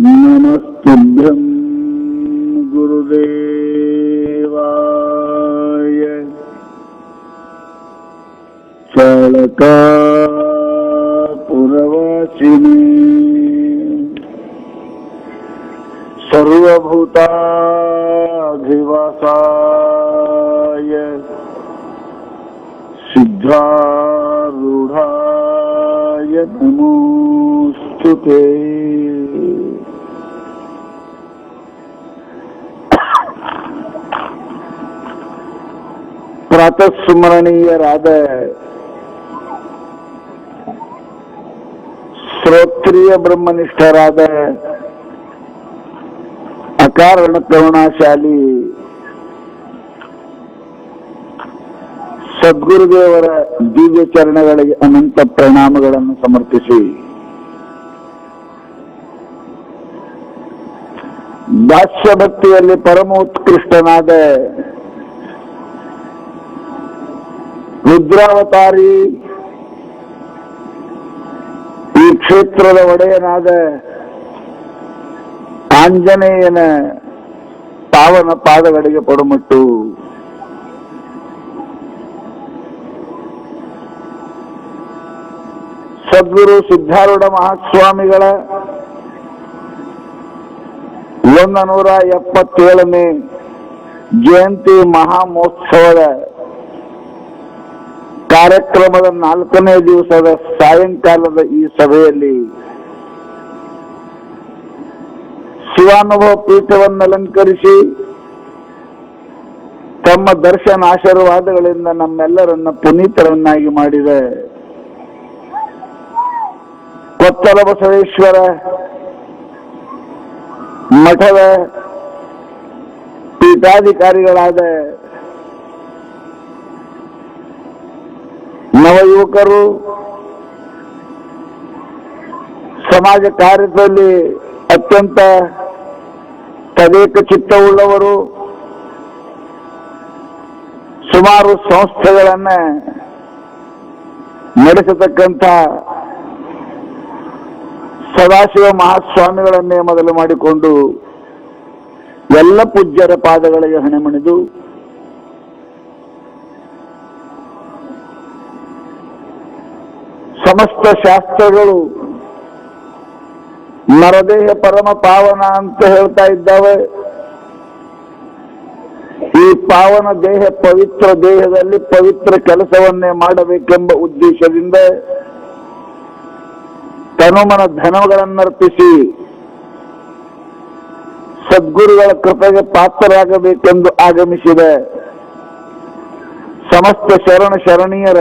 नमस्तुभ्यं गुरुदेवाय चालका पुरवासिने सर्वभूताधिवासाय सिद्धारूढ़ाय नमोस्तुते। प्रातस्मरणीयराದ ಶ್ರೋತ್ರಿಯ ಬ್ರಹ್ಮನಿಷ್ಠರಾದ ಅಕಾರಣ ಕರುಣಾಶಾಲಿ ಸದ್ಗುರುದೇವರ ದಿವ್ಯ ಚರಣಗಳಿಗೆ ಅನಂತ ಪ್ರಣಾಮಗಳನ್ನು ಸಮರ್ಪಿಸಿ ದಾಸ್ಯ ಭಕ್ತಿಯಲ್ಲಿ ಪರಮೋತ್ಕೃಷ್ಟನಾದ ರುದ್ರಾವತಾರಿ ಈ ಕ್ಷೇತ್ರದ ಒಡೆಯನಾದ ಆಂಜನೇಯನ ಪಾವನ ಪಾದಗಳಿಗೆ ಪಡುಮಟ್ಟು ಸದ್ಗುರು ಸಿದ್ಧಾರೂಢ ಮಹಾಸ್ವಾಮಿಗಳ 177ನೇ ಜಯಂತಿ ಮಹಾಮಹೋತ್ಸವದ ಕಾರ್ಯಕ್ರಮದ 4ನೇ ದಿವಸದ ಸಾಯಂಕಾಲದ ಈ ಸಭೆಯಲ್ಲಿ ಶಿವಾನುಭವ ಪೀಠವನ್ನು ಅಲಂಕರಿಸಿ ತಮ್ಮ ದರ್ಶನ ಆಶೀರ್ವಾದಗಳಿಂದ ನಮ್ಮೆಲ್ಲರನ್ನ ಪುನೀತರನ್ನಾಗಿ ಮಾಡಿದ ಕೊತ್ತಲ ಬಸವೇಶ್ವರ ಮಠದ ಪೀಠಾಧಿಕಾರಿಗಳಾದ ನವಯುವಕರು, ಸಮಾಜ ಕಾರ್ಯದಲ್ಲಿ ಅತ್ಯಂತ ತದೇಕ ಚಿತ್ತವುಳ್ಳವರು, ಸುಮಾರು ಸಂಸ್ಥೆಗಳನ್ನ ನಡೆಸತಕ್ಕಂಥ ಸದಾಶಿವ ಮಹಾಸ್ವಾಮಿಗಳನ್ನೇ ಮೊದಲು ಮಾಡಿಕೊಂಡು ಎಲ್ಲ ಪೂಜ್ಯರ ಪಾದಗಳಿಗೆ ಹಣೆಮಣಿದು ಸಮಸ್ತ ಶಾಸ್ತ್ರಗಳು ನರದೇಹ ಪರಮ ಪಾವನ ಅಂತ ಹೇಳ್ತಾ ಇದ್ದಾವೆ. ಈ ಪಾವನ ದೇಹ ಪವಿತ್ರ ದೇಹದಲ್ಲಿ ಪವಿತ್ರ ಕೆಲಸವನ್ನೇ ಮಾಡಬೇಕೆಂಬ ಉದ್ದೇಶದಿಂದ ತನುಮನ ಧನಗಳನ್ನರ್ಪಿಸಿ ಸದ್ಗುರುಗಳ ಕೃಪೆಗೆ ಪಾತ್ರರಾಗಬೇಕೆಂದು ಆಗಮಿಸಿದ ಸಮಸ್ತ ಶರಣ ಶರಣೀಯರ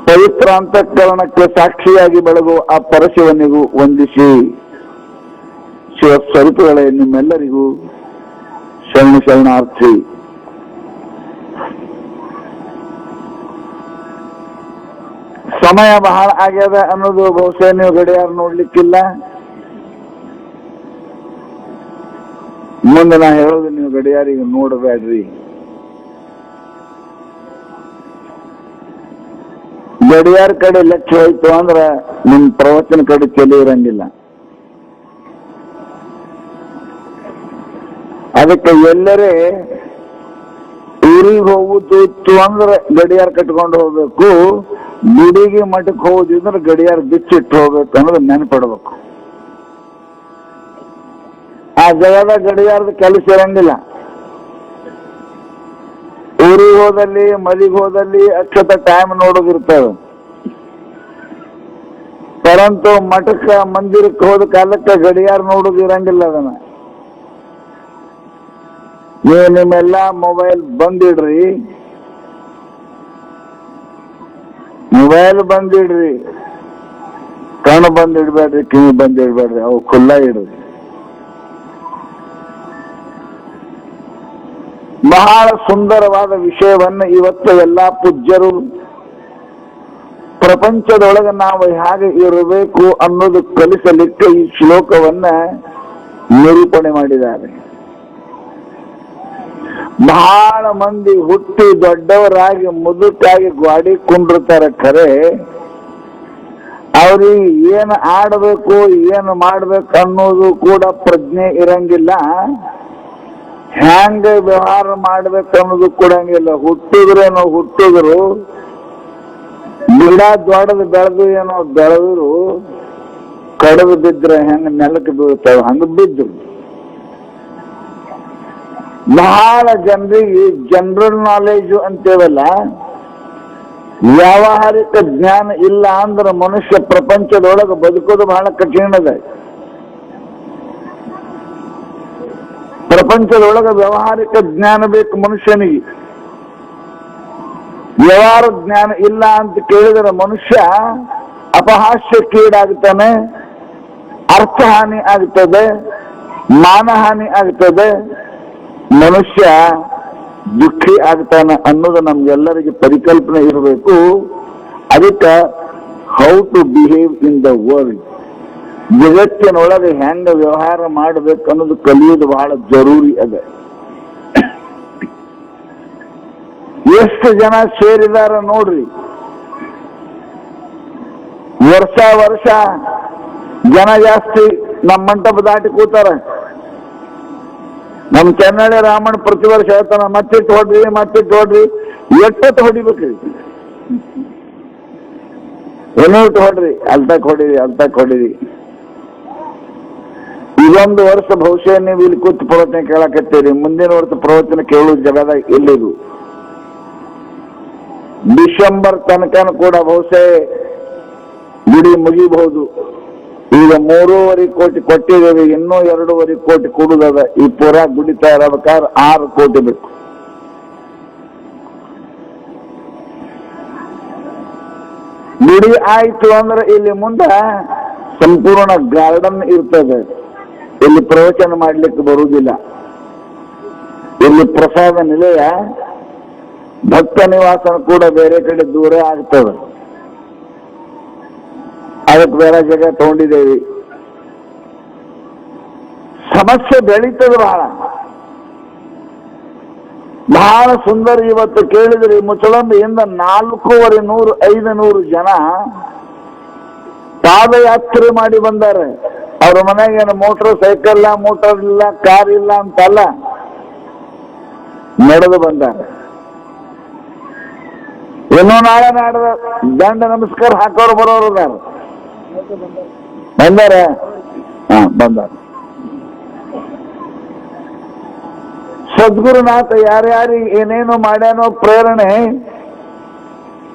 ಪವಿತ್ರ ಅಂತಃಕರಣಕ್ಕೆ ಸಾಕ್ಷಿಯಾಗಿ ಬೆಳಗುವ ಆ ಪರಶಿವನಿಗೂ ವಂದಿಸಿ, ಶಿವಸ್ವರೂಪಗಳೇ ನಿಮ್ಮೆಲ್ಲರಿಗೂ ಶರಣಾರ್ಥಿ. ಸಮಯ ಬಹಳ ಆಗ್ಯದ ಅನ್ನೋದು ಬಹುಶಃ ನೀವು ಗಡಿಯಾರ ನೋಡ್ಲಿಕ್ಕಿಲ್ಲ. ಮುಂದೆ ನಾ ಹೇಳೋದು ನೀವು ಗಡಿಯಾರಿಗೆ ನೋಡಬೇಡ್ರಿ. ಗಡಿಯಾರ ಕಡೆ ಲಕ್ಷ್ಯ ಹೋಯ್ತು ಅಂದ್ರ ನಿಮ್ ಪ್ರವಚನ ಕಡೆ ತಲೆ ಇರಂಗಿಲ್ಲ. ಅದಕ್ಕೆ ಎಲ್ಲರೇ ಊರಿಗೆ ಹೋಗುತ್ತಿತ್ತು ಅಂದ್ರೆ ಗಡಿಯಾರ ಕಟ್ಕೊಂಡು ಹೋಗ್ಬೇಕು, ಗುಡಿಗೆ ಮಠಕ್ಕೆ ಹೋಗುದಿದ್ರೆ ಗಡಿಯಾರ ಬಿಚ್ಚಿಟ್ಟು ಹೋಗ್ಬೇಕು ಅನ್ನೋದು ನೆನಪಿಡ್ಬೇಕು. ಆ ಜಗದ ಗಡಿಯಾರದ ಕೆಲಸ ಇರಂಗಿಲ್ಲ. ಊರಿಗೆ ಹೋದಲ್ಲಿ ಮಲಿಗೆ ಹೋದಲ್ಲಿ ಅಕ್ಷತ ಟೈಮ್ ನೋಡೋದಿರ್ತವೆ. ಪರಂತು ಮಠಕ್ಕ ಮಂದಿರಕ್ಕೆ ಹೋದ ಕಾಲಕ್ಕೆ ಗಡಿಯಾರ ನೋಡೋದು ಇರಂಗಿಲ್ಲ. ಅದನ್ನ ನೀವು ನಿಮ್ಮೆಲ್ಲ ಮೊಬೈಲ್ ಬಂದಿಡ್ರಿ, ಕಣ್ಣು ಬಂದಿಡ್ಬೇಡ್ರಿ, ಕಿವಿ ಬಂದಿಡ್ಬೇಡ್ರಿ, ಅವು ಖುಲ್ಲ ಇಡ್ರಿ. ಬಹಳ ಸುಂದರವಾದ ವಿಷಯವನ್ನು ಇವತ್ತು ಎಲ್ಲಾ ಪೂಜ್ಯರು ಪ್ರಪಂಚದೊಳಗೆ ನಾವು ಹೇಗೆ ಇರಬೇಕು ಅನ್ನೋದು ಕಲಿಸಲಿಕ್ಕೆ ಈ ಶ್ಲೋಕವನ್ನ ನಿರೂಪಣೆ ಮಾಡಿದ್ದಾರೆ. ಬಹಳ ಮಂದಿ ಹುಟ್ಟಿ ದೊಡ್ಡವರಾಗಿ ಮುದುಕಾಗಿ ಗಾಡಿ ಕುಂಡಿರ್ತಾರೆ ಖರೆ, ಅವ್ರಿಗೆ ಏನು ಆಡಬೇಕು ಏನು ಮಾಡ್ಬೇಕು ಅನ್ನೋದು ಕೂಡ ಪ್ರಜ್ಞೆ ಇರಂಗಿಲ್ಲ, ಹ್ಯಾಂಗ ವ್ಯವಹಾರ ಮಾಡ್ಬೇಕು ಅನ್ನೋದು ಕೊಡಂಗಿಲ್ಲ. ಹುಟ್ಟಿದ್ರು ಗಿಡ ದೊಡ್ಡದು ಬೆಳೆದು ಏನೋ ಬೆಳೆದ್ರು ಕಡದು ಬಿದ್ರೆ ಹೆಂಗ ನೆಲಕ್ಕೆ ಬೀಳ್ತಾವ ಹಂಗ ಬಿದ್ರು. ಬಹಳ ಜನರಿಗೆ ಜನರಲ್ ನಾಲೆಜ್ ಅಂತೇವಲ್ಲ, ವ್ಯಾವಹಾರಿಕ ಜ್ಞಾನ ಇಲ್ಲ ಅಂದ್ರೆ ಮನುಷ್ಯ ಪ್ರಪಂಚದೊಳಗೆ ಬದುಕೋದು ಬಹಳ ಕಠಿಣ ಅದ. ಪ್ರಪಂಚದೊಳಗೆ ವ್ಯಾವಹಾರಿಕ ಜ್ಞಾನ ಬೇಕು ಮನುಷ್ಯನಿಗೆ. ವ್ಯವಹಾರ ಜ್ಞಾನ ಇಲ್ಲ ಅಂತ ಕೇಳಿದರೆ ಮನುಷ್ಯ ಅಪಹಾಸ್ಯಕ್ಕೀಡಾಗ್ತಾನೆ, ಅರ್ಥಹಾನಿ ಆಗ್ತದೆ, ಮಾನಹಾನಿ ಆಗ್ತದೆ, ಮನುಷ್ಯ ದುಃಖಿ ಆಗ್ತಾನೆ ಅನ್ನೋದು ನಮ್ಗೆಲ್ಲರಿಗೆ ಪರಿಕಲ್ಪನೆ ಇರಬೇಕು. ಅದಕ್ಕೆ how to behave in the world, ಜಗತ್ತಿನೊಳಗೆ ಹೆಂಗ ವ್ಯವಹಾರ ಮಾಡಬೇಕು ಅನ್ನೋದು ಕಲಿಯೋದು ಬಹಳ ಜರೂರಿ ಅದ. ಎಷ್ಟು ಜನ ಸೇರಿದಾರ ನೋಡ್ರಿ, ವರ್ಷ ಜನ ಜಾಸ್ತಿ ನಮ್ಮ ಮಂಟಪ ದಾಟಿ ಕೂತಾರ. ನಮ್ ಚೆನ್ನಳ್ಳಿ ರಾಮಣ್ಣ ಪ್ರತಿ ವರ್ಷ ಹೇಳ್ತಾನ, ಮತ್ತಿಟ್ಟು ಹೊಡ್ರಿ ಎಷ್ಟೊತ್ತು ಹೊಡಿಬೇಕ್ರಿ, ಏನೋಟ್ಟು ಹೊಡ್ರಿ, ಅಲ್ತಕ್ ಹೊಡಿರಿ. ಇದೊಂದು ವರ್ಷ ಬಹುಶಃ ನೀವು ಇಲ್ಲಿ ಕೂತು ಪ್ರವಚನ ಕೇಳಕತ್ತೀರಿ, ಮುಂದಿನ ವರ್ಷ ಪ್ರವಚನ ಕೇಳುವ ಜಗದಾಗ ಎಲ್ಲಿದು. ಡಿಸೆಂಬರ್ ತನಕನೂ ಕೂಡ ಬಹುಶಃ ಗುಡಿ ಮುಗಿಬಹುದು. ಈಗ 3.5 ಕೋಟಿ ಕೊಟ್ಟಿದ್ದೇವೆ, ಇನ್ನೂ 2.5 ಕೋಟಿ ಕೊಡುದದ. ಈ ಪೂರಾ ಗುಡಿ ತಯಾರಾಗಬೇಕಾದ್ರೆ 6 ಕೋಟಿ ಬೇಕು. ಗುಡಿ ಆಯ್ತು ಅಂದ್ರೆ ಇಲ್ಲಿ ಮುಂದೆ ಸಂಪೂರ್ಣ ಗಾರ್ಡನ್ ಇರ್ತದೆ. ಇಲ್ಲಿ ಪ್ರವಚನ ಮಾಡ್ಲಿಕ್ಕೆ ಬರುವುದಿಲ್ಲ. ಇಲ್ಲಿ ಪ್ರಸಾದ ನಿಲಯ, ಭಕ್ತ ನಿವಾಸನ ಕೂಡ ಬೇರೆ ಕಡೆ ದೂರ ಆಗ್ತದೆ. ಅದಕ್ಕೆ ಬೇರೆ ಜಾಗ ತಗೊಂಡಿದ್ದೇವೆ. ಸಮಸ್ಯೆ ಬೆಳೀತದೆ ಬಹಳ ಸುಂದರ. ಇವತ್ತು ಕೇಳಿದ್ರಿ ಮುಚ್ಚಳಂಬಿಯಿಂದ 400-500 ಜನ ಪಾದಯಾತ್ರೆ ಮಾಡಿ ಬಂದಾರೆ. ಅವ್ರ ಮನೆಗೇನು ಮೋಟರ್ ಸೈಕಲ್ ಇಲ್ಲ, ಕಾರ್ ಇಲ್ಲ ಅಂತಲ್ಲ, ನಡೆದು ಬಂದಾರೆ. ಇನ್ನೂ ನಾಳೆ ನಾಡ್ದ ದಂಡ ನಮಸ್ಕಾರ ಹಾಕೋರು ಬರೋರು ಬಂದಾರ. ಬಂದಾರ. ಸದ್ಗುರುನಾಥ ಯಾರ್ಯಾರಿಗೆ ಏನೇನು ಮಾಡ್ಯಾನೋ ಪ್ರೇರಣೆ,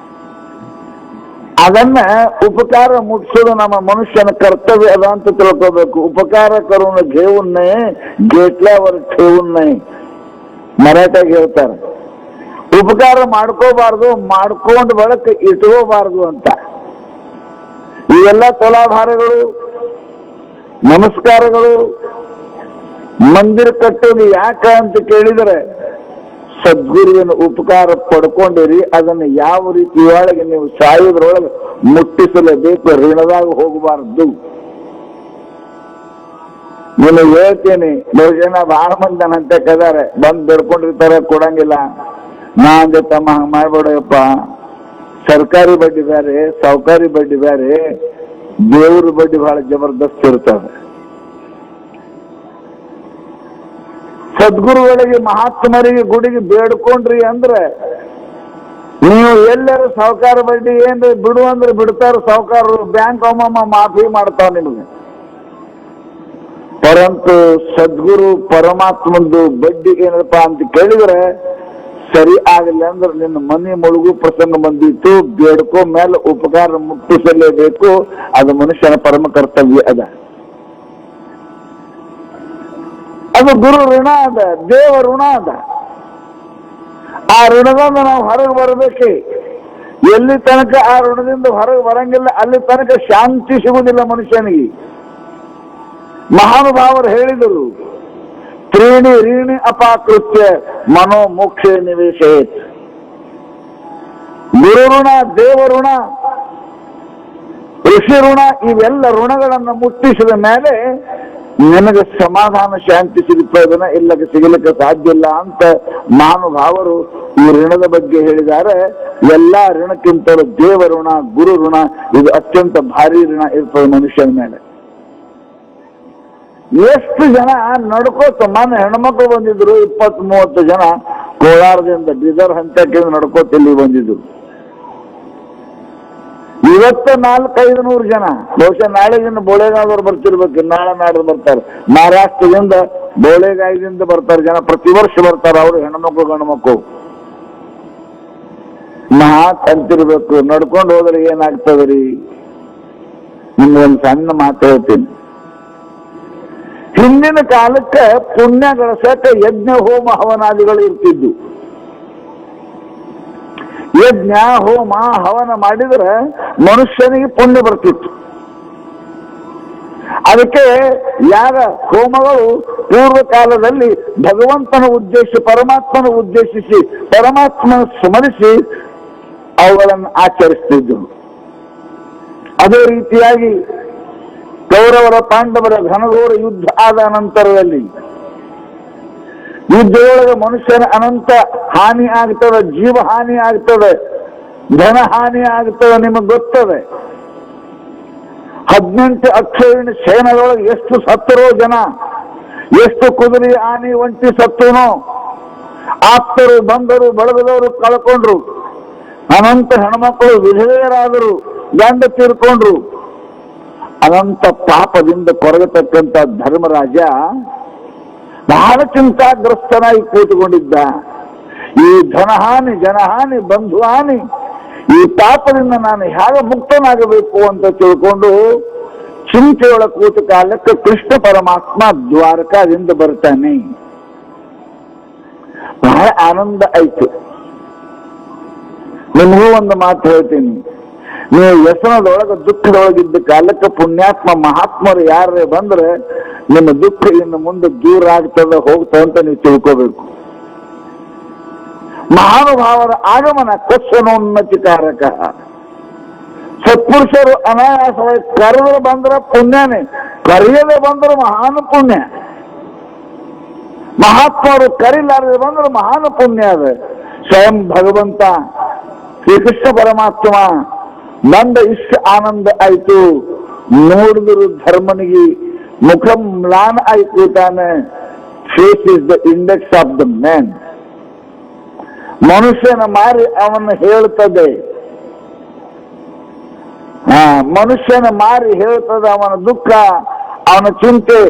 ಅದನ್ನ ಉಪಕಾರ ಮುಟ್ಸೋದು ನಮ್ಮ ಮನುಷ್ಯನ ಕರ್ತವ್ಯ ಅದ ಅಂತ ತಿಳ್ಕೋಬೇಕು. ಉಪಕಾರ ಕರುಣ ಘೇವುನ್ನೇ ಗೇಟ್ಲಾವರ್ ಠೇವುನ್ನೇ ಮರಾಠಾಗ ಹೇಳ್ತಾರೆ. ಉಪಕಾರ ಮಾಡ್ಕೋಬಾರ್ದು, ಮಾಡ್ಕೊಂಡು ಬಳಕೆ ಇಟ್ಕೋಬಾರ್ದು ಅಂತ. ಇವೆಲ್ಲ ತುಲಾಭಾರಗಳು, ನಮಸ್ಕಾರಗಳು, ಮಂದಿರ ಕಟ್ಟೋದು ಯಾಕ ಅಂತ ಕೇಳಿದರೆ ಸದ್ಗುರುವಿನ ಉಪಕಾರ ಪಡ್ಕೊಂಡಿರಿ. ಅದನ್ನು ಯಾವ ರೀತಿ ಒಳಗೆ ನೀವು ಸಾಯೋದ್ರೊಳಗೆ ಮುಟ್ಟಿಸಲೇಬೇಕು, ಋಣದಾಗ ಹೋಗಬಾರ್ದು. ನೀನು ಹೇಳ್ತೀನಿ, ಬಹುಶಃ ಬಹಳ ಮಂದಿ ನನ್ನ ಅಂತ ಕದಾರೆ, ಬಂದು ಬೆಡ್ಕೊಂಡಿರ್ತಾರೆ, ಕೊಡಂಗಿಲ್ಲ. ನಾ ಅಂದೆ, ತಮ್ಮ ಹಂಗ ಮಾಡ್ಬೇಡಪ್ಪ, ಸರ್ಕಾರಿ ಬಡ್ಡಿ ಬೇರೆ, ಸಾವುಕಾರಿ ಬಡ್ಡಿ ಬೇರೆ, ದೇವ್ರ ಬಡ್ಡಿ ಬಹಳ ಜಬರ್ದಸ್ತ್ ಇರ್ತದೆ. ಸದ್ಗುರುಗಳಿಗೆ ಮಹಾತ್ಮರಿಗೆ ಗುಡಿಗೆ ಬೇಡ್ಕೊಂಡ್ರಿ ಅಂದ್ರೆ ನೀವು ಎಲ್ಲರೂ ಸಾವುಕಾರ ಬಡ್ಡಿ ಏನ್ರಿ ಬಿಡು ಅಂದ್ರೆ ಬಿಡ್ತಾರ ಸಾವುಕಾರರು, ಬ್ಯಾಂಕ್ ಒಮ್ಮಮ್ಮ ಮಾಫಿ ಮಾಡ್ತಾವ ನಿಮಗೆ. ಪರಂತು ಸದ್ಗುರು ಪರಮಾತ್ಮಂದು ಬಡ್ಡಿ ಏನಪ್ಪಾ ಅಂತ ಕೇಳಿದ್ರೆ ಸರಿ ಆಗಲ್ಲ ಅಂದ್ರೆ ನಿನ್ನ ಮನೆ ಮುಳುಗು ಪ್ರಸಂಗ ಬಂದಿತ್ತು, ಬೇಡ್ಕೋ ಮೇಲೆ ಉಪಕಾರ ಮುಟ್ಟಿಸಲೇಬೇಕು. ಅದು ಮನುಷ್ಯನ ಪರಮ ಕರ್ತವ್ಯ ಅದ. ಅದು ಗುರು ಋಣ ಅದ, ದೇವ ಋಣ ಅದ. ಆ ಋಣದಿಂದ ನಾವು ಹೊರಗೆ ಬರಬೇಕೆ. ಎಲ್ಲಿ ತನಕ ಆ ಋಣದಿಂದ ಹೊರಗೆ ಬರಂಗಿಲ್ಲ ಅಲ್ಲಿ ತನಕ ಶಾಂತಿ ಸಿಗುವುದಿಲ್ಲ ಮನುಷ್ಯನಿಗೆ. ಮಹಾನುಭಾವರು ಹೇಳಿದರು, ತ್ರೀಣಿ ರೀಣಿ ಅಪಾಕೃತ್ಯ ಮನೋ ಮೋಕ್ಷ ನಿವೇಶೇತ್. ಗುರು ಋಣ, ದೇವ ಋಣ, ಋಷಿ ಋಣ, ಇವೆಲ್ಲ ಋಣಗಳನ್ನು ಮುಟ್ಟಿಸಿದ ಮೇಲೆ ನಿನಗೆ ಸಮಾಧಾನ ಶಾಂತಿ ಸಿಗುತ್ತದನ್ನ ಇಲ್ಲಕ್ಕೆ ಸಿಗಲಿಕ್ಕೆ ಸಾಧ್ಯ ಇಲ್ಲ ಅಂತ ಮಹಾನುಭಾವರು ಈ ಋಣದ ಬಗ್ಗೆ ಹೇಳಿದ್ದಾರೆ. ಎಲ್ಲಾ ಋಣಕ್ಕಿಂತಲೂ ದೇವ ಋಣ, ಗುರು ಋಣ ಇದು ಅತ್ಯಂತ ಭಾರಿ ಋಣ ಇರ್ತದೆ ಮನುಷ್ಯನ ಮೇಲೆ. ಎಷ್ಟು ಜನ ನಡ್ಕೋತ ಮೊನ್ನೆ ಹೆಣ್ಮಕ್ಳು ಬಂದಿದ್ರು, 20-30 ಜನ ಕೋಲಾರದಿಂದ ಬೀದರ್ ಹಂತಕ್ಕೆ ನಡ್ಕೋತ ಇಲ್ಲಿ ಬಂದಿದ್ರು. ಇವತ್ತು 400-500 ಜನ, ಬಹುಶಃ ನಾಳೆಗಿಂದ ಬೋಳೆಗಾದವ್ರು ಬರ್ತಿರ್ಬೇಕು, ನಾಳೆ ನಾಡ್ದು ಬರ್ತಾರೆ. ಮಹಾರಾಷ್ಟ್ರದಿಂದ ಬೋಳೆಗಾಯದಿಂದ ಬರ್ತಾರೆ ಜನ, ಪ್ರತಿ ವರ್ಷ ಬರ್ತಾರೆ ಅವರು, ಹೆಣ್ಮಕ್ಳು ಗಂಡು ಮಕ್ಕಳು. ಮಾತ್ ಅಂತಿರ್ಬೇಕು, ನಡ್ಕೊಂಡು ಹೋದ್ರೆ ಏನಾಗ್ತದ್ರಿ? ನಿಮ್ಗೊಂದು ಸಣ್ಣ ಮಾತು ಹೇಳ್ತೀನಿ. ಹಿಂದಿನ ಕಾಲಕ್ಕೆ ಪುಣ್ಯ ಗಳಿಸಕ್ಕೆ ಯಜ್ಞ ಹೋಮ ಹವನಾದಿಗಳು ಇರ್ತಿದ್ದು. ಯಜ್ಞ ಹೋಮ ಹವನ ಮಾಡಿದ್ರೆ ಮನುಷ್ಯನಿಗೆ ಪುಣ್ಯ ಬರ್ತಿತ್ತು. ಅದಕ್ಕೆ ಯಾರ ಹೋಮಗಳು ಪೂರ್ವ ಕಾಲದಲ್ಲಿ ಭಗವಂತನ ಉದ್ದೇಶ, ಪರಮಾತ್ಮನ ಉದ್ದೇಶಿಸಿ, ಪರಮಾತ್ಮನ ಸ್ಮರಿಸಿ ಅವುಗಳನ್ನು ಆಚರಿಸ್ತಿದ್ದು. ಅದೇ ರೀತಿಯಾಗಿ ಕೌರವರ ಪಾಂಡವರ ಘನಘೋರ ಯುದ್ಧ ಆದ ನಂತರದಲ್ಲಿ ಯುದ್ಧದೊಳಗೆ ಮನುಷ್ಯನ ಅನಂತ ಹಾನಿ ಆಗ್ತದೆ, ಜೀವ ಹಾನಿ ಆಗ್ತದೆ, ಧನ ಹಾನಿ ಆಗ್ತದೆ. ನಿಮಗೆ ಗೊತ್ತದೆ, 18 ಅಕ್ಷೋಹಿಣಿ ಸೇನದೊಳಗೆ ಎಷ್ಟು ಸತ್ತರೋ ಜನ, ಎಷ್ಟು ಕುದುರೆ ಆನೆ ಒಂಟಿ ಸತ್ತುನೋ, ಆಪ್ತರು ಬಂದರು, ಬಳಗದವರು ಕಳ್ಕೊಂಡ್ರು, ಅನಂತ ಹೆಣ್ಮಕ್ಕಳು ವಿಧವೆಯರಾದರು, ಗಂಡ ತೀರ್ಕೊಂಡ್ರು. ಅನಂತ ಪಾಪದಿಂದ ಕೊರಗತಕ್ಕಂಥ ಧರ್ಮರಾಜ ಬಹಳ ಚಿಂತಾಗ್ರಸ್ತನಾಗಿ ಕೂತುಕೊಂಡಿದ್ದ. ಈ ಧನಹಾನಿ, ಜನಹಾನಿ, ಬಂಧು ಹಾನಿ, ಈ ಪಾಪದಿಂದ ನಾನು ಹೇಗೆ ಮುಕ್ತನಾಗಬೇಕು ಅಂತ ತಿಳ್ಕೊಂಡು ಚಿಂತೆಯೊಳ ಕೂತ ಕಾಲಕ್ಕೆ ಕೃಷ್ಣ ಪರಮಾತ್ಮ ದ್ವಾರಕಾದಿಂದ ಬರ್ತಾನೆ. ಬಹಳ ಆನಂದ ಆಯ್ತು. ನಿಮಗೂ ಒಂದು ಮಾತು ಹೇಳ್ತೀನಿ, ನೀವು ವ್ಯಸನದೊಳಗೆ ದುಃಖದೊಳಗಿದ್ದ ಕಾಲಕ್ಕೆ ಪುಣ್ಯಾತ್ಮ ಮಹಾತ್ಮರು ಯಾರೇ ಬಂದ್ರೆ ನಿಮ್ಮ ದುಃಖ ಇನ್ನು ಮುಂದೆ ದೂರ ಆಗ್ತದೆ, ಹೋಗ್ತದೆ ಅಂತ ನೀವು ತಿಳ್ಕೋಬೇಕು. ಮಹಾನುಭಾವರ ಆಗಮನ ಕರ್ಷಣೋನ್ನತಿಕಾರಕ. ಸತ್ಪುರುಷರು ಅನಾಯಾಸವಾಗಿ ಕರೆದು ಬಂದ್ರೆ ಪುಣ್ಯನೇ, ಕರೆಯದೆ ಬಂದ್ರೆ ಮಹಾನ್ ಪುಣ್ಯ. ಮಹಾತ್ಮರು ಕರಿಲಾರದೆ ಬಂದ್ರೆ ಮಹಾನ್ ಪುಣ್ಯ ಅದ. ಸ್ವಯಂ ಭಗವಂತ ಶ್ರೀಕೃಷ್ಣ ಪರಮಾತ್ಮ ಬಂದ ಇಷ್ಟ ಆನಂದ ಆಯ್ತು. ನೋಡಿದ್ರು ಧರ್ಮನಿಗೆ ಮುಖ ಮ್ಲಾನ ಆಯ್ತು ತಾನೆ. Face is the index of the man. ಮನುಷ್ಯನ ಮಾರಿ ಅವನು ಹೇಳ್ತದೆ, ಮನುಷ್ಯನ ಮಾರಿ ಹೇಳ್ತದೆ ಅವನ ದುಃಖ, ಅವನ ಚಿಂತೆ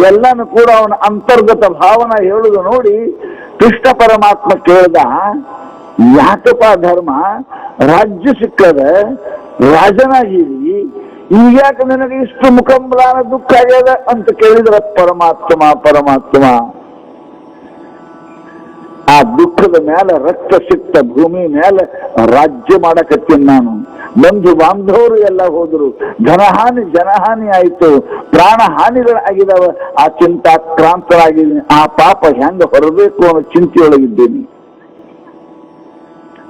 ಎಲ್ಲನೂ ಕೂಡ ಅವನ ಅಂತರ್ಗತ ಭಾವನ ಹೇಳುದು ನೋಡಿ ಕೃಷ್ಣ ಪರಮಾತ್ಮ ಕೇಳ್ದ, ಯಾಕಪ್ಪ ಧರ್ಮ, ರಾಜ್ಯ ಸಿಕ್ಕದ, ರಾಜನಾಗಿರಿ, ಈಗ್ಯಾಕೆ ನನಗೆ ಇಷ್ಟು ಮುಖಂಬಲಾನ ದುಃಖ ಆಗ್ಯದ ಅಂತ ಕೇಳಿದ್ರ ಪರಮಾತ್ಮ ಆ ದುಃಖದ ಮೇಲೆ ರಕ್ತ ಸಿಕ್ತ ಭೂಮಿ ಮೇಲೆ ರಾಜ್ಯ ಮಾಡಕತ್ತೀನಿ ನಾನು. ಬಂಧು ಬಾಂಧವರು ಎಲ್ಲ ಹೋದ್ರು, ಧನಹಾನಿ ಜನಹಾನಿ ಆಯ್ತು, ಪ್ರಾಣ ಹಾನಿಗಳಾಗಿದ್ದಾವ. ಆ ಚಿಂತಾಕ್ರಾಂತರಾಗಿದ್ದೀನಿ, ಆ ಪಾಪ ಹೆಂಗ ಹೊರಬೇಕು ಅನ್ನೋ ಚಿಂತೆಯೊಳಗಿದ್ದೀನಿ.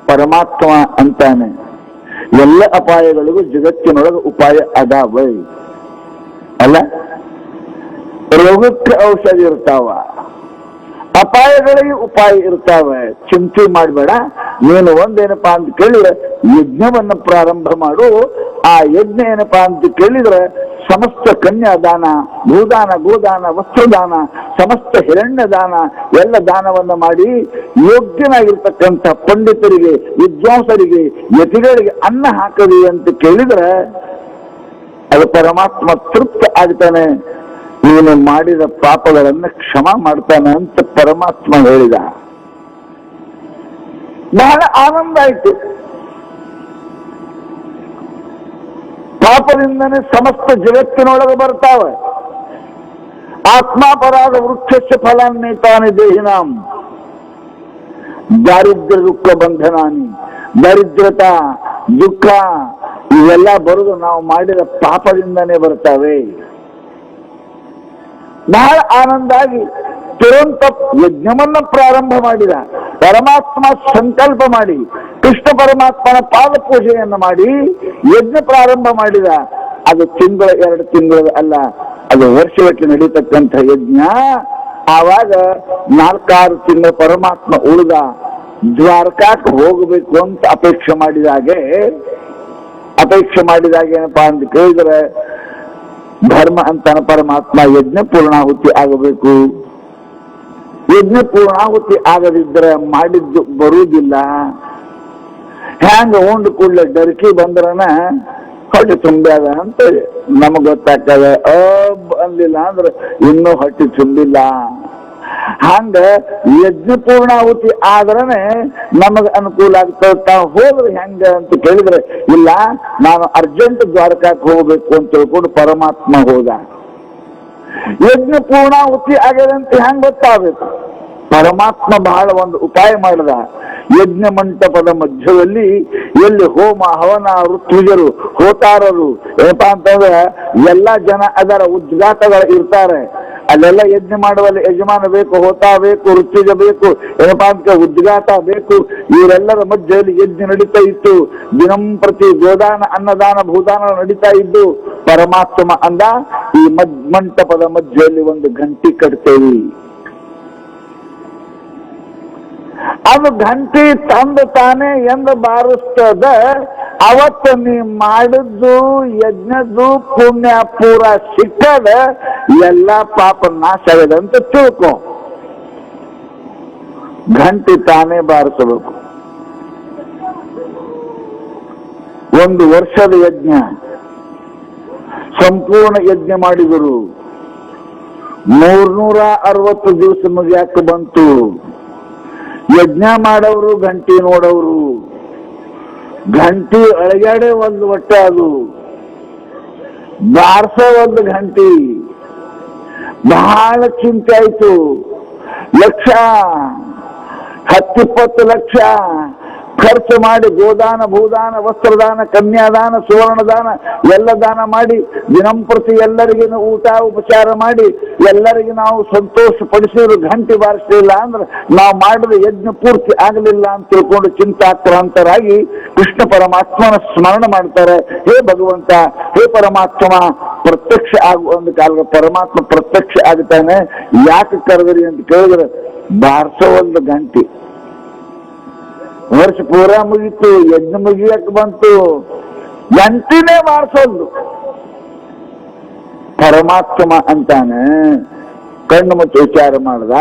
ಪರಮಾತ್ಮ ಅಂತಾನೆ, ಎಲ್ಲ ಅಪಾಯಗಳಿಗೂ ಜಗತ್ತಿನೊಳಗೆ ಉಪಾಯ ಅದಾವ ಅಲ್ಲ. ರೋಗಕ್ಕೆ ಔಷಧಿ ಇರ್ತಾವ, ಅಪಾಯಗಳಿಗೆ ಉಪಾಯ ಇರ್ತಾವೆ. ಚಿಂತೆ ಮಾಡಬೇಡ. ನೀನು ಒಂದೇನಪ್ಪಾ ಅಂತ ಕೇಳಿದ್ರೆ ಯಜ್ಞವನ್ನು ಪ್ರಾರಂಭ ಮಾಡು. ಆ ಯಜ್ಞ ಏನಪ್ಪಾ ಅಂತ ಕೇಳಿದ್ರೆ ಸಮಸ್ತ ಕನ್ಯಾದಾನ, ಭೂದಾನ, ಗೋದಾನ, ವಸ್ತ್ರದಾನ, ಸಮಸ್ತ ಹಿರಣ್ಯ ದಾನ ಎಲ್ಲ ದಾನವನ್ನ ಮಾಡಿ ಯೋಗ್ಯನಾಗಿರ್ತಕ್ಕಂಥ ಪಂಡಿತರಿಗೆ, ವಿದ್ವಾಂಸರಿಗೆ, ಯತಿಗಳಿಗೆ ಅನ್ನ ಹಾಕಲಿ ಅಂತ ಕೇಳಿದ್ರೆ ಅದು ಪರಮಾತ್ಮ ತೃಪ್ತ ಆಗ್ತಾನೆ. ನೀನು ಮಾಡಿದ ಪಾಪಗಳನ್ನು ಕ್ಷಮ ಮಾಡ್ತಾನೆ ಅಂತ ಪರಮಾತ್ಮ ಹೇಳಿದ. ಬಹಳ ಆನಂದ ಆಯ್ತು. ಪಾಪದಿಂದನೇ ಸಮಸ್ತ ಜಗತ್ತಿನೊಳಗೆ ಬರ್ತಾವೆ. ಆತ್ಮಾಪರಾಧ ವೃಕ್ಷಸ್ಯ ಫಲಾನ್ನೇತಾನಿ ದೇಹಿನಾಂ ದಾರಿದ್ರ್ಯ ದುಃಖ ಬಂಧನಾನಿ. ದರಿದ್ರತ, ದುಃಖ ಇವೆಲ್ಲ ಬರುದು ನಾವು ಮಾಡಿದ ಪಾಪದಿಂದನೇ ಬರ್ತಾವೆ. ಬಹಳ ಆನಂದ ಆಗಿ ತುರಂತ ಯಜ್ಞವನ್ನ ಪ್ರಾರಂಭ ಮಾಡಿದ. ಪರಮಾತ್ಮ ಸಂಕಲ್ಪ ಮಾಡಿ ಕೃಷ್ಣ ಪರಮಾತ್ಮನ ಪಾದ ಪೂಜೆಯನ್ನು ಮಾಡಿ ಯಜ್ಞ ಪ್ರಾರಂಭ ಮಾಡಿದ. ಅದು ತಿಂಗಳ 2 ತಿಂಗಳ ಅಲ್ಲ, ಅದು ವರ್ಷಗಟ್ಟಲೆ ನಡೀತಕ್ಕಂಥ ಯಜ್ಞ. ಆವಾಗ 4-6 ತಿಂಗಳ ಪರಮಾತ್ಮ ಉಳಿದ ದ್ವಾರಕಾಕ್ಕೆ ಹೋಗಬೇಕು ಅಂತ ಅಪೇಕ್ಷೆ ಮಾಡಿದಾಗ ಏನಪ್ಪಾ ಅಂತ ಕೇಳಿದ್ರೆ, ಧರ್ಮ ಅಂತಾನ ಪರಮಾತ್ಮ ಯಜ್ಞ ಪೂರ್ಣಾಹುತಿ ಆಗಬೇಕು. ಯಜ್ಞ ಪೂರ್ಣಾಹುತಿ ಆಗದಿದ್ರೆ ಮಾಡಿದ್ದು ಬರುವುದಿಲ್ಲ. ಹ್ಯಾಂಗ ಉಂಡು ಕೂಡಲೇ ಡರ್ಕಿ ಬಂದ್ರನ ಹೊಟ್ಟೆ ತುಂಬ್ಯಾದ ಅಂತ ನಮಗ್ ಗೊತ್ತಾಗ್ತದೆ. ಅಂದಿಲ್ಲ ಅಂದ್ರೆ ಇನ್ನೂ ಹೊಟ್ಟೆ ತುಂಬಿಲ್ಲ. ಹಂಗ ಯಜ್ಞ ಪೂರ್ಣಾಹುತಿ ಆದ್ರನೆ ನಮಗ ಅನುಕೂಲ ಆಗ್ತಾ ಹೋದ್ರೆ ಹೆಂಗ ಅಂತ ಕೇಳಿದ್ರೆ, ಇಲ್ಲ ನಾನು ಅರ್ಜೆಂಟ್ ದ್ವಾರಕಕ್ಕೆ ಹೋಗ್ಬೇಕು ಅಂತ ತಿಳ್ಕೊಂಡು ಪರಮಾತ್ಮ ಹೋದ. ಯಜ್ಞ ಪೂರ್ಣಾಹುತಿ ಆಗ್ಯದಂತ ಹೆಂಗ್ ಗೊತ್ತಾಗಬೇಕು? ಪರಮಾತ್ಮ ಬಹಳ ಒಂದು ಉಪಾಯ ಮಾಡಿದ. ಯಜ್ಞ ಮಂಟಪದ ಮಧ್ಯದಲ್ಲಿ ಎಲ್ಲಿ ಹೋಮ ಹವನ ಋತ್ವಿಜರು ಹೋತಾರರು ಏನಪ್ಪಾ ಅಂತಂದ್ರೆ ಎಲ್ಲಾ ಜನ ಅದರ ಉದ್ಘಾತಗಳು ಇರ್ತಾರೆ. ಅಲ್ಲೆಲ್ಲ ಯಜ್ಞ ಮಾಡುವಲ್ಲಿ ಯಜಮಾನ ಬೇಕು, ಹೋತ ಬೇಕು, ಋತ್ವಿಜ ಬೇಕು, ಏನಪ್ಪಾ ಅಂತ ಉದ್ಘಾತ ಬೇಕು. ಇವರೆಲ್ಲರ ಮಧ್ಯದಲ್ಲಿ ಯಜ್ಞ ನಡೀತಾ ಇತ್ತು. ದಿನಂಪ್ರತಿ ಗೋದಾನ ಅನ್ನದಾನ ಭೂದಾನ ನಡೀತಾ ಇದ್ದು. ಪರಮಾತ್ಮ ಅಂದ, ಈ ಮಂಟಪದ ಮಧ್ಯದಲ್ಲಿ ಒಂದು ಗಂಟಿ ಕಟ್ತೇವಿ. ಅದು ಗಂಟಿ ತಂದು ತಾನೇ ಎಂದು ಬಾರಿಸ್ತದ. ಅವತ್ತು ನೀ ಮಾಡಿದ್ದು ಯಜ್ಞದ್ದು ಪುಣ್ಯ ಪೂರ ಸಿಕ್ಕದ, ಎಲ್ಲ ಪಾಪ ನಾಶ ಆಗದ ಅಂತ ತಿಳ್ಕೊ. ಗಂಟಿ ತಾನೇ ಬಾರಿಸಬೇಕು. 1 ವರ್ಷದ ಯಜ್ಞ ಸಂಪೂರ್ಣ ಯಜ್ಞ ಮಾಡಿದರು. 360 ದಿವಸ ಮುಗಿಯಾಕ ಬಂತು. ಯಜ್ಞ ಮಾಡೋರು ಗಂಟಿ ನೋಡೋರು, ಗಂಟಿ ಅಳಗ್ಯಾಡೆ ಒಂದು ಒಟ್ಟೆ, ಅದು ಬಾರ್ಸೋ ಒಂದು ಗಂಟಿ. ಬಹಳ ಚಿಂತೆ ಆಯ್ತು. 10-20 ಲಕ್ಷ ಖರ್ಚು ಮಾಡಿ ಗೋದಾನ ಭೂದಾನ ವಸ್ತ್ರದಾನ ಕನ್ಯಾದಾನ ಸುವರ್ಣದಾನ ಎಲ್ಲ ದಾನ ಮಾಡಿ ದಿನಂಪ್ರತಿ ಎಲ್ಲರಿಗೆ ಊಟ ಉಪಚಾರ ಮಾಡಿ ಎಲ್ಲರಿಗೆ ನಾವು ಸಂತೋಷ ಪಡಿಸಿದ್ರು ಗಂಟೆ ಬಾರಿಸಲಿಲ್ಲ ಅಂದ್ರೆ ನಾವು ಮಾಡಿದ ಯಜ್ಞ ಪೂರ್ತಿ ಆಗಲಿಲ್ಲ ಅಂತ ತಿಳ್ಕೊಂಡು ಚಿಂತಾಕ್ರಾಂತರಾಗಿ ಕೃಷ್ಣ ಪರಮಾತ್ಮನ ಸ್ಮರಣ ಮಾಡ್ತಾರೆ. ಹೇ ಭಗವಂತ, ಹೇ ಪರಮಾತ್ಮ, ಪ್ರತ್ಯಕ್ಷ ಆಗುವ ಒಂದು ಕಾಲ ಪರಮಾತ್ಮ ಪ್ರತ್ಯಕ್ಷ ಆಗ್ತಾನೆ. ಯಾಕೆ ಕರೆದ್ರಿ ಅಂತ ಕೇಳಿದ್ರೆ, ಬಾರಿಸೋ ಒಂದು ಗಂಟೆ. ವರ್ಷ ಪೂರ ಮುಗೀತು, ಯಜ್ಞ ಮುಗಿಯಕ್ಕೆ ಬಂತು, ಗಂಟಿನೇ ಬಾರಿಸೋದು. ಪರಮಾತ್ಮ ಅಂತಾನೆ ಕಣ್ಣು ಮುಚ್ಚಿ ವಿಚಾರ ಮಾಡ್ದ.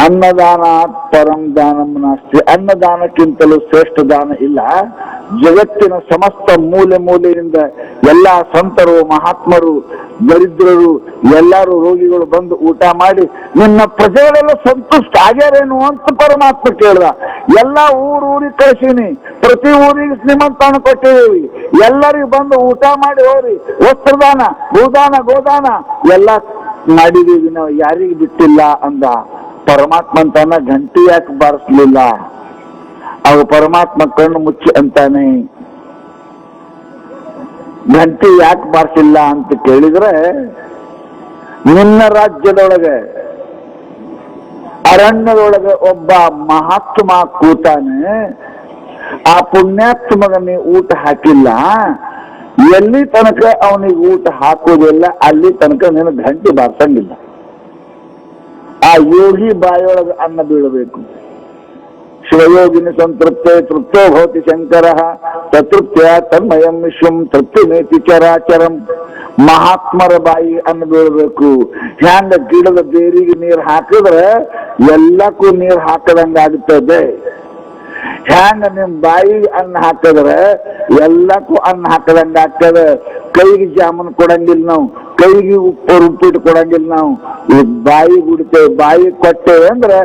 ಅನ್ನದಾನ ಪರಂ ದಾನಂ ನಾಸ್ತಿ. ಅನ್ನದಾನಕ್ಕಿಂತಲೂ ಶ್ರೇಷ್ಠ ದಾನ ಇಲ್ಲ. ಜಗತ್ತಿನ ಸಮಸ್ತ ಮೂಲೆಯಿಂದ ಎಲ್ಲಾ ಸಂತರು ಮಹಾತ್ಮರು ದರಿದ್ರರು ಎಲ್ಲರೂ ರೋಗಿಗಳು ಬಂದು ಊಟ ಮಾಡಿ ನಿನ್ನ ಪ್ರಜೆಗಳೆಲ್ಲ ಸಂತುಷ್ಟ ಆಗ್ಯಾರೇನು ಅಂತ ಪರಮಾತ್ಮ ಕೇಳ್ದ. ಎಲ್ಲಾ ಊರಿಗೆ ಕಳಿಸೀನಿ, ಪ್ರತಿ ಊರಿಗೆ ಶ್ರೀಮಂತನ ಕೊಟ್ಟಿದ್ದೀವಿ, ಎಲ್ಲರಿಗೂ ಬಂದು ಊಟ ಮಾಡಿ ಹೋಗ್ರಿ, ವಸ್ತ್ರದಾನ ಭೂದಾನ ಗೋದಾನ ಎಲ್ಲ ಮಾಡಿದೀವಿ, ನಾವು ಯಾರಿಗೆ ಬಿಟ್ಟಿಲ್ಲ ಅಂದ. ಪರಮಾತ್ಮ ಅಂತಾನ ಗಂಟಿ ಯಾಕೆ ಬಾರಿಸ್ಲಿಲ್ಲ? ಅವ ಪರಮಾತ್ಮ ಕಣ್ಣು ಮುಚ್ಚಿ ಅಂತಾನೆ. ಗಂಟಿ ಯಾಕೆ ಬಾರಿಸಿಲ್ಲ ಅಂತ ಕೇಳಿದ್ರೆ, ನಿನ್ನ ರಾಜ್ಯದೊಳಗೆ ಅರಣ್ಯದೊಳಗೆ ಒಬ್ಬ ಮಹಾತ್ಮ ಕೂತಾನೆ. ಆ ಪುಣ್ಯಾತ್ಮಗನಿ ಊಟ ಹಾಕಿಲ್ಲ. ಎಲ್ಲಿ ತನಕ ಅವನಿಗೆ ಊಟ ಹಾಕೋದಿಲ್ಲ ಅಲ್ಲಿ ತನಕ ನೀನು ಗಂಟಿ ಬಾರಿಸಂಗಿಲ್ಲ. ಆ ಯೋಗಿ ಬಾಯೊಳಗೆ ಅನ್ನ ಬೀಳಬೇಕು. ಶಿವಯೋಗಿನಿ ಸಂತೃಪ್ತೆ ತೃಪ್ತೋ ಭವತಿ ಶಂಕರ ತೃಪ್ತಿಯ ತನ್ಮಯಂ ವಿಶ್ವಂ ತೃಪ್ತಿಮೇತಿ ಚರಾಚರಂ. ಮಹಾತ್ಮರ ಬಾಯಿ ಅನ್ನ ಬೀಳಬೇಕು. ಹ್ಯಾಂಗ ಗಿಡದ ಬೇರಿಗೆ ನೀರು ಹಾಕಿದ್ರೆ ಎಲ್ಲಕ್ಕೂ ನೀರು ಹಾಕದಂಗಾಗುತ್ತದೆ. ಹ್ಯಾಂಗ ನಿಮ್ ಬಾಯಿಗೆ ಅನ್ನ ಹಾಕಿದ್ರೆ ಎಲ್ಲಕ್ಕೂ ಅನ್ನ ಹಾಕದಂಗ ಆಗ್ತದೆ. ಕೈಗೆ ಜಾಮೂನ್ ಕೊಡಂಗಿಲ್ಲ ನಾವು, ಕೈಗೆ ಉಪ್ಪಿಟ್ಟು ಕೊಡಂಗಿಲ್ಲ ನಾವು. ಬಾಯಿ ಬಿಡ್ತೇವೆ, ಬಾಯಿ ಕೊಟ್ಟೇವೆ ಅಂದ್ರೆ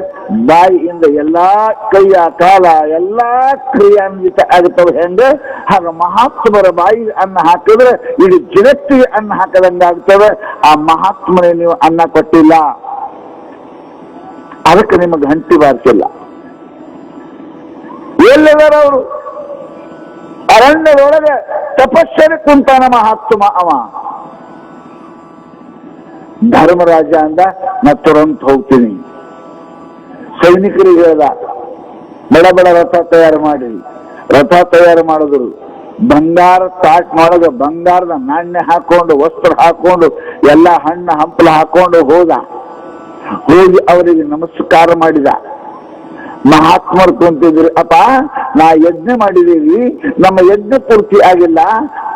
ಬಾಯಿಯಿಂದ ಎಲ್ಲಾ ಕೈಯ ಕಾಲ ಎಲ್ಲಾ ಕ್ರಿಯಾನ್ವಿತ ಆಗ್ತವೆ. ಹೆಂಗೆ ಹಾಗ ಮಹಾತ್ಮರ ಬಾಯಿ ಅನ್ನ ಹಾಕಿದ್ರೆ ಇಡೀ ಜಗತ್ತಿಗೆ ಅನ್ನ ಹಾಕದಂಗ ಆಗ್ತವೆ. ಆ ಮಹಾತ್ಮನೇ ನೀವು ಅನ್ನ ಕೊಟ್ಟಿಲ್ಲ, ಅದಕ್ಕೆ ನಿಮಗೆ ಗಂಟಿ ಬಾರಿಸಿಲ್ಲ. ಎಲ್ಲಿದಾರ ಅವರು? ಅರಣ್ಯದೊಳಗೆ ತಪಸ್ಸರಿ ಕುಂತಾನ ಮಹಾತ್ಮ ಅವ. ಧರ್ಮರಾಜ ಅಂದ, ನಾ ತುರಂತ ಹೋಗ್ತೀನಿ. ಸೈನಿಕರಿಗೆ ಹೇಳ್ದ, ಬಡ ಬಡ ರಥ ತಯಾರು ಮಾಡಿ. ರಥ ತಯಾರು ಮಾಡಿದ್ರು. ಬಂಗಾರ ತಾಟ್ನೊಳಗೆ ಬಂಗಾರದ ನಾಣ್ಯ ಹಾಕೊಂಡು ವಸ್ತ್ರ ಹಾಕೊಂಡು ಎಲ್ಲ ಹಣ್ಣು ಹಂಪಲ ಹಾಕೊಂಡು ಹೋಗಿ ಅವರಿಗೆ ನಮಸ್ಕಾರ ಮಾಡಿದ. ಮಹಾತ್ಮರು ಕುಂತಿದ್ರು, ಅಪ್ಪ ನಾ ಯಜ್ಞ ಮಾಡಿದೀವಿ, ನಮ್ಮ ಯಜ್ಞ ಪೂರ್ತಿ ಆಗಿಲ್ಲ,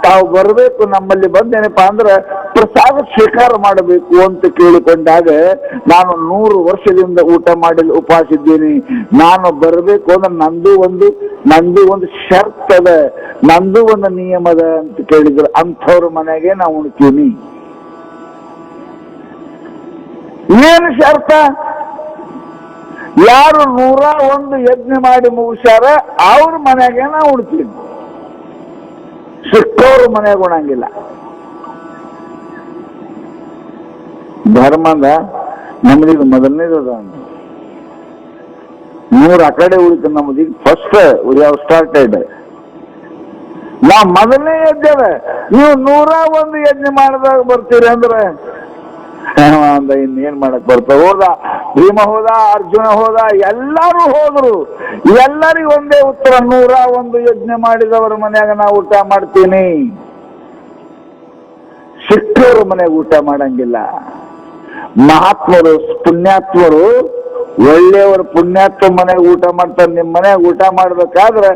ತಾವು ಬರಬೇಕು, ನಮ್ಮಲ್ಲಿ ಬಂದೇನಪ್ಪ ಅಂದ್ರೆ ಪ್ರಸಾದ ಸ್ವೀಕಾರ ಮಾಡಬೇಕು ಅಂತ ಕೇಳಿಕೊಂಡಾಗ, ನಾನು 100 ವರ್ಷದಿಂದ ಊಟ ಮಾಡಿಲ್ಲ, ಉಪವಾಸ ಇದ್ದೀನಿ, ನಾನು ಬರಬೇಕು ಅಂದ್ರೆ ನಂದು ಒಂದು ಶರ್ತ್ ಅದ, ನಂದು ಒಂದು ನಿಯಮದ ಅಂತ ಕೇಳಿದ್ರು. ಅಂಥವ್ರ ಮನೆಗೆ ನಾವು ಉಣ್ತೀನಿ. ಏನು ಶರ್ತ? ಯಾರು 101 ಯಜ್ಞ ಮಾಡಿ ಮುಗಿಸ್ಯಾರ ಅವ್ರ ಮನೆಗೆ ನಾವು ಉಣ್ತೀವಿ, ಸಿಕ್ಕವ್ರ ಮನೆಗೆ ಉಣಂಗಿಲ್ಲ. ಧರ್ಮದ ನಮ್ದೀಗ ಮೊದಲನೇದು ಅದ, 100 ಆ ಕಡೆ ಉಳಿತು, ನಮ್ದೀಗ ಫಸ್ಟ್ ವಿ ಹ್ಯಾವ್ ಸ್ಟಾರ್ಟೆಡ್. ನಾವು ಮೊದಲನೇ ಯಜ್ಞದ, ನೀವು 101 ಯಜ್ಞ ಮಾಡಿದಾಗ ಬರ್ತೀರಿ ಅಂದ್ರೆ ಅಂದ ಇನ್ನೇನ್ ಮಾಡಕ್ ಬರ್ತಾವ? ಹೋದ ಭೀಮ, ಹೋದ ಅರ್ಜುನ, ಹೋದ, ಎಲ್ಲರೂ ಹೋದ್ರು. ಎಲ್ಲರಿಗೂ ಒಂದೇ ಉತ್ತರ, 101 ಯಜ್ಞ ಮಾಡಿದವರ ಮನ್ಯಾಗ ನಾ ಊಟ ಮಾಡ್ತೀನಿ, ಸಿಕ್ಕವ್ರ ಮನೆಗೆ ಊಟ ಮಾಡಂಗಿಲ್ಲ. ಮಹಾತ್ಮರು, ಪುಣ್ಯಾತ್ಮರು, ಒಳ್ಳೆಯವರು ಪುಣ್ಯಾತ್ಮ ಮನೆಗೆ ಊಟ ಮಾಡ್ತಾರೆ. ನಿಮ್ಮ ಮನೆಯಾಗ ಊಟ ಮಾಡ್ಬೇಕಾದ್ರೆ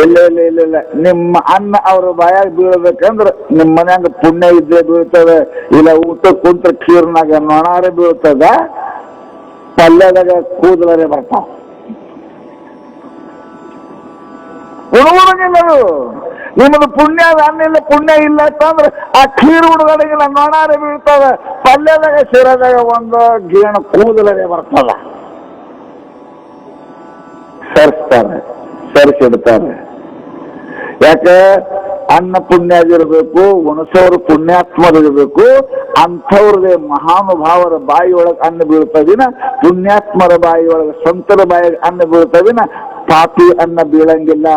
ಇಲ್ಲ ನಿಮ್ಮ ಅನ್ನ ಅವ್ರ ಬಾಯಾಗ ಬೀಳ್ಬೇಕಂದ್ರೆ ನಿಮ್ಮ ಮನ್ಯಾಗ ಪುಣ್ಯ ಇದ್ದೇ ಬೀಳ್ತದೆ, ಇಲ್ಲ ಊಟ ಕುಂತ್ರ ಖೀರ್ನಾಗ ನೊಣಾರೆ ಬೀಳ್ತದ, ಪಲ್ಯದಾಗ ಕೂದಲರೆ ಬರ್ತಾವ. ಉಣುವುದಂಗಿಲ್ಲದು. ನಿಮ್ಮದು ಪುಣ್ಯ ಅನ್ನ ಇಲ್ಲ, ಪುಣ್ಯ ಇಲ್ಲ ಅಂತಂದ್ರೆ ಆ ಖೀರ್ ಹುಡುಗಡಿಗೆಲ್ಲ ನೊಣಾರೆ ಬೀಳ್ತದ, ಪಲ್ಯದಾಗ ಶಿರದಾಗ ಒಂದು ಗೇಣು ಕೂದಲರೆ ಬರ್ತದ. ಸರಿಸಿಡ್ತಾರೆ. ಯಾಕೆ? ಅನ್ನ ಪುಣ್ಯದಿರ್ಬೇಕು, ಉಣಸೋರು ಪುಣ್ಯಾತ್ಮರಿರ್ಬೇಕು. ಅಂಥವ್ರಿಗೆ ಮಹಾನುಭಾವರ ಬಾಯಿಯೊಳಗೆ ಅನ್ನ ಬೀಳ್ತದಿನ, ಪುಣ್ಯಾತ್ಮರ ಬಾಯಿಯೊಳಗೆ, ಸಂತರ ಬಾಯಿಗೆ ಅನ್ನ ಬೀಳ್ತದಿನ, ಪಾಪಿ ಅನ್ನ ಬೀಳಂಗಿಲ್ಲ.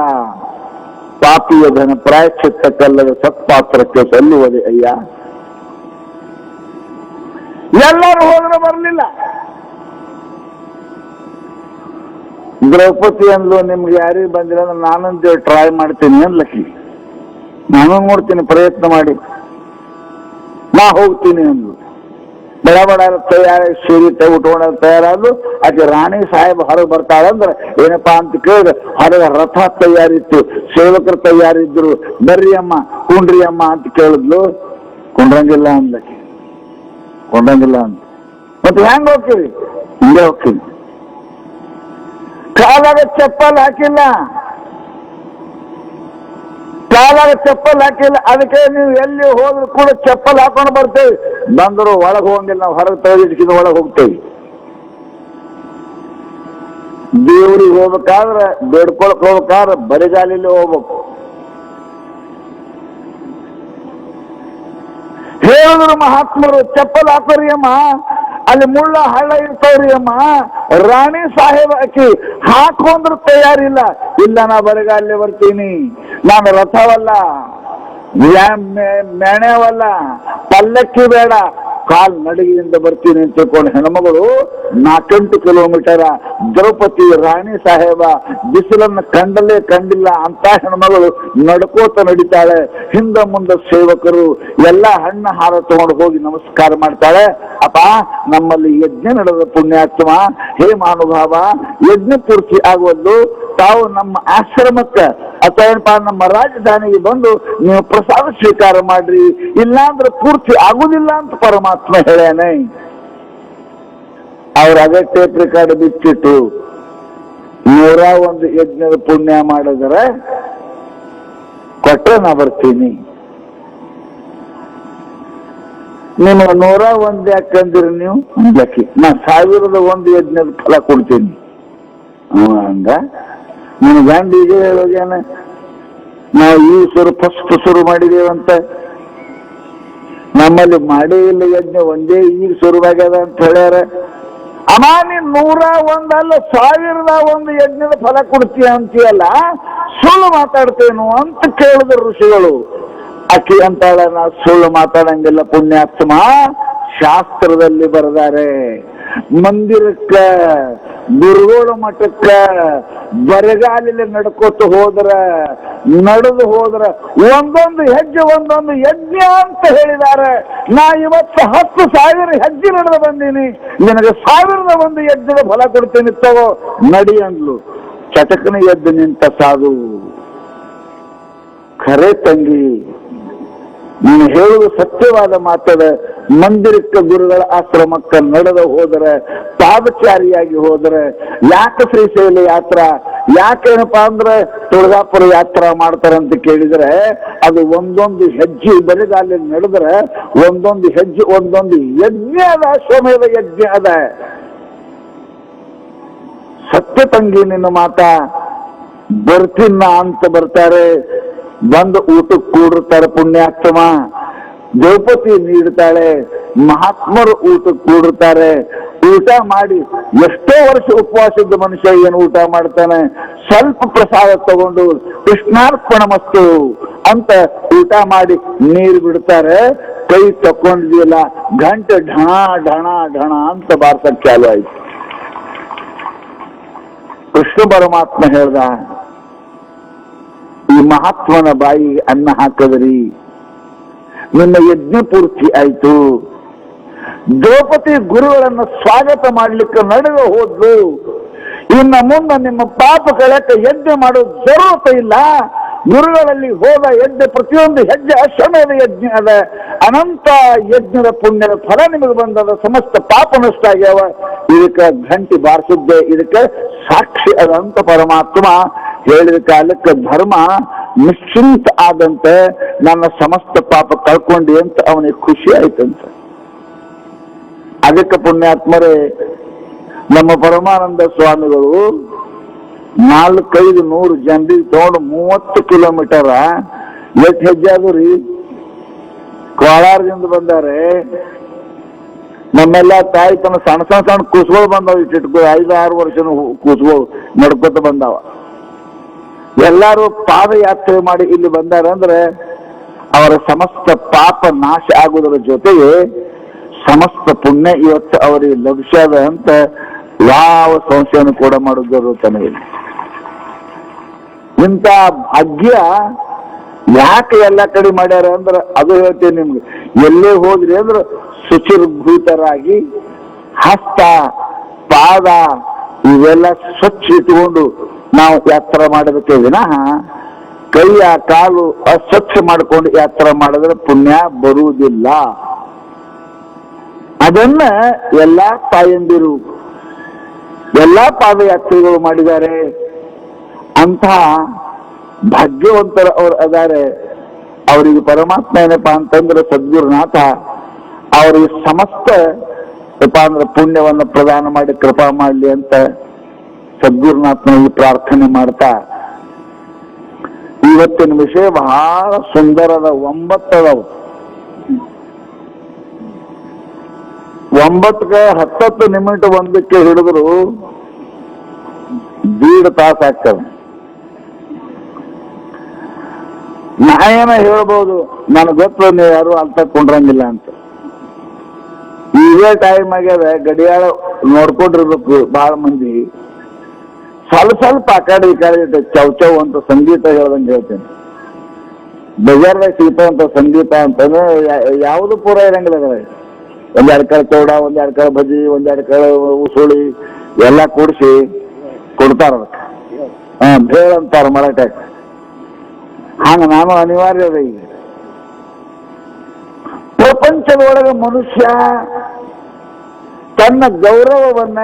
ಪಾಪಿಯ ಧನ ಪ್ರಾಯಶ್ಚಿತ್ತಕ್ಕಲ್ಲದ ಸತ್ಪಾತ್ರಕ್ಕೆ ಸಲ್ಲುವುದೇ ಅಯ್ಯ. ಎಲ್ಲರೂ ಹೋದ್ರೆ ಬರಲಿಲ್ಲ. ದ್ರೌಪದಿ ಅಂದ್ಲು, ನಿಮ್ಗೆ ಯಾರಿಗೆ ಬಂದಿಲ್ಲ ಅಂದ್ರೆ ನಾನಂತ ಟ್ರೈ ಮಾಡ್ತೀನಿ ಅನ್ಲಕ್ಕಿ, ನಾನು ನೋಡ್ತೀನಿ ಪ್ರಯತ್ನ ಮಾಡಿ, ನಾ ಹೋಗ್ತೀನಿ ಅಂದ್ಲು. ಬಡ ತಯಾರಾಗಿ ಸೀರೆ ಉಟ್ಕೊಂಡ ತಯಾರಾದ್ರು. ಆಕೆ ರಾಣಿ ಸಾಹೇಬ್ ಹೊರಗೆ ಬರ್ತಾಳಂದ್ರೆ ಏನಪ್ಪಾ ಅಂತ ಕೇಳಿದ್ರೆ, ಹೊರಗೆ ರಥ ತಯಾರಿತ್ತು, ಸೇವಕರು ತಯಾರಿದ್ರು, ಬರ್ರಿ ಅಮ್ಮ ಕುಂಡ್ರಿ ಅಮ್ಮ ಅಂತ ಕೇಳಿದ್ಲು. ಕೊಂಡ್ರಂಗಿಲ್ಲ ಅಂದ್ಲಕ್ಕಿ, ಕೊಂಡ್ರಂಗಿಲ್ಲ ಅಂತ. ಮತ್ತೆ ಹೆಂಗ್ ಹೋಗ್ತೀವಿ? ಹಿಂಗೆ ಹೋಗ್ತೀನಿ. ಕಾಲಾಗ ಚಪ್ಪಲ್ ಹಾಕಿಲ್ಲ, ಅದಕ್ಕೆ ನೀವು ಎಲ್ಲಿ ಹೋದ್ರು ಕೂಡ ಚಪ್ಪಲ್ ಹಾಕೊಂಡು ಬರ್ತೇವೆ. ಬಂದರು ಒಳಗೆ ಹೋಗಂಗಿಲ್ಲ, ನಾವು ಹೊರಗೆ ತೆಗೆದಿಟ್ಕಿದ ಒಳಗೆ ಹೋಗ್ತೇವೆ. ದೇವ್ರಿಗೆ ಹೋಗ್ಬೇಕಾದ್ರೆ, ಬೇಡ್ಕೊಳಕ್ ಹೋಗ್ಬೇಕಾದ್ರೆ ಬರಿಗಾಲಿಲ್ಲಿ ಹೋಗ್ಬೇಕು. ಹೇಳಿದ್ರು ಮಹಾತ್ಮರು, ಚಪ್ಪಲ್ ಹಾಕೋರಿ ಅಮ್ಮ, ಅಲ್ಲಿ ಮುಳ್ಳ ಹಳ್ಳ ಇರ್ತಾವ್ರಿ ಅಮ್ಮ. ರಾಣಿ ಸಾಹೇಬ್ ಆಕಿ ಹಾಕೊಂಡ್ರು ತಯಾರಿಲ್ಲ. ಇಲ್ಲ, ನಾ ಬರಿಗಾಲಿ ಬರ್ತೀನಿ, ನಾನು ರಥವಲ್ಲ, ಮೇಣವಲ್ಲ, ಪಲ್ಲಕ್ಕಿ ಬೇಡ, ಕಾಲ್ ನಡಿಗೆಯಿಂದ ಬರ್ತೀನಿ ಅಂತ ತಿಳ್ಕೊಂಡು ಹೆಣ್ಮಗಳು 4-8 ಕಿಲೋಮೀಟರ್ ದ್ರೌಪದಿ ರಾಣಿ ಸಾಹೇಬ ಬಿಸಿಲನ್ನು ಕಂಡಿಲ್ಲ ಅಂತ ಹೆಣ್ಮಗಳು ನಡ್ಕೋತ ನಡೀತಾಳೆ. ಹಿಂದ ಮುಂದೆ ಸೇವಕರು ಎಲ್ಲ ಹಣ್ಣು ಹಾರ ತಗೊಂಡು ಹೋಗಿ ನಮಸ್ಕಾರ ಮಾಡ್ತಾಳೆ. ಅಪ್ಪ, ನಮ್ಮಲ್ಲಿ ಯಜ್ಞ ನಡೆದ ಪುಣ್ಯಾತ್ಮ, ಹೇ ಮಹಾನುಭಾವ, ಯಜ್ಞ ಪೂರ್ತಿ ಆಗುವುದು, ತಾವು ನಮ್ಮ ಆಶ್ರಮಕ್ಕೆ ಅಥವಾ ನಮ್ಮ ರಾಜಧಾನಿಗೆ ಬಂದು ನೀವು ಪ್ರಸಾದ ಸ್ವೀಕಾರ ಮಾಡ್ರಿ, ಇಲ್ಲಾಂದ್ರೆ ಪೂರ್ತಿ ಆಗುದಿಲ್ಲ ಅಂತ ಪರಮಾತ್ಮ ಹೇಳ್ಯಾನೆ. ಅವ್ರ ಅಗತ್ಯ ರೆಕಾರ್ಡ್ ಬಿಚ್ಚಿಟ್ಟು 101 ಯಜ್ಞದ ಪುಣ್ಯ ಮಾಡಿದ್ರೆ ಕೊಟ್ರೆ ನಾ ಬರ್ತೀನಿ. ನಿಮಗೆ 101 ಯಾಕಂದಿರಿ ನೀವು? ಯಾಕೆ ನಾ 1001 ಯಜ್ಞದ ಫಲ ಕೊಡ್ತೀನಿ. ಹಂಗ ನಿನ್ನ ಗಂಡ ಈಗ ಹೇಳೋಗ್ಯಾನ, ನಾವು ಈ ಫಸ್ಟ್ ಶುರು ಮಾಡಿದೇವಂತ, ನಮ್ಮಲ್ಲಿ ಮಾಡೇ ಇಲ್ಲ ಯಜ್ಞ, ಒಂದೇ ಈಗ ಶುರುವಾಗ್ಯದ ಅಂತ ಹೇಳ್ಯಾರ. ಅಮ್ಮ, ನೀನ್ 101 ಅಲ್ಲ 1001 ಯಜ್ಞದ ಫಲ ಕೊಡ್ತೀಯ ಅಂತೀಯಲ್ಲ, ಸುಳ್ಳು ಮಾತಾಡ್ತೇನು ಅಂತ ಕೇಳಿದ್ರು ಋಷಿಗಳು. ಅಕ್ಕಿ ಅಂತಾಳ, ನಾ ಸುಳ್ಳು ಮಾತಾಡಂಗಿಲ್ಲ ಪುಣ್ಯಾತ್ಮ, ಶಾಸ್ತ್ರದಲ್ಲಿ ಬರೆದಾರೆ. ಮಂದಿರಕ್ಕ, ಗುರುಗೋಳ ಮಠಕ್ಕ ಬರಗಾಲಿಲ್ಲ ನಡ್ಕೋತ ಹೋದ್ರ, ನಡೆದು ಹೋದ್ರ ಒಂದೊಂದು ಹೆಜ್ಜೆ ಒಂದೊಂದು ಯಜ್ಞ ಅಂತ ಹೇಳಿದ್ದಾರೆ. ನಾ ಇವತ್ತು 10,000 ಹೆಜ್ಜೆ ನಡೆದು ಬಂದೀನಿ, ನಿನಗೆ 1001 ಯಜ್ಞದ ಫಲ ಕೊಡ್ತೀನಿ ತಗೋ ನಡಿ ಅಂದ್ಲು. ಚಟಕನ ಎದ್ದು ನಿಂತ ಸಾಧು, ಖರೆ ತಂಗಿ ನೀನು ಹೇಳುವುದು ಸತ್ಯವಾದ ಮಾತದ. ಮಂದಿರಕ್ಕೆ ಗುರುಗಳ ಆಶ್ರಮಕ್ಕೆ ನಡೆದು ಹೋದರೆ, ಪಾದಚಾರಿಯಾಗಿ ಹೋದರೆ, ಯಾಕೆ ಶ್ರೀಶೈಲ ಯಾತ್ರಾ, ಯಾಕೇನಪ್ಪಾ ಅಂದ್ರೆ ತುಳಜಾಪುರ ಯಾತ್ರಾ ಮಾಡ್ತಾರಂತ ಕೇಳಿದ್ರೆ, ಅದು ಒಂದೊಂದು ಹೆಜ್ಜೆ ಬೆಳೆಗಾಲಿ ನಡೆದ್ರೆ ಒಂದೊಂದು ಹೆಜ್ಜೆ ಒಂದೊಂದು ಯಜ್ಞ ಅದ, ಅಶ್ವಮೇಧ ಯಜ್ಞ ಅದ. ಸತ್ಯ ತಂಗಿ ನಿನ್ನ ಮಾತ. ಬರ್ತೀನ ಅಂತ ಬರ್ತಾರೆ, ಬಂದು ಊಟಕ್ಕೆ ಕೂಡಿರ್ತಾರೆ ಪುಣ್ಯಾತ್ಮ. ದ್ರೌಪದಿ ನೀಡ್ತಾಳೆ, ಮಹಾತ್ಮರು ಊಟಕ್ಕೆ ಕೂಡಿರ್ತಾರೆ. ಊಟ ಮಾಡಿ ಎಷ್ಟೋ ವರ್ಷ ಉಪವಾಸದ ಮನುಷ್ಯ ಏನು ಊಟ ಮಾಡ್ತಾನೆ, ಸ್ವಲ್ಪ ಪ್ರಸಾದ ತಗೊಂಡು ಕೃಷ್ಣಾರ್ಪಣಮಸ್ತು ಅಂತ ಊಟ ಮಾಡಿ ನೀರು ಬಿಡ್ತಾರೆ. ಕೈ ತಕೊಂಡಿದಿಲ್ಲ, ಗಂಟೆ ಢಣ ಢಣ ಢಣ ಅಂತ ಬಾರ್ಸಕ್ ಚಾಲು ಆಯ್ತು. ಕೃಷ್ಣ ಪರಮಾತ್ಮ ಹೇಳ್ದ, ಈ ಮಹಾತ್ಮನ ಬಾಯಿ ಅನ್ನ ಹಾಕದ್ರಿ, ನಿಮ್ಮ ಯಜ್ಞ ಪೂರ್ತಿ ಆಯ್ತು. ದ್ರೌಪದಿ ಗುರುಗಳನ್ನು ಸ್ವಾಗತ ಮಾಡ್ಲಿಕ್ಕೆ ನಡೆದು ಹೋದ್ಲು. ಇನ್ನು ಮುಂದೆ ನಿಮ್ಮ ಪಾಪ ಕಳಕ್ಕೆ ಯಜ್ಞ ಮಾಡೋದು ಜರೂರತೆ ಇಲ್ಲ. ಗುರುಗಳಲ್ಲಿ ಹೋದ ಯಜ್ಞ ಪ್ರತಿಯೊಂದು ಹೆಜ್ಜೆ ಅಶ್ವಮೇಧ ಯಜ್ಞ ಅದ. ಅನಂತ ಯಜ್ಞದ ಪುಣ್ಯದ ಫಲ ನಿಮಗೆ ಬಂದದ, ಸಮಸ್ತ ಪಾಪ ನಷ್ಟ ಆಗ್ಯಾವ. ಇದಕ್ಕೆ ಗಂಟಿ ಬಾರಿಸಿದ್ದೆ, ಇದಕ್ಕೆ ಸಾಕ್ಷಿ ಅದಂತ ಪರಮಾತ್ಮ ಹೇಳಿದ ಕಾಲಕ್ಕೆ ಧರ್ಮ ನಿಶ್ಚಿಂತ ಆದಂತೆ ನನ್ನ ಸಮಸ್ತ ಪಾಪ ಕಳ್ಕೊಂಡಿ ಅಂತ ಅವನಿಗೆ ಖುಷಿ ಆಯ್ತಂತ. ಅದಕ್ಕೆ ಪುಣ್ಯಾತ್ಮರೇ ನಮ್ಮ ಪರಮಾನಂದ ಸ್ವಾಮಿಗಳು 400-500 ಜನರಿಗೆ ತಗೊಂಡು 30 ಕಿಲೋಮೀಟರ್ ಎಷ್ಟು ಹೆಜ್ಜೆ ಅದು ರೀ, ಕೋಲಾರದಿಂದ ಬಂದಾರೆ. ನಮ್ಮೆಲ್ಲ ತಾಯಿ ತನ್ನ ಸಣ್ಣ ಸಣ್ಣ ಸಣ್ಣ ಕೂಸುಗಳು ಬಂದಾವ, ಇಟ್ಟಿಟ್ಕೊ 5-6 ವರ್ಷನ ಕೂಸುಗಳು ನಡ್ಕೊತ ಬಂದಾವ. ಎಲ್ಲರೂ ಪಾದಯಾತ್ರೆ ಮಾಡಿ ಇಲ್ಲಿ ಬಂದಾರೆ ಅಂದ್ರೆ ಅವರ ಸಮಸ್ತ ಪಾಪ ನಾಶ ಆಗುವುದರ ಜೊತೆಗೆ ಸಮಸ್ತ ಪುಣ್ಯ ಇವತ್ತು ಅವರಿಗೆ ಲಭಿಸ್ಯದ ಅಂತ ಯಾವ ಸಂಶಯವನ್ನು ಕೂಡ ಮಾಡೋದು ತನಗಿಲ್ಲ. ಇಂಥ ಭಾಗ್ಯ ಯಾಕೆ ಎಲ್ಲ ಕಡೆ ಮಾಡ್ಯಾರ ಅಂದ್ರೆ ಅದು ಹೇಳ್ತೀನಿ ನಿಮ್ಗೆ. ಎಲ್ಲೇ ಹೋದ್ರಿ ಅಂದ್ರೆ ಶುಚಿರ್ಭೂತರಾಗಿ ಹಸ್ತ ಪಾದ ಇವೆಲ್ಲ ಸ್ವಚ್ಛ ಇಟ್ಟುಕೊಂಡು ನಾವು ಯಾತ್ರೆ ಮಾಡಬೇಕೆ ವಿನಃ ಕೈಯ ಕಾಲು ಅಸ್ವಚ್ಛ ಮಾಡಿಕೊಂಡು ಯಾತ್ರೆ ಮಾಡಿದ್ರೆ ಪುಣ್ಯ ಬರುವುದಿಲ್ಲ. ಅದನ್ನ ಎಲ್ಲಾ ತಾಯಂದಿರು ಎಲ್ಲಾ ಪಾದಯಾತ್ರೆಗಳು ಮಾಡಿದ್ದಾರೆ. ಅಂಥ ಭಾಗ್ಯವಂತರ ಅವ್ರು ಅದಾರೆ. ಅವರಿಗೆ ಪರಮಾತ್ಮ ಏನಪ್ಪಾ ಅಂತಂದ್ರೆ ಸದ್ಗುರುನಾಥ ಅವರಿಗೆ ಸಮಸ್ತ ಅಂದ್ರೆ ಪುಣ್ಯವನ್ನು ಪ್ರದಾನ ಮಾಡಿ ಕೃಪಾ ಮಾಡಲಿ ಅಂತ ಸದ್ಗುರುನಾಥನಲ್ಲಿ ಪ್ರಾರ್ಥನೆ ಮಾಡ್ತಾ, ಇವತ್ತಿನ ವಿಷಯ ಬಹಳ ಸುಂದರದ 9 ಅದಾವ. 9ಕ್ಕೆ 10 ನಿಮಿಷ ಒಂದಕ್ಕೆ ಹಿಡಿದ್ರು 1.5 ತಾಸು ಆಗ್ತದೆ. ನಾ ಏನ ಹೇಳ್ಬೋದು, ನನಗೆ ಗೊತ್ತು ನೀವು ಯಾರು ಅರ್ಥ ಕೊಂಡ್ರಂಗಿಲ್ಲ ಅಂತ. ಇದೇ ಟೈಮ್ ಆಗ್ಯದ, ಗಡಿಯಾಳ ನೋಡ್ಕೊಂಡಿರ್ಬೇಕು ಬಹಳ ಮಂದಿ. ಸ್ವಲ್ಪ ಆ ಕಡೆ ಈ ಕಡೆ ಚೌಚೌ ಅಂತ ಸಂಗೀತ ಹೇಳ್ದಂಗೆ ಹೇಳ್ತೇನೆ. ಬಜಾರ್ದಾಗ ಸಿಗ್ತಾವಂತ ಸಂಗೀತ ಅಂತಂದ್ರೆ ಯಾವುದು ಪೂರ ಇರಂಗಿಲ್ಲ. 1-2 ಕಡೆ ಚೌಡ, 1-2 ಕಡೆ ಬಜ್ಜಿ, 1-2 ಕಡೆ ಉಸುಳಿ ಎಲ್ಲ ಕೂಡಿಸಿ ಕೊಡ್ತಾರ. ಭೇಳ ಅಂತಾರ ಮರಾಠ. ಹಂಗ ನಾನು ಅನಿವಾರ್ಯ ಅದ. ಈಗ ಪ್ರಪಂಚದೊಳಗೆ ಮನುಷ್ಯ ತನ್ನ ಗೌರವವನ್ನ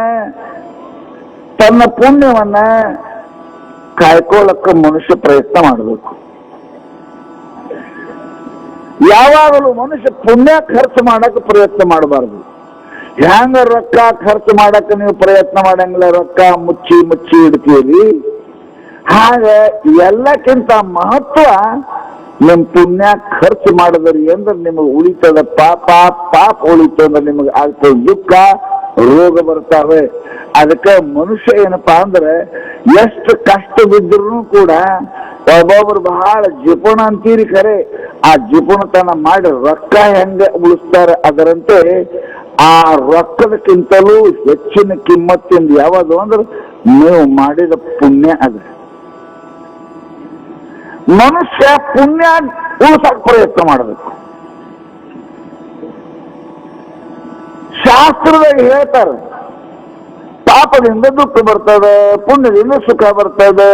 ತನ್ನ ಪುಣ್ಯವನ್ನ ಕಾಯ್ಕೊಳ್ಳಕ್ಕೆ ಮನುಷ್ಯ ಪ್ರಯತ್ನ ಮಾಡಬೇಕು. ಯಾವಾಗಲೂ ಮನುಷ್ಯ ಪುಣ್ಯ ಖರ್ಚು ಮಾಡಕ್ಕೆ ಪ್ರಯತ್ನ ಮಾಡಬಾರ್ದು. ಹ್ಯಾಂಗ ರೊಕ್ಕ ಖರ್ಚು ಮಾಡಕ್ಕೆ ನೀವು ಪ್ರಯತ್ನ ಮಾಡಂಗಿಲ್ಲ, ರೊಕ್ಕ ಮುಚ್ಚಿ ಇಡ್ತೀರಿ. ಹಾಗೆ ಎಲ್ಲಕ್ಕಿಂತ ಮಹತ್ವ ನಿಮ್ ಪುಣ್ಯ ಖರ್ಚು ಮಾಡಿದ್ರಿ ಅಂದ್ರೆ ನಿಮಗೆ ಉಳಿತದ ಪಾಪ ಉಳಿತಂದ್ರೆ ನಿಮಗೆ ಆಗ್ತದ ದುಃಖ, ರೋಗ ಬರ್ತಾವೆ. ಅದಕ್ಕೆ ಮನುಷ್ಯ ಏನಪ್ಪಾ ಅಂದ್ರೆ ಎಷ್ಟು ಕಷ್ಟ ಬಿದ್ರೂ ಕೂಡ ಒಬ್ಬೊಬ್ರು ಬಹಳ ಜಿಪುಣ ಅಂತೀರಿ ಖರೆ, ಆ ಜಿಪುಣತನ ಮಾಡಿ ರೊಕ್ಕ ಹೆಂಗ ಉಳಿಸ್ತಾರೆ ಅದರಂತೆ ಆ ರೊಕ್ಕದಕ್ಕಿಂತಲೂ ಹೆಚ್ಚಿನ ಕಿಮ್ಮತ್ತಿಂದ ಯಾವುದು ಅಂದ್ರೆ ನೀವು ಮಾಡಿದ ಪುಣ್ಯ ಅದ. ಮನುಷ್ಯ ಪುಣ್ಯ ಉಳಿಸಕ್ ಪ್ರಯತ್ನ ಮಾಡಬೇಕು. ಶಾಸ್ತ್ರದಾಗ ಹೇಳ್ತಾರೆ, ಪಾಪದಿಂದ ದುಃಖ ಬರ್ತದೆ, ಪುಣ್ಯದಿಂದ ಸುಖ ಬರ್ತದೆ.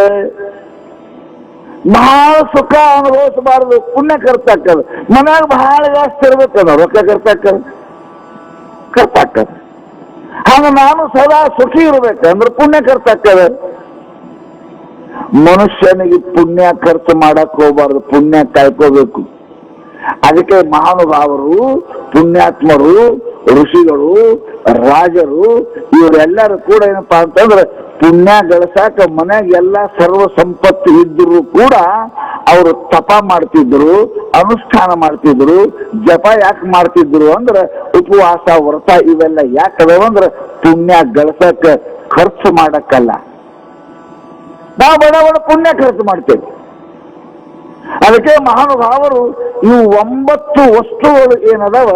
ಬಹಳ ಸುಖ ಅನುಭವಿಸಬಾರದು, ಪುಣ್ಯ ಖರ್ಚಾಗ್ತದೆ. ಮನ್ಯಾಗ ಬಹಳ ಜಾಸ್ತಿ ಇರ್ಬೇಕದ, ರೊಕ್ಕ ಖರ್ಚಾಗ್ತದೆ. ಹಾಗ ನಾನು ಸದಾ ಸುಖಿ ಇರ್ಬೇಕಂದ್ರೆ ಪುಣ್ಯ ಖರ್ಚಾಗ್ತದೆ. ಮನುಷ್ಯನಿಗೆ ಪುಣ್ಯ ಖರ್ಚು ಮಾಡಕ್ ಹೋಗ್ಬಾರ್ದು, ಪುಣ್ಯ ಕಾಯ್ಕೋಬೇಕು. ಅದಕ್ಕೆ ಮಹಾನುಭಾವರು, ಪುಣ್ಯಾತ್ಮರು, ಋಷಿಗಳು, ರಾಜರು ಇವರೆಲ್ಲರೂ ಕೂಡ ಏನಪ್ಪಾ ಅಂತಂದ್ರೆ ಪುಣ್ಯ ಗಳಿಸಾಕ ಮನ್ಯಾಗ ಎಲ್ಲ ಸರ್ವ ಸಂಪತ್ತು ಇದ್ದರೂ ಕೂಡ ಅವರು ತಪ ಮಾಡ್ತಿದ್ರು, ಅನುಷ್ಠಾನ ಮಾಡ್ತಿದ್ರು. ಜಪ ಯಾಕೆ ಮಾಡ್ತಿದ್ರು ಅಂದ್ರೆ ಉಪವಾಸ, ವ್ರತ ಇವೆಲ್ಲ ಯಾಕದವ ಅಂದ್ರೆ ಪುಣ್ಯ ಗಳಿಸಕ, ಖರ್ಚು ಮಾಡಕ್ಕಲ್ಲ. ನಾವು ಬಡ ಬಡ ಪುಣ್ಯ ಖರ್ಚು ಮಾಡ್ತೇವೆ. ಅದಕ್ಕೆ ಮಹಾನುಭಾವರು ಇವು 9 ವಸ್ತುಗಳು ಏನದವ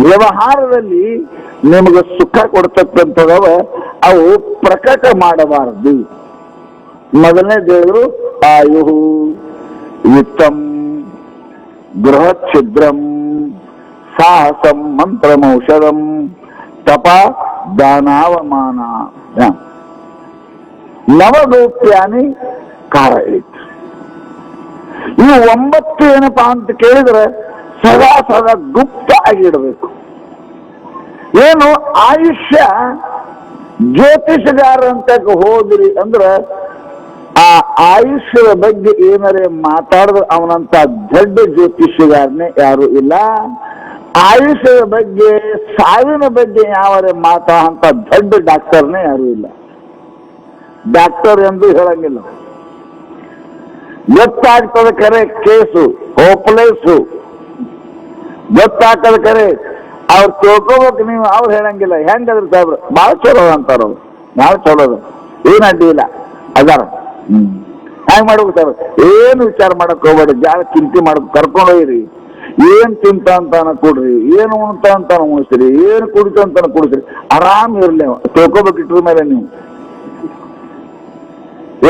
ವ್ಯವಹಾರದಲ್ಲಿ ನಿಮಗೆ ಸುಖ ಕೊಡ್ತಕ್ಕಂಥದವ, ಅವು ಪ್ರಕಟ ಮಾಡಬಾರದು. ಮೊದಲನೇದು ಹೇಳಿದ್ರು ಆಯು, ವಿತ್ತಂ, ಗೃಹಛಿದ್ರಂ, ಸಾಹಸಂ, ಮಂತ್ರಮೌಷಧಂ, ತಪ, ದಾನಾವಮಾನ. ನವಗೋಪ್ಯಾನಿ ಕಾರಳಿತ್. ಇವು 9 ಏನಪ್ಪಾ ಅಂತ ಕೇಳಿದ್ರೆ ಸದಾ ಸದಾ ಗುಪ್ತ ಆಗಿಡಬೇಕು. ಏನು ಆಯುಷ್ಯ ಜ್ಯೋತಿಷಗಾರ ಅಂತ ಹೋದ್ರಿ ಅಂದ್ರೆ ಆ ಆಯುಷ್ಯದ ಬಗ್ಗೆ ಏನಾರೇ ಮಾತಾಡಿದ್ರೆ ಅವನಂತ ದೊಡ್ಡ ಜ್ಯೋತಿಷಗಾರನೇ ಯಾರು ಇಲ್ಲ. ಆಯುಷ್ಯದ ಬಗ್ಗೆ, ಸಾವಿನ ಬಗ್ಗೆ ಯಾವರೇ ಮಾತಾಡಂತ ದೊಡ್ಡ ಡಾಕ್ಟರ್ನೇ ಯಾರು ಇಲ್ಲ. ಡಾಕ್ಟರ್ ಎಂದು ಹೇಳಂಗಿಲ್ಲ. ಗೊತ್ತಾಗ್ತದೆ ಕರೆ ಕೇಸು, ಹೋಪ್ಲೆಸ್ಸು ಗೊತ್ತಾಗ್ತದ ಕರೆ. ಅವ್ರು ತಿಳ್ಕೋಬೇಕು, ನೀವು ಅವ್ರು ಹೇಳಂಗಿಲ್ಲ. ಹೆಂಗದ್ರ ಸಾಹೇಬ್ರ ಭಾಳ ಚಲೋ ಅಂತಾರ, ಅವ್ರು ಭಾಳ ಚಲೋದ, ಏನ್ ಅಡ್ಡಿ ಇಲ್ಲ ಅದಾರ. ಹೆಂಗ್ ಮಾಡ್ಬೇಕು ಸಾಹೇಬ್ರ? ಏನು ವಿಚಾರ ಮಾಡಕ್ ಹೋಗ್ಬೇಡಿ, ಜಾಗ ಚಿಂತೆ ಮಾಡಕ್ ಕರ್ಕೊಂಡು ಹೋಗ್ರಿ. ಏನ್ ತಿಂತ ಅಂತಾನ ಕೊಡ್ರಿ, ಏನು ಉಣ್ತ ಅಂತಾನ ಉಣಿಸ್ರಿ, ಏನು ಕುಡಿತ ಅಂತಾನ ಕುಡಿಸ್ರಿ, ಆರಾಮ್ ಇರ್ಲಿ. ತಿಳ್ಕೋಬೇಕು ಇಟ್ರ ಮೇಲೆ ನೀವು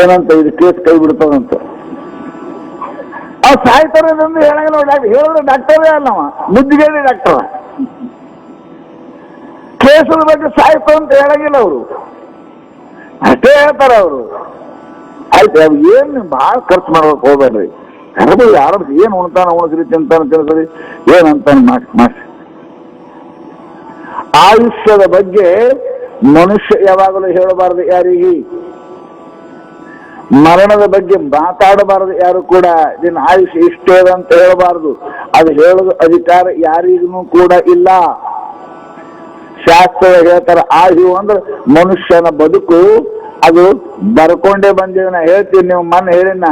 ಏನಂತ ಇದು ಕೇಸ್ ಕೈ ಬಿಡ್ತದಂತ. ಅವ್ ಸಾಯ್ತಾರದಂದು ಹೇಳಂಗಿಲ್ಲ. ಹೇಳಿದ್ರೆ ಡಾಕ್ಟರೇ ಅಲ್ಲವ, ಬುದ್ಧಿಗೇಡಿ ಡಾಕ್ಟರ. ಕೇಸದ ಬಗ್ಗೆ ಸಾಯ್ತು ಅಂತ ಹೇಳಂಗಿಲ್ಲ ಅವರು, ಅಷ್ಟೇ ಹೇಳ್ತಾರ ಅವರು. ಆಯ್ತು, ಅವ್ ಏನ್ ಭಾಳ ಖರ್ಚು ಮಾಡ್ಬೇಕು ಹೋಗ್ಬೇಡ್ರಿ. ಕರೆದು ಯಾರು ಏನ್ ಉಣ್ತಾನ ಉಣಿಸ್ರಿ, ತಿಂತಾನ ತಿನ್ಸರಿ, ಏನಂತಾನ ಮಾಡ್ರಿ. ಆಯುಷ್ಯದ ಬಗ್ಗೆ ಮನುಷ್ಯ ಯಾವಾಗಲೂ ಹೇಳಬಾರದು ಯಾರಿಗೆ. ಮರಣದ ಬಗ್ಗೆ ಮಾತಾಡಬಾರದು ಯಾರು ಕೂಡ. ನಿನ್ನ ಆಯುಷ್ಯ ಇಷ್ಟೇ ಅಂತ ಹೇಳಬಾರದು. ಅದು ಹೇಳೋದು ಅಧಿಕಾರ ಯಾರಿಗೂ ಕೂಡ ಇಲ್ಲ. ಶಾಸ್ತ್ರ ಹೇಳ್ತಾರೆ, ಆಯು ಅಂದ್ರೆ ಮನುಷ್ಯನ ಬದುಕು. ಅದು ಬರ್ಕೊಂಡೇ ಬಂದಿದೆ. ನಾ ಹೇಳ್ತೀನಿ, ನೀವು ಮೊನ್ನೆ ಹೇಳಿನ,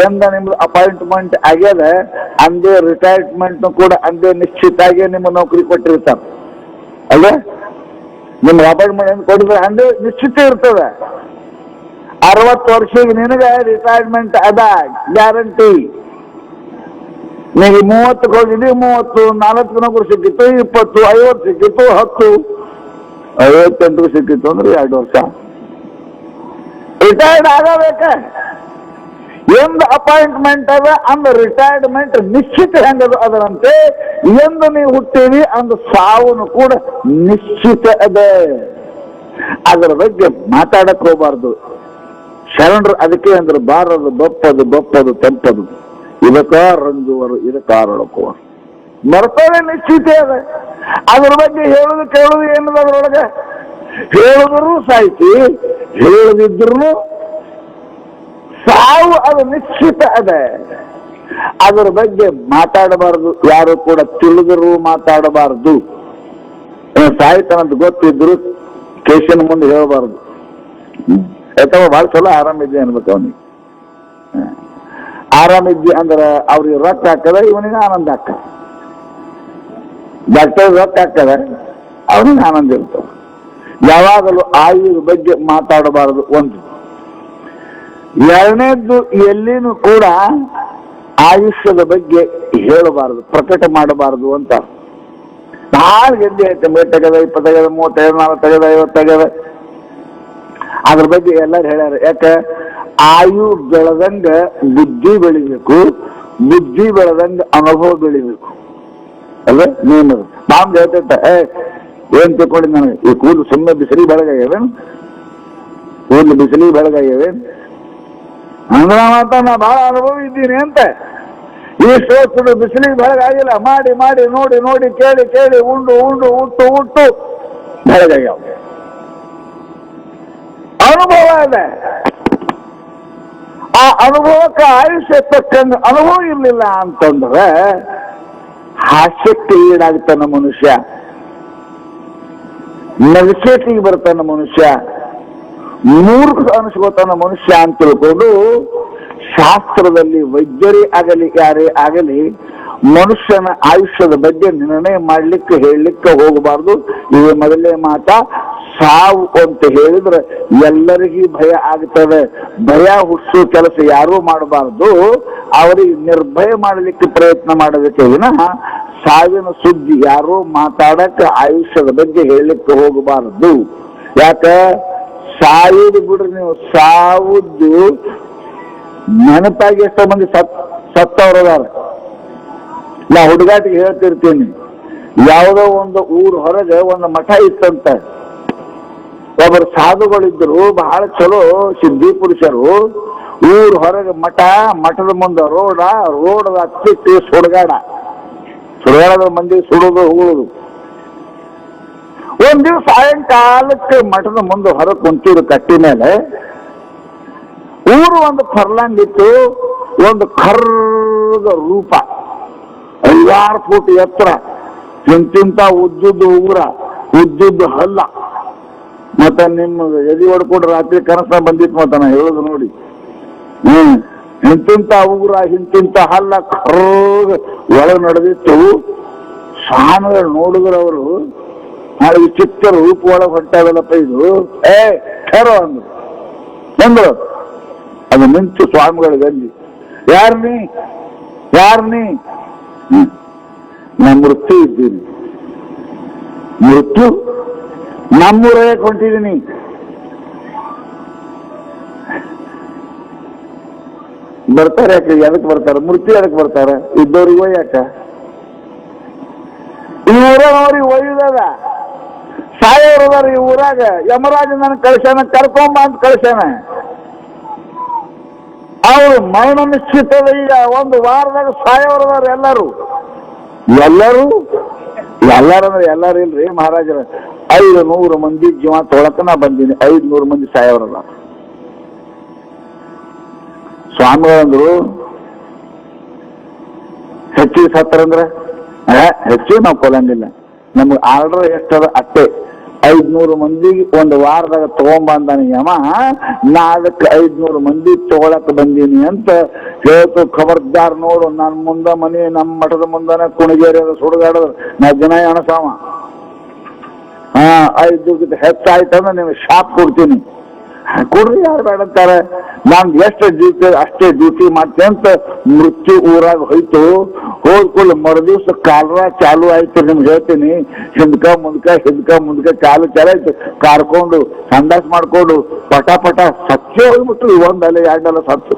ಎಂದ ನಿಮ್ದು ಅಪಾಯಿಂಟ್ಮೆಂಟ್ ಆಗ್ಯದ ಅಂದೇ ರಿಟೈರ್ಮೆಂಟ್ ಕೂಡ ಅಂದೇ ನಿಶ್ಚಿತ ಆಗಿ ನಿಮ್ಮ ನೌಕರಿ ಕೊಟ್ಟಿರ್ತಾರೆ ಅಲ್ವಾ. ನಿಮ್ಗೆ ಅಪಾಯಿಂಟ್ಮೆಂಟ್ ಕೊಟ್ಟಿದ್ರೆ ಅಂದೇ ನಿಶ್ಚಿತ ಇರ್ತದೆ. 60 ವರ್ಷಕ್ಕೆ ನಿನಗೆ ರಿಟೈರ್ಮೆಂಟ್ ಅದ ಗ್ಯಾರಂಟಿ. ನೀವು 30ಕ್ಕೆ ಹೋಗಿದ್ರಿ, 30, 4 ನೌಕರಿ ಸಿಕ್ಕಿತ್ತು, 20, 50 ಸಿಕ್ಕಿತ್ತು, 10, 58 ಸಿಕ್ಕಿತ್ತು ಅಂದ್ರೆ 2 ವರ್ಷ ರಿಟೈರ್ಡ್ ಆಗಬೇಕ. ಎಂದು ಅಪಾಯಿಂಟ್ಮೆಂಟ್ ಅದ ಅಂದ ರಿಟೈರ್ಮೆಂಟ್ ನಿಶ್ಚಿತ ಹೆಂಗದ ಅದರಂತೆ ಎಂದು ನೀವು ಹುಟ್ಟೀವಿ ಅಂದ ಸಾವನು ಕೂಡ ನಿಶ್ಚಿತ ಅದ. ಅದರ ಬಗ್ಗೆ ಮಾತಾಡಕ್ ಹೋಗ್ಬಾರ್ದು. ಶರಣರು ಅದಕ್ಕೆ ಅಂದ್ರೆ ಬಾರದು ಬಪ್ಪದು ತೆಂಪದು, ಇದಕ್ಕ ರಂಜುವರು, ಇದಕ್ಕ ಆರಳಕುವರು. ಬರ್ತವೆ ನಿಶ್ಚಿತ ಅದ. ಅದ್ರ ಬಗ್ಗೆ ಹೇಳುದು ಕೇಳುದು ಏನದ ಅದ್ರೊಳಗೆ? ಹೇಳಿದ್ರು ಸಾಯ್ತಿ, ಹೇಳದಿದ್ರು ಸಾವು, ಅದು ನಿಶ್ಚಿತ ಅದ. ಅದರ ಬಗ್ಗೆ ಮಾತಾಡಬಾರದು, ಯಾರು ಕೂಡ ತಿಳಿದರೂ ಮಾತಾಡಬಾರದು. ಸಾಯ್ತಾನಂತ ಗೊತ್ತಿದ್ರು ಕೇಶನ್ ಮುಂದೆ ಹೇಳಬಾರದು. ಯಾಕಂದ್ರೆ ಭಾಳ ಚಲೋ ಆರಾಮಿದ್ದೆ ಅನ್ಬೇಕು ಅವನಿಗೆ. ಆರಾಮಿದ್ದಿ ಅಂದ್ರೆ ಅವ್ರಿಗೆ ರೊಕ್ಕ ಹಾಕದ, ಇವನಿಗೆ ಆನಂದ ಹಾಕ. ಡಾಕ್ಟರ್ ರೊಕ್ಕ ಹಾಕದ, ಅವನಿಗೆ ಆನಂದ ಇರ್ತದೆ. ಯಾವಾಗಲೂ ಆಯುರ್ ಬಗ್ಗೆ ಮಾತಾಡಬಾರದು ಒಂದು. ಎರಡನೇದ್ದು, ಎಲ್ಲಿನೂ ಕೂಡ ಆಯುಷ್ಯದ ಬಗ್ಗೆ ಹೇಳಬಾರದು, ಪ್ರಕಟ ಮಾಡಬಾರದು ಅಂತ. ನಾಳೆ ಗೆದ್ದೆ ಐತೆ, 20 ತೆಗೆದ, 25 ತೆಗೆದ, 40 ತೆಗೆದ, 50 ತೆಗೆದ. ಅದ್ರ ಬಗ್ಗೆ ಎಲ್ಲರೂ ಹೇಳ್ಯಾರ. ಯಾಕೆ? ಆಯು ಬೆಳೆದಂಗ ಬುದ್ಧಿ ಬೆಳಿಬೇಕು, ಬುದ್ಧಿ ಬೆಳೆದಂಗ ಅನುಭವ ಬೆಳಿಬೇಕು ಅಲ್ಲ ನೇಮದು. ನಾವ್ ಹೇಳ್ತಿರ್ತ ಏನ್ ತಿಳ್ಕೊಂಡಿ ನನಗೆ ಈ ಕೂದಲು ಸುಮ್ಮನೆ ಬಿಸಿಲಿ ಬೆಳಗಾಗ್ಯವೇನು, ಕೂದಲು ಬಿಸಿಲಿ ಬೆಳಗಾಗ್ಯವೇನು ಅಂದ್ರ ಮಾತ ನಾ ಬಹಳ ಅನುಭವ ಇದ್ದೀನಿ ಅಂತ. ಇಷ್ಟು ವರ್ಷದ ಬಿಸಿಲಿಗೆ ಬೆಳಗಾಗಿಲ್ಲ, ಮಾಡಿ ಮಾಡಿ ನೋಡಿ ನೋಡಿ ಕೇಳಿ ಕೇಳಿ ಉಂಡು ಉಂಡು ಉಟ್ಟು ಉಟ್ಟು ಬೆಳಗಾಗ್ಯಾವ. ಅನುಭವ ಇದೆ. ಆ ಅನುಭವಕ್ಕೆ ಆಯುಷ್ಯ ತಕ್ಕಂಗ ಅನುಭವ ಇರಲಿಲ್ಲ ಅಂತಂದ್ರೆ ಹಾಸ್ಯಕ್ಕೆ ಈಡಾಗ್ತಾನ ಮನುಷ್ಯ, ನಗಸೇಟಿಗೆ ಬರ್ತಾನ ಮನುಷ್ಯ, ಮೂರ್ಖ ಅನಿಸ್ಕೋತಾನ ಮನುಷ್ಯ ಅಂತ ತಿಳ್ಕೊಂಡು ಶಾಸ್ತ್ರದಲ್ಲಿ ವೈದ್ಯರೇ ಆಗಲಿ ಯಾರೇ ಆಗಲಿ ಮನುಷ್ಯನ ಆಯುಷ್ಯದ ಬಗ್ಗೆ ನಿರ್ಣಯ ಮಾಡ್ಲಿಕ್ಕೆ ಹೇಳಲಿಕ್ಕೆ ಹೋಗಬಾರ್ದು. ಇವ ಮೊದಲೇ ಮಾತ. ಸಾವು ಅಂತ ಹೇಳಿದ್ರೆ ಎಲ್ಲರಿಗೂ ಭಯ ಆಗ್ತದೆ. ಭಯ ಹುಟ್ಟಿಸೋ ಕೆಲಸ ಯಾರೂ ಮಾಡಬಾರ್ದು. ಅವರಿಗೆ ನಿರ್ಭಯ ಮಾಡಲಿಕ್ಕೆ ಪ್ರಯತ್ನ ಮಾಡಬೇಕೆ ವಿನಃ ಸಾವಿನ ಸುದ್ದಿ ಯಾರೂ ಮಾತಾಡಕ್ಕೆ ಆಯುಷ್ಯದ ಬಗ್ಗೆ ಹೇಳಲಿಕ್ಕೆ ಹೋಗಬಾರದು. ಯಾಕ? ಸಾಯುದು ಬಿಡ್ರಿ ನೀವು, ಸಾವುದ್ದು ನೆನಪಾಗಿ ಎಷ್ಟೋ ಮಂದಿ ಸತ್ತವ್ರದಾರ. ನಾ ಹುಡುಗಾಟಿಗೆ ಹೇಳ್ತಿರ್ತೀನಿ, ಯಾವುದೋ ಒಂದು ಊರ್ ಹೊರಗೆ ಒಂದು ಮಠ ಇತ್ತಂತ. ಒಬ್ಬರು ಸಾಧುಗಳಿದ್ರು, ಬಹಳ ಚಲೋ ಸಿದ್ಧಿ ಪುರುಷರು. ಊರ್ ಹೊರಗೆ ಮಠ, ಮಠದ ಮುಂದೆ ರೋಡ್ ಹತ್ತಿ ಸುಡಗಾಡದ ಮಂದಿ ಸುಡೋದು ಹೋಗೋದು. ಒಂದ್ ದಿವಸ ಸಾಯಂಕಾಲಕ್ಕೆ ಮಠದ ಮುಂದೆ ಹೊರಗೆ ಕುಂತಿರು ಕಟ್ಟಿ ಮೇಲೆ. ಊರು ಒಂದು ಫರ್ಲಾಂಗ್ ಇತ್ತು. ಒಂದು ಕರ್ರದ ರೂಪ, 5-6 ಫೂಟ್ ಎತ್ತರ, ಇಂತಿಂತ ಉದ್ದುದ್ದು ಉಗುರ, ಉದ್ದುದ್ದು ಹಲ್ಲ. ಮತ್ತ ನಿಮ್ಮ ಎದಿ ಹೊಡ್ಕೊಂಡು ರಾತ್ರಿ ಕನಸ ಬಂದಿತ್ತು ಮತ್ತ ನಾ ಹೇಳುದು ನೋಡಿ. ಇಂತಿಂತ ಉಗುರ, ಇಂತಿಂತ ಹಲ್ಲ, ಕರ್ರ ಒಳಗೆ ನಡೆದಿತ್ತು. ಸ್ವಾಮಿಗಳು ನೋಡಿದ್ರು ಅವರು, ನಾಳೆ ವಿಚಿತ್ರ ರೂಪ ಒಳಗೆ ಹೊಂಟಾಗಲ್ಲಪ್ಪ ಇದು, ಖರೋ ಅಂದ್ರು. ಅದು ನಿಂತು ಸ್ವಾಮಿಗಳಿಗೆ ಅಂದಿ, ಯಾರ್ನಿ? ನಾ ಮೃತ್ಯು ಇದ್ದೀನಿ. ಮೃತ್ಯು ನಮ್ಮೂರೇ ಹೊಂಟಿದ್ದೀನಿ. ಬರ್ತಾರೆ ಯಾಕೆ? ಎದಕ್ಕೆ ಬರ್ತಾರ? ಮೃತ್ಯು ಎದಕ್ಕೆ ಬರ್ತಾರ? ಇದ್ದವ್ರಿಗೂ ಯಾಕ? ಈ ಊರವ್ರಿಗೆ ಒಯ್ಯುದದ, ಸಾಯೋರದಾರ ಈ ಊರಾಗ. ಯಮರಾಜ ನನ್ ಕಳ್ಸ್ಯಾನ, ಕರ್ಕೊಂಬ ಅಂತ ಕಳ್ಸ್ಯಾನ. ಅವ್ರು ಮರಣ ನಿಶ್ಚಿತದ. ಈಗ ಒಂದು ವಾರದಾಗ ಸಾಯೋರದಾರ ಎಲ್ಲರೂ ಅಂದ್ರೆ ಎಲ್ಲರೂ ಇಲ್ರಿ ಮಹಾರಾಜರ. 500 ಮಂದಿ ಜೀವ ತೊಳಕ ನಾ ಬಂದೀನಿ. 500 ಮಂದಿ ಸಾಯೋರಲ್ಲ. ಸ್ವಾಮಿಗಳಂದ್ರು ಹೆಚ್ಚಿಗೆ ಸತ್ತರಂದ್ರ ಹೆಚ್ಚಿಗೆ ನಾವು ಕೊಲ್ಲಂಗಿಲ್ಲ, ನಮ್ಗೆ ಆರ್ಡರ್ ಎಷ್ಟದ ಅಷ್ಟೇ. 500 ಮಂದಿಗೆ ಒಂದು ವಾರದಾಗ ತಗೊಂಬಂದಾನ ಯಮ, ನಾ ಅದಕ್ಕೆ 500 ಮಂದಿ ತಗೊಳಕ್ ಬಂದೀನಿ ಅಂತ ಹೇಳ್ತು. ಖಬರ್ದಾರ್ ನೋಡು, ನನ್ನ ಮುಂದ ಮನೆ ನಮ್ಮ ಮಠದ ಮುಂದನ ಕುಣಿಗೇರಿ ಅದ ಸುಡುಗಾಡದ ನಾ ಜನ ಎಣಸಾವ. 5 ಹೆಚ್ಚಾಯ್ತಂದ್ರೆ ನಿಮ್ಗೆ ಶಾಪ್ ಕೊಡ್ತೀನಿ. ಕೊಡ್ರಿ, ಯಾರು ಬೇಡಂತಾರೆ. ನಾನ್ ಎಷ್ಟು ಡ್ಯೂಟಿ ಅಷ್ಟೇ ಡ್ಯೂಟಿ ಮಾಡ್ತೀನಿ ಅಂತ ಮೃತ್ಯು ಊರಾಗ ಹೋಯ್ತು. ಹೋದ್ಕೊಳ್ಳಿ ಮರುದಿವ್ಸ ಕಾಲ್ರ ಚಾಲು ಆಯ್ತು. ನಿಮ್ಗೆ ಹೇಳ್ತೀನಿ, ಹಿಂದ್ಕ ಮುಂದ್ಕ ಕಾಲು ಚಾಲು ಆಯ್ತು. ಕಾರ್ಕೊಂಡು ಸಂಡಾಸ್ ಮಾಡ್ಕೊಂಡು ಪಟ ಸಚ್ಚೆ ಹೋಗ್ಬಿಟ್ಟು 1 ಅಲೆ 2 ಅಲೆ ಸತ್ತು.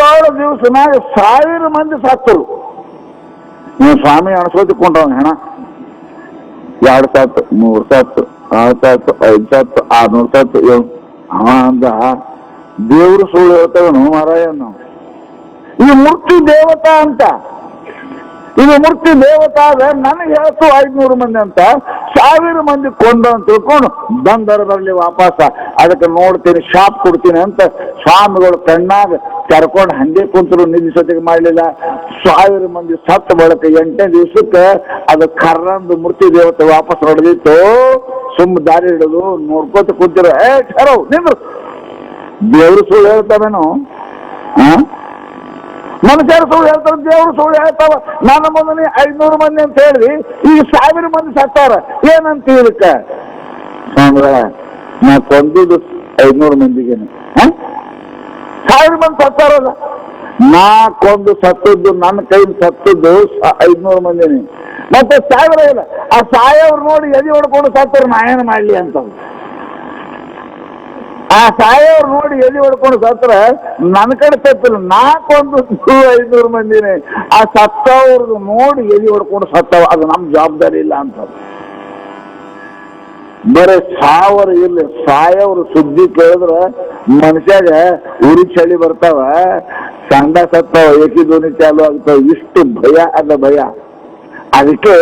7 ದಿವಸನಾಗ 1000 ಮಂದಿ ಸತ್ತರು. ನೀವು ಸ್ವಾಮಿ ಅಣಸೋತಿಕೊಂಡವ್ ಹೆಣ 2 ಸತ್ತು, 3 ಸತ್ತು, 4 ಸತ್ತು, 5 ಸತ್ತು, 600 ಸತ್ತು. ಅವ ಅಂದ, ದೇವ್ರು ಸುಳ್ಳು ಹೇಳ್ತೇವನು ಮಾರಾಯ ನಾವು. ಇದು ಮೂರ್ತಿ ದೇವತಾ ಅಂತ. ಇದು ಮೂರ್ತಿ ದೇವತಾ ಆದ್ರೆ ನನಗೆ ಹೇಳ್ತು 500 ಮಂದಿ ಅಂತ. 1000 ಮಂದಿ ಕೊಂಡ ಅಂತ ತಿಳ್ಕೊಂಡು ಬಂದರ ಬರಲಿ ವಾಪಸ. ಅದಕ್ಕೆ ನೋಡ್ತೀನಿ, ಶಾಪ್ ಕೊಡ್ತೀನಿ ಅಂತ ಸ್ವಾಮಿಗಳು ಕಣ್ಣಾಗ ಕರ್ಕೊಂಡು ಹಂಗೆ ಕುಂತರು, ನಿಲ್ಲಿಸೋದಿಗೆ ಮಾಡಲಿಲ್ಲ. 1000 ಮಂದಿ ಸತ್ತ ಬಳಕ 8ನೇ ದಿವಸಕ್ಕೆ ಅದು ಕರ್ರಂದು ಮೂರ್ತಿ ದೇವತೆ ವಾಪಸ್ ಹೊಡೆದಿತ್ತು. ಸುಮ್ಮ ದಾರಿ ಹಿಡಿದು ನೋಡ್ಕೋತ ಕುಂತಿರೋ, ಖರೋ ನಿಂದ್ರು. ದೇವ್ರು ಸುಳ್ಳು ಹೇಳ್ತಾವೇನು? ಮನುಷ್ಯರು ಸುಳ್ಳು ಹೇಳ್ತಾರೆ, ದೇವ್ರು ಸುಳ್ಳು ಹೇಳ್ತಾವ. ನನ್ನ ಮುಂದೆ 500 ಮಂದಿ ಅಂತ ಹೇಳಿ ಈಗ 1000 ಮಂದಿ ಸತ್ತಾರ. ಏನಂತ ಇದಕ್ಕೆ? ನಾ ಕೊಂದಿದ್ದು 500 ಮಂದಿಗೇನೆ, 1000 ಮಂದಿ ಸತ್ತಾರಲ್ಲ. ನಾ ಕೊಂದು ಸತ್ತದ್ದು, ನನ್ನ ಕೈಲಿ ಸತ್ತದ್ದು 500 ಮಂದಿನಿ. ಮತ್ತೆ 1000 ಇಲ್ಲ. ಆ 1000 ನೋಡಿ ಎದಿ ಹೊಡ್ಕೊಂಡು ಸತ್ತರು, ನಾ ಏನು ಮಾಡ್ಲಿ ಅಂತ. ಆ ಸಾಯೋರು ನೋಡಿ ಎಲ್ಲಿ ಹೊಡ್ಕೊಂಡು ಸತ್ರ ನನ್ನ ಕಡೆ ತಪ್ಪಿಲ್ಲ, 400-500 ಮಂದಿನೇ ಆ ಸತ್ತವ್ರದ್ದು ನೋಡಿ ಎಲ್ಲಿ ಹೊಡ್ಕೊಂಡು ಸತ್ತವ, ಅದು ನಮ್ಮ ಜವಾಬ್ದಾರಿ ಇಲ್ಲ ಅಂತ. ಬರೀ ಸಾವಿರ ಇರ್ಲಿ, ಸಾಯವ್ರ ಸುದ್ದಿ ಕೇಳಿದ್ರ ಮನುಷ್ಯಾಗ ಉರಿ ಚಳಿ ಬರ್ತಾವ, ಸಂಡ ಸತ್ತಾವ, ಏಕಿ ಧ್ವನಿ ಚಾಲು ಆಗ್ತಾವ, ಇಷ್ಟು ಭಯ ಅದ ಭಯ. ಅದಕ್ಕೆ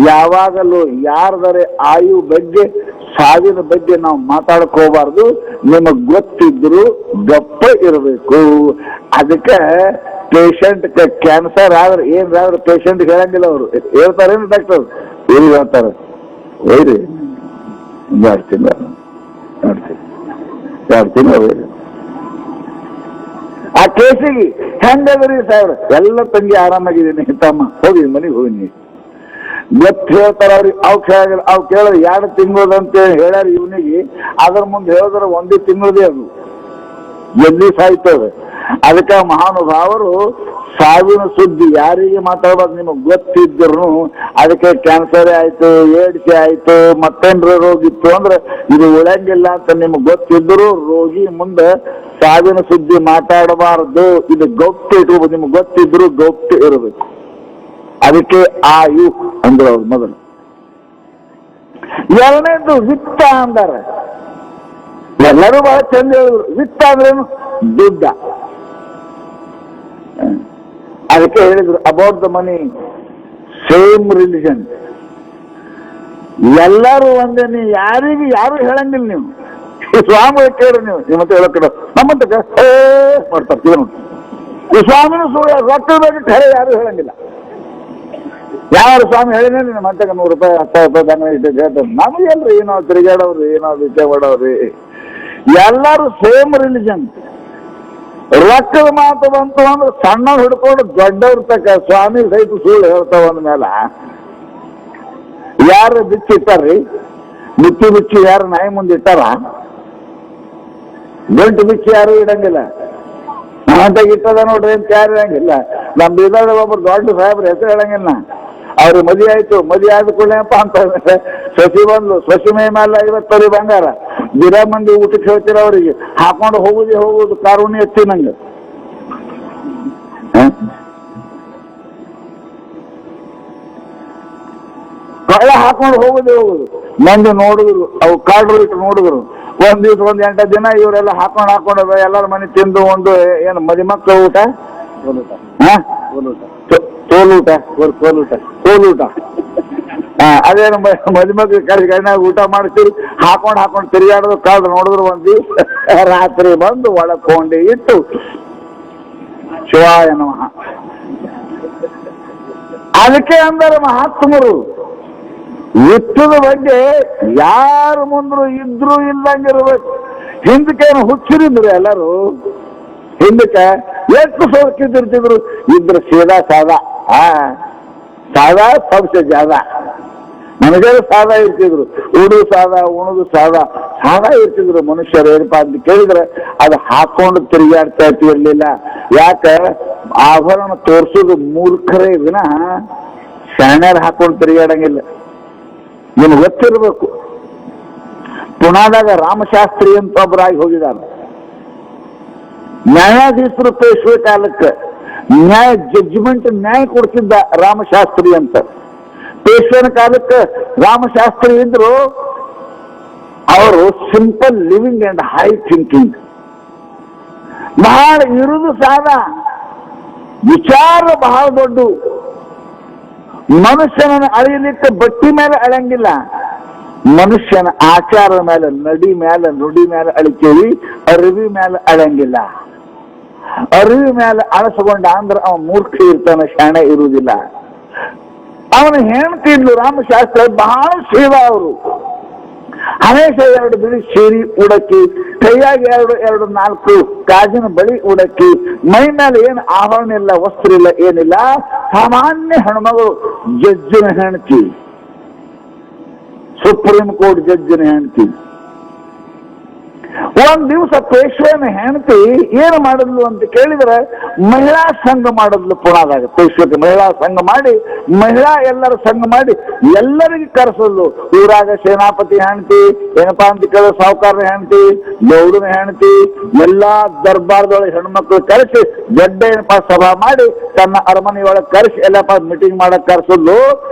ಯಾವಾಗಲೂ ಯಾರದರೆ ಆಯು ಬಗ್ಗೆ ಸಾವಿನ ಬಗ್ಗೆ ನಾವು ಮಾತಾಡ್ಕೋಬಾರ್ದು, ನಿಮಗ್ ಗೊತ್ತಿದ್ರು ಗಪ್ಪ ಇರಬೇಕು. ಅದಕ್ಕೆ ಪೇಷಂಟ್ ಕ್ಯಾನ್ಸರ್ ಆದ್ರೆ ಏನಾದ್ರೆ ಪೇಷಂಟ್ ಹೇಳಂಗಿಲ್ಲ, ಅವರು ಹೇಳ್ತಾರೇನು ಡಾಕ್ಟರ್ ಇವ್ರಿಗೆ ಹೇಳ್ತಾರೆ, ಒಯ್ರಿ 2 ತಿಂಗಳು ಒಯ್ರಿ. ಆ ಕೇಸಿಗೆ ಹೆಂಗದ್ರಿ ಸಾಹೇಬ್ರ, ಎಲ್ಲ ತಂಗಿ ಆರಾಮಾಗಿದ್ದೀನಿ ತಮ್ಮ, ಹೋಗಿ ಮನೆಗೆ ಹೋಗಿ ಗೊತ್ತು ಹೇಳ್ತಾರ ಅವ್ರಿಗೆ. ಅವ್ ಕೇಳಿದ್ರೆ 2 ತಿಂಗಳದಂತ ಹೇಳ್ಯಾರ ಇವನಿಗೆ, ಅದ್ರ ಮುಂದೆ ಹೇಳಿದ್ರೆ 1 ತಿಂಗಳದೇ ಅದು ಎಲ್ಲಿ ಸಾಯ್ತದೆ. ಅದಕ್ಕೆ ಮಹಾನುಭಾವರು ಸಾವಿನ ಸುದ್ದಿ ಯಾರಿಗೆ ಮಾತಾಡ್ಬಾರ್ದು, ನಿಮಗೆ ಗೊತ್ತಿದ್ರು. ಅದಕ್ಕೆ ಕ್ಯಾನ್ಸರ್ ಆಯ್ತು, ಏಡ್ಸ್ ಆಯ್ತು, ಮತ್ತೇನ್ರ ರೋಗ ಇತ್ತು ಅಂದ್ರೆ ಇದು ಉಳಂಗಿಲ್ಲ ಅಂತ ನಿಮ್ಗೆ ಗೊತ್ತಿದ್ರು ರೋಗಿ ಮುಂದೆ ಸಾವಿನ ಸುದ್ದಿ ಮಾತಾಡಬಾರ್ದು. ಇದು ಗೌಪ್ಯ ಇಟ್ಕೋಬೇಕು, ನಿಮ್ಗೆ ಗೊತ್ತಿದ್ರು ಗೌಪ್ಯ ಇರಬೇಕು. ಅದಕ್ಕೆ ಆಯು ಅಂದ್ರೆ ಅವ್ರು ಮೊದಲು. 2ನೇದು ವಿತ್ತ ಅಂದಾರ, ಎಲ್ಲರೂ ಬಹಳ ಚಂದ ಹೇಳಿದ್ರು. ವಿತ್ತ ಅಂದ್ರೇನು? ದುಡ್ಡ. ಅದಕ್ಕೆ ಹೇಳಿದ್ರು about the money same religion. ಎಲ್ಲರೂ ಒಂದೇ, ನೀವು ಯಾರು ಹೇಳಂಗಿಲ್ಲ. ನೀವು ಸ್ವಾಮಿ ಕೇಳ್ರಿ, ನೀವು ಮತ್ತೆ ಹೇಳೋ ಕಡೆ ನಮ್ಮಂತ ಮಾಡ್ತಾರೆ. ಈ ಸ್ವಾಮಿನ ಸುಳ್ಳು, ರೊಕ್ಕದ ಬಗ್ಗೆ ಖರೆ ಯಾರು ಹೇಳಂಗಿಲ್ಲ. ಯಾರು ಸ್ವಾಮಿ ಹೇಳಿದ್ರೆ ನೀನು ಮತ್ತೆ 100 ರೂಪಾಯಿ 10 ರೂಪಾಯಿ ದನ ಇಟ್ಟು ಹೇಳ್ತಾರೆ. ನಮಗೆಲ್ರಿ ಏನೋ ತಿರುಗಾಡವ್ರಿ, ಏನೋ ವಿಚಾರ ಮಾಡವ್ರಿ. ಎಲ್ಲರೂ ಸೇಮ್ ರಿಲಿಜನ್. ರೊಕ್ಕದ ಮಾತು ಬಂತು ಅಂದ್ರೆ ಸಣ್ಣ ಹಿಡ್ಕೊಂಡು ದೊಡ್ಡವ್ರ ತಕ್ಕ ಸ್ವಾಮಿ ಸಹಿತ ಸುಳ್ಳು ಹೇಳ್ತಾವ ಅಂದ್ಮೇಲೆ ಯಾರು ಬಿಚ್ಚಿಟ್ಟಾರ್ರಿ? ಬಿಚ್ಚಿ ಯಾರು ನಾಯಿ ಮುಂದೆ ಇಟ್ಟಾರ? ಗಂಟು ಬಿಚ್ಚಿ ಯಾರು ಇಡಂಗಿಲ್ಲ. ಅಂತ ಇಟ್ಟದ ನೋಡ್ರಿ ಅಂತ ಯಾರು ಇರಂಗಿಲ್ಲ. ನಮ್ಮ ಬೀದರ್ದ ಒಬ್ಬರು ದೊಡ್ಡ ಸಾಹೇಬ್ರ ಹೆಸರು ಹೇಳಂಗಿಲ್ಲ. ಅವ್ರಿಗೆ ಮದುವೆ ಆಯ್ತು, ಮದುವೆ ಆದ ಕೂಡಲೇಪ್ಪ ಅಂತ ಸಸಿ ಬಂದ್ಲು, ಸಸಿ ಮೈ ಮೇಲೆ 50 ತೊಲಿ ಬಂಗಾರ. ಬಿರ ಮಂದಿ ಊಟಕ್ಕೆ ಹೇಳ್ತೀರ ಅವ್ರಿಗೆ, ಹಾಕೊಂಡು ಹೋಗುದು ಕಾರುಣಿ ಎತ್ತಿ ನಂಗೆ. ಎಲ್ಲ ಹಾಕೊಂಡು ಹೋಗುದು ಮಂದಿ ನೋಡಿದ್ರು, ಅವು ಕಾಡ್ರು ಇಟ್ಟು ನೋಡಿದ್ರು. ಒಂದ್ ದಿವ್ಸ 1-8 ದಿನ ಇವರೆಲ್ಲ ಹಾಕೊಂಡು ಎಲ್ಲರ ಮನೆ ತಿಂದು ಒಂದು ಏನು ಮದಿಮಕ್ಳು ಊಟ, ಕೋಲೂಟ ಅದೇನು ಮದುಮಕ್ಳು ಕರಿಗಣ್ಣಾಗ ಊಟ ಮಾಡ್ತೀರಿ, ಹಾಕೊಂಡು ತಿರುಗಾಡೋದು. ಕಾದು ನೋಡಿದ್ರು ಒಂದು ರಾತ್ರಿ ಬಂದು ಒಳಕೊಂಡೆ ಇಟ್ಟು ಶಿವಾಯ ನಮಃ. ಅದಕ್ಕೆ ಅಂದರೆ ಮಹಾತ್ಮರು ಯುದ್ಧದ ಬಗ್ಗೆ ಯಾರು ಮುಂದ್ರು ಇದ್ರು ಇಲ್ಲಂಗಿರ್ಬೇಕು. ಹಿಂದಕ್ಕೇನು ಹುಚ್ಚಿರಿದ್ರು ಎಲ್ಲರೂ. ಹಿಂದಕ್ಕೆ ಎಷ್ಟು ಸೋಕಿದ್ದಿರ್ತಿದ್ರು, ಇದ್ರು ಸೀದಾ ಸಾದಾ. ಸಾದಾ ಸಬ್ಸೆ ಜಾದಾ. ನನಗೆ ಸಾದಾ ಇರ್ತಿದ್ರು, ಉಡು ಸಾದಾ, ಉಣದು ಸಾದಾ ಇರ್ತಿದ್ರು ಮನುಷ್ಯರು. ಏನಪ್ಪ ಅಂತ ಕೇಳಿದ್ರೆ ಅದು ಹಾಕೊಂಡು ತಿರುಗಾಡ್ತಾ ಇರ್ಲಿಲ್ಲ. ಯಾಕೆ? ಆಭರಣ ತೋರ್ಸೋದು ಮೂರ್ಖರೇ ವಿನ ಶಾಣ್ಯರು ಹಾಕೊಂಡು ತಿರುಗಾಡಂಗಿಲ್ಲ. ನಿಮ್ಗೆ ಗೊತ್ತಿರ್ಬೇಕು. ಪುಣಾದಾಗ ರಾಮಶಾಸ್ತ್ರಿ ಅಂತ ಒಬ್ಬರಾಗಿ ಹೋಗಿದ್ದಾರೆ. ನ್ಯಾಯಾಧೀಶರು ಪೇಶ್ವೆ ಕಾಲಕ್ಕೆ ನ್ಯಾಯ ಕೊಡ್ತಿದ್ದ ರಾಮಶಾಸ್ತ್ರಿ ಅಂತ. ಪೇಶ್ವನ ಕಾಲಕ್ಕೆ ರಾಮಶಾಸ್ತ್ರಿ ಇದ್ರು. ಅವರು simple living and high thinking. ಬಹಳ ಇರುವುದು ಸಾದಾ, ವಿಚಾರ ಬಹಳ ದೊಡ್ಡ. ಮನುಷ್ಯನನ್ನು ಅಳಿಯಲಿಕ್ಕೆ ಬಟ್ಟಿ ಮೇಲೆ ಅಳಂಗಿಲ್ಲ, ಮನುಷ್ಯನ ಆಚಾರದ ಮೇಲೆ, ನಡಿ ಮೇಲೆ, ನುಡಿ ಮೇಲೆ ಅಳಿತೀವಿ, ಅರಿವಿ ಮೇಲೆ ಅಳಂಗಿಲ್ಲ. ಅರಿವಿ ಮೇಲೆ ಅಳಸ್ಕೊಂಡ ಅಂದ್ರೆ ಅವ ಮೂರ್ಖ ಇರ್ತಾನೆ, ಶಾಣೆ ಇರುವುದಿಲ್ಲ. ಅವನು ಹೆಣ್ತಿದ್ಲು ರಾಮಶಾಸ್ತ್ರ, ಬಹಳ ಸೇವಾ. ಅವರು ಹಮೇಶ 2 ಬಿಳಿ ಸೀರೆ ಉಡಕ್ಕಿ, ಕೈಯಾಗಿ 2-4 ಕಾಜಿನ ಬಳಿ ಉಡಕ್ಕಿ, ಮೈ ಮೇಲೆ ಏನು ಆಭರಣ ಇಲ್ಲ, ವಸ್ತ್ರ ಇಲ್ಲ, ಏನಿಲ್ಲ. ಸಾಮಾನ್ಯ ಹೆಣ್ಮಗಳು, ಜಡ್ಜಿನ ಹೆಣ್ತಿ, ಸುಪ್ರೀಂ ಕೋರ್ಟ್ ಜಡ್ಜಿನ ಹೆಣ್ತಿ. ಒಂದ್ ದಿವಸ ಪೇಶ್ವೆನ ಹೆಂಡತಿ ಏನು ಮಾಡಿದ್ಲು ಅಂತ ಕೇಳಿದ್ರೆ ಮಹಿಳಾ ಸಂಘ ಮಾಡಿದ್ಲು. ಪುಣಾದಾಗ ಪೇಶ್ವೆಗೆ ಮಹಿಳಾ ಸಂಘ ಮಾಡಿ, ಮಹಿಳಾ ಎಲ್ಲರ ಸಂಘ ಮಾಡಿ ಎಲ್ಲರಿಗೆ ಕರೆಸಲು. ಊರಾಗ ಸೇನಾಪತಿ ಹೆಂಡತಿ, ಏನಪ್ಪಾ ಅಂತ ಕೇಳಿದ್ರೆ ಸಾಹುಕಾರನ ಹೆಂಡತಿ, ಗೌಡನ ಹೆಂಡತಿ, ಎಲ್ಲಾ ದರ್ಬಾರ್ದೊಳಗೆ ಹೆಣ್ಮಕ್ಳು ಕರೆಸಿ ದೊಡ್ಡ ಏನಪ್ಪಾ ಸಭಾ ಮಾಡಿ ತನ್ನ ಅರಮನೆಯೊಳಗೆ ಕರೆಸಿ ಎಲ್ಲಪ್ಪ ಮೀಟಿಂಗ್ ಮಾಡಕ್ ಕರೆಸಲು.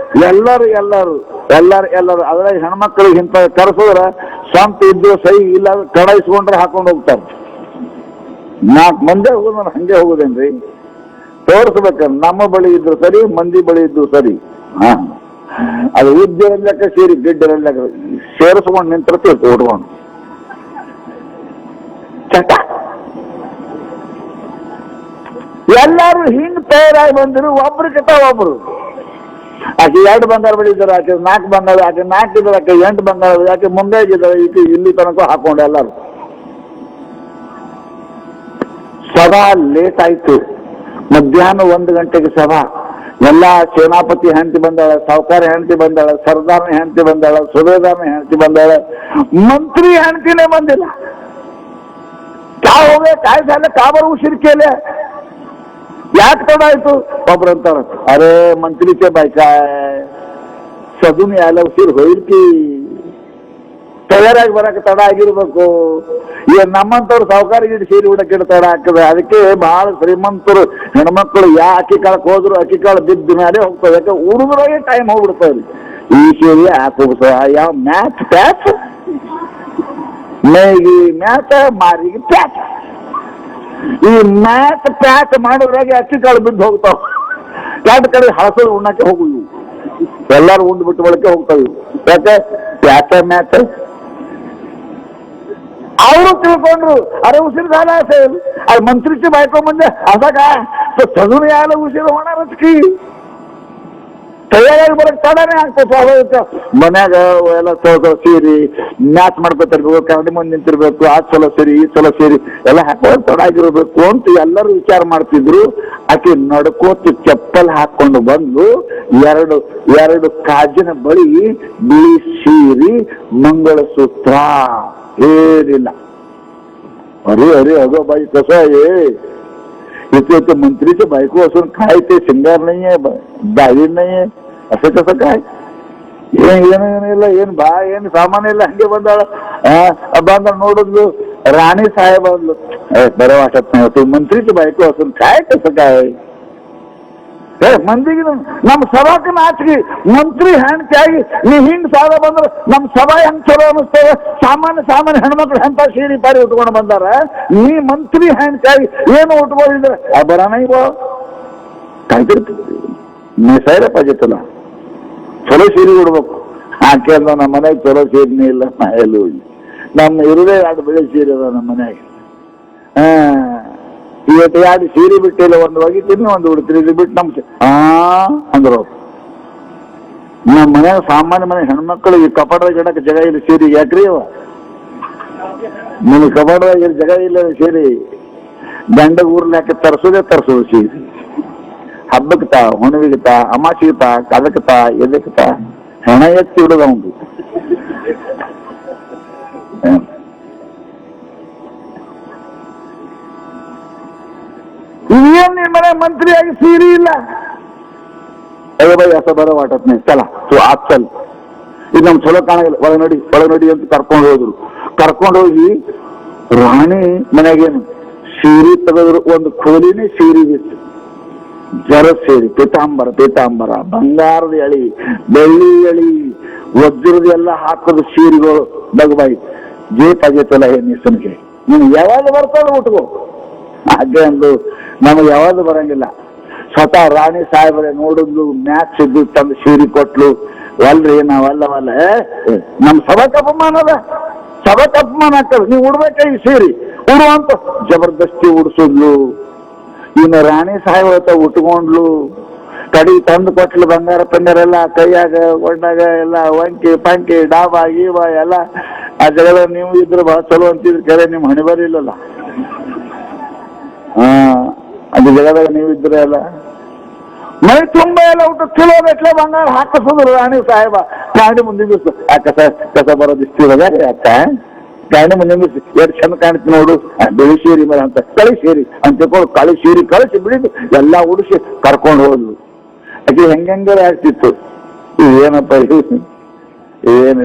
ಎಲ್ಲರೂ ಎಲ್ಲರೂ ಎಲ್ಲರೂ ಎಲ್ಲರೂ ಅದ್ರಾಗ ಹೆಣ್ಮಕ್ಳಿಗೆ ಇಂಥ ಕರೆಸಿದ್ರೆ ಸ್ವಂತ ಇದ್ದು ಸಹಿ ಇಲ್ಲ ಕಡಾಯಿಸ್ಕೊಂಡ್ರೆ ಹಾಕೊಂಡು ಹೋಗ್ತಾರೆ. 4 ಮಂದಿ ಹೋಗೋದು ನಾನು ಹಂಗೆ ಹೋಗೋದೇನ್ರಿ, ತೋರಿಸ್ಬೇಕಂದ್ರೆ ನಮ್ಮ ಬಳಿ ಇದ್ರು ಸರಿ, ಮಂದಿ ಬಳಿ ಇದ್ರು ಸರಿ. ಹಾ, ಅದು ಉದ್ಯೋಗಕ್ಕೆ ಸೇರಿ ಗಿಡ್ಡರಲ್ಲಕ ಸೇರಿಸ್ಕೊಂಡು ನಿಂತಿರ್ತೀವಿ ಉಟ್ಕೊಂಡು ಚಟ. ಎಲ್ಲಾರು ಹಿಂಗ್ ತಯಾರಾಗಿ ಬಂದಿರು, ಒಬ್ರು ಕಿತ್ತ ಒಬ್ರು. ಆಕೆ 2 ಬಂಗಾರ ಬೆಳಿತಾರೆ, ಆಕೆ 4 ಬಂಗಾರ, ಆಕೆ 4 ಇದ್ದಾರೆ, ಆಕೆ 8 ಬಂಗಾರ, ಆಕೆ ಮುಂದೆ ಇದ್ದಾರೆ, ಈಕೆ ಇಲ್ಲಿ ತನಕ ಹಾಕೊಂಡು ಎಲ್ಲರೂ. ಸಭಾ ಲೇಟ್ ಆಯ್ತು. ಮಧ್ಯಾಹ್ನ 1 ಗಂಟೆಗೆ ಸಭಾ. ಎಲ್ಲಾ ಸೇನಾಪತಿ ಹೆಂಡತಿ ಬಂದಾಳ, ಸಾಹುಕಾರ ಹೆಂಡತಿ ಬಂದಾಳ, ಸರ್ದಾರ್ನ ಹೆಂಡತಿ ಬಂದಾಳ, ಸುಬೇದಾರ್ನ ಹೆಂಡತಿ ಬಂದಾಳ, ಮಂತ್ರಿ ಹೆಂಡತಿನೇ ಬಂದಿಲ್ಲ. क्या हो गया, काय झालं, का बरं उशीर केले, यात कडायचो. ಒಬ್ರು ಅಂತಾರ, अरे मंत्रीचे बायका सजून यायला उशीर होईल की, ತಯಾರಾಗಿ ಬರಕ್ಕೆ ತಡ ಆಗಿರ್ಬೇಕು. ಈಗ ನಮ್ಮಂತವ್ರು ಸಾಹುಕಾರಿಗೆ ಸೀರೆ ಉಡಕ್ಕೆ ತಡ ಆಗ್ತದೆ. ಅದಕ್ಕೆ ಬಹಳ ಶ್ರೀಮಂತರು ಹೆಣ್ಮಕ್ಳು ಅಕ್ಕಿ ಕಾಳಕ್ಕೆ ಹೋದ್ರು ಅಕ್ಕಿ ಕಾಳು ಬಿದ್ದ ಮೇಲೆ ಹೋಗ್ತದೆ. ಯಾಕೆ ಹುಡುಗರಾಗೆ ಟೈಮ್ ಹೋಗ್ಬಿಡ್ತಾವ್ರಿ. ಈ ಸೀರೆ ಹಾಕೋಗ್ತದೆ, ಯಾವ ಮ್ಯಾಚ್ ಪ್ಯಾಚ್, ಮೇಗಿ ಮ್ಯಾಚ್, ಮಾರಿಗೆ ಪ್ಯಾಚ್. ಈ ಮ್ಯಾಚ್ ಪ್ಯಾಚ್ ಮಾಡೋದ್ರಾಗೆ ಅಕ್ಕಿ ಕಾಳು ಬಿದ್ದು ಹೋಗ್ತಾವ. 2 ಕಡೆ ಹಳಸಲು ಉಣ್ಣಕ್ಕೆ ಹೋಗು, ಎಲ್ಲಾರು ಉಂಡು ಬಿಟ್ಟು ಬಳಕೆ ಹೋಗ್ತಾವ. ಯಾಕೆ ಪ್ಯಾಚ ಮ್ಯಾಚ್. ಅವರು ತಿಳ್ಕೊಂಡ್ರು, अरे उशीर झाला असेल, अरे मंत्रीची बायको म्हणजे असा काय, तर सजून यायला उशीर होणारच की. ತಯಾರಾಗಿ ಬರಕ್ ತಡನೇ ಆಗ್ತದೆ ಸ್ವಾಭಾವಿಕ. ಮನ್ಯಾಗ ಎಲ್ಲ ಸೀರಿ ಮ್ಯಾಚ್ ಮಾಡ್ಕೊತಿರ್ಬೇಕು, ಕರಡಿ ಮುಂದೆ ನಿಂತಿರ್ಬೇಕು, ಆ ಚಲೋ ಸೀರಿ ಈ ಚಲೋ ಸೀರಿ ಎಲ್ಲ ಹಾಕೋದು ತಡ ಆಗಿರ್ಬೇಕು ಅಂತ ಎಲ್ಲರೂ ವಿಚಾರ ಮಾಡ್ತಿದ್ರು. ಆಕೆ ನಡ್ಕೋತಿ ಚಪ್ಪಲ್ ಹಾಕೊಂಡು ಬಂದು ಎರಡು ಕಾಜಿನ ಬಳಿ, ಬಿಳಿ ಸೀರಿ, ಮಂಗಳಸೂತ್ರ ಏನಿಲ್ಲ. अरे अरे अगं बाई कसं आहे, इथे मंत्रीचे बायको असून काय ते सिंगार नाहीये, दाढी नाहीये, असं कसं काय, ಏನಿಲ್ಲ, ಏನ್ ಬಾ ಏನ್ ಸಾಮಾನ್ಯ ಇಲ್ಲ, ಹಂಗೆ ಬಂದಾಳ. ಬಂದ ನೋಡಿದ್ಲು ರಾणी साहेब ಅಂದ್ಲು, बरं वाटत नाही होतं, मंत्रीची बायको असून काय कसं काय. ಮಂದಿಗೆ ನಮ್ಮ ಸಭಾಕ್ಕೆ ನಾಚಿಗೆ, ಮಂತ್ರಿ ಹೆಣ್ತಿಯಾಗಿ ನೀ ಹಿಂಗ್ ಸಾಲ ಬಂದ್ರೆ ನಮ್ಮ ಸಭಾ ಹೆಂಗ್ ಚಲೋ ಅನಿಸ್ತೇವೆ. ಸಾಮಾನ್ಯ ಹೆಣ್ಮಕ್ಳು ಎಂತ ಸೀರೆ ಪಾರಿ ಉಟ್ಕೊಂಡು ಬಂದಾರ, ನೀ ಮಂತ್ರಿ ಹೆಣ್ತಿಯಾಗಿ ಏನು ಉಟ್ಕೊಂಡಿದ್ರೆ ಬರಾನ ಇವ ಕಾಯ್ತಿರ್ತೀವಿ. ಮೆಸಾಯ್ರೆ ಪಾಜಿತ್ತಲ್ಲ, ಚಲೋ ಸೀರೆ ಉಡ್ಬೇಕು. ಆಕೆ ಅಂದ ನಮ್ಮ ಮನೆಗೆ ಚಲೋ ಸೀರೆನೇ ಇಲ್ಲ, ನಾ ಎಲ್ಲೂ ಇಲ್ಲ, ನಮ್ಮ ಇರುದೇ 2 ಬೆಳೆ ಸೀರೆ ಅದ ನಮ್ಮ ಮನೆಗೆ. ಇವತ್ತು 2 ಸೀರೆ ಬಿಟ್ಟಿಲ್ಲ, ಒಂದು ಒಗಿತೀನಿ ಒಂದು ಉಡ್ತೀನಿ, ಇದು ಬಿಟ್ಟು ನಮ್ ಅಂದ್ರು. ನಮ್ಮ ಮನೆಯಾಗ ಸಾಮಾನ್ಯ ಮನೆ ಹೆಣ್ಮಕ್ಳು ಈ ಕಪಾಟದಾಗ ಇಡಕ್ಕೆ ಜಾಗ ಇಲ್ಲ ಸೀರೆ, ಯಾಕ್ರಿ ಅವ ನಿಮ್ಗೆ ಕಪಾಟದಾಗ ಜಾಗ ಇಲ್ಲ ಸೀರೆ, ಗಂಡ ಊರ್ಲಿ ಹಾಕಿ ತರ್ಸೋದು ಸೀರೆ. ಹಬ್ಬಕ್ತಾ, ಹುಣ್ಣಿಗಿತಾ, ಅಮಾಸಿಗಿತಾ, ಕದಕ್ತಾ, ಎದಕ್ತಾ ಹೆಣ ಎತ್ತಿ ಬಿಡೋದು ಅವನು. इवन निर्मला मंत्री आगे सीरी ಇಲ್ಲ. अरे भाई असं बरं वाटत नाही, चला तू आज चल, ಇದು ನಮ್ ಚಲೋ ಕಾಣಲ್ಲ, ಒಳಗೆ ನೋಡಿ ಅಂತ ಕರ್ಕೊಂಡು ಹೋದ್ರು. ಕರ್ಕೊಂಡು ಹೋಗಿ ರಾಣಿ ಮನೆಗೇನು ಸೀರೆ ತೆಗೆದ್ರು, ಒಂದು ಕೋಲಿನೇ ಸೀರೆ ಬಿತ್ತು, ಜರ ಸೇರಿ ಪೀತಾಂಬರ, ಬಂಗಾರದ ಎಳಿ, ಬೆಳ್ಳಿ ಎಳಿ, ವಜ್ರದ ಎಲ್ಲ ಹಾಕೋದು ಸೀರೆಗಳು. ಬಗ್ಬಾಯಿ ಜೇಪಾಗೈತಲ್ಲ ಹೆಣ್ಣಿಸನಿಗೆ, ನೀನು ಯಾವಾಗ ಬರ್ತಾನೆ ಉಟ್ಕೋ. ಹಾಗೆ ಅಂದು ನಮಗೆ ಯಾವ್ದು ಬರಂಗಿಲ್ಲ. ಸ್ವತಃ ರಾಣಿ ಸಾಹೇಬ್ರೆ ನೋಡಿದ್ಲು, ಮ್ಯಾಚ್ ಇದ್ದು ತಂದು ಸೀರೆ ಕೊಟ್ಲು. ಅಲ್ರಿ ನಾವಲ್ಲ ನಮ್ ಸಭಾಕ್ ಅಪಮಾನ ಅದ, ಸಭಾಕ್ ಅಪಮಾನ ಆಗ್ತದೆ, ನೀವು ಉಡ್ಬೇಕ ಈ ಸೀರೆ ಉಡುವಂತ ಜಬರ್ದಸ್ತಿ ಉಡ್ಸಿದ್ಲು. ಇನ್ನು ರಾಣಿ ಸಾಹೇಬ್ ಉಟ್ಕೊಂಡ್ಲು, ಕಡಿ ತಂದು ಕೊಟ್ಲು, ಬಂಗಾರ ಪಂಗಾರೆಲ್ಲ ಕೈಯಾಗ ಕೊಂಡಾಗ ಎಲ್ಲ ವಂಕಿ ಪಂಕಿ ಡಾಬಾ ಗೀಬಾ ಎಲ್ಲ. ಆ ಜಗಳ ನೀವು ಇದ್ರು ಬಹಳ ಚಲೋ ಅಂತಿದ್ರು, ಕರೆ ನಿಮ್ ಹಣಿ ಬರಿಲ್ಲಲ್ಲ. ಅದು ಜಗದಾಗ ನೀವಿದ್ರೆ ಅಲ್ಲ, ಮೈ ತುಂಬ ಎಲ್ಲ ಊಟ ಕಿಲೋ ಗಟ್ಲೆ ಬಂಗಾರ ಹಾಕಿಸೋದು ರಾಣಿ ಸಾಹೇಬ. ರಾಣಿ ಮುಂದಿನ ದಿವಸ ಕಸ ಬರೋದು ಇಷ್ಟಿರೋದ ಯಾಕ ಗಾಡಿ ಮುಂದೆ ನಿಂದಿಸಿ ಎಷ್ಟು ಚಂದ ಕಾಣ್ತಿ ನೋಡು, ಬಿಳಿ ಸೀರೆ ಮೇಲೆ ಅಂತ ಕಳಿ ಸೀರೆ ಅಂತ ತಿಳ್ಕೊಂಡು ಕಳಿ ಸೀರೆ ಕಳಿಸಿ ಬಿಡಿದು ಎಲ್ಲಾ ಉಡಿಸಿ ಕರ್ಕೊಂಡು ಹೋದ್ಲು. ಆಕೆ ಹೆಂಗಾರ ಆಗ್ತಿತ್ತು. ಏನಪ್ಪ ಇದು, ಏನು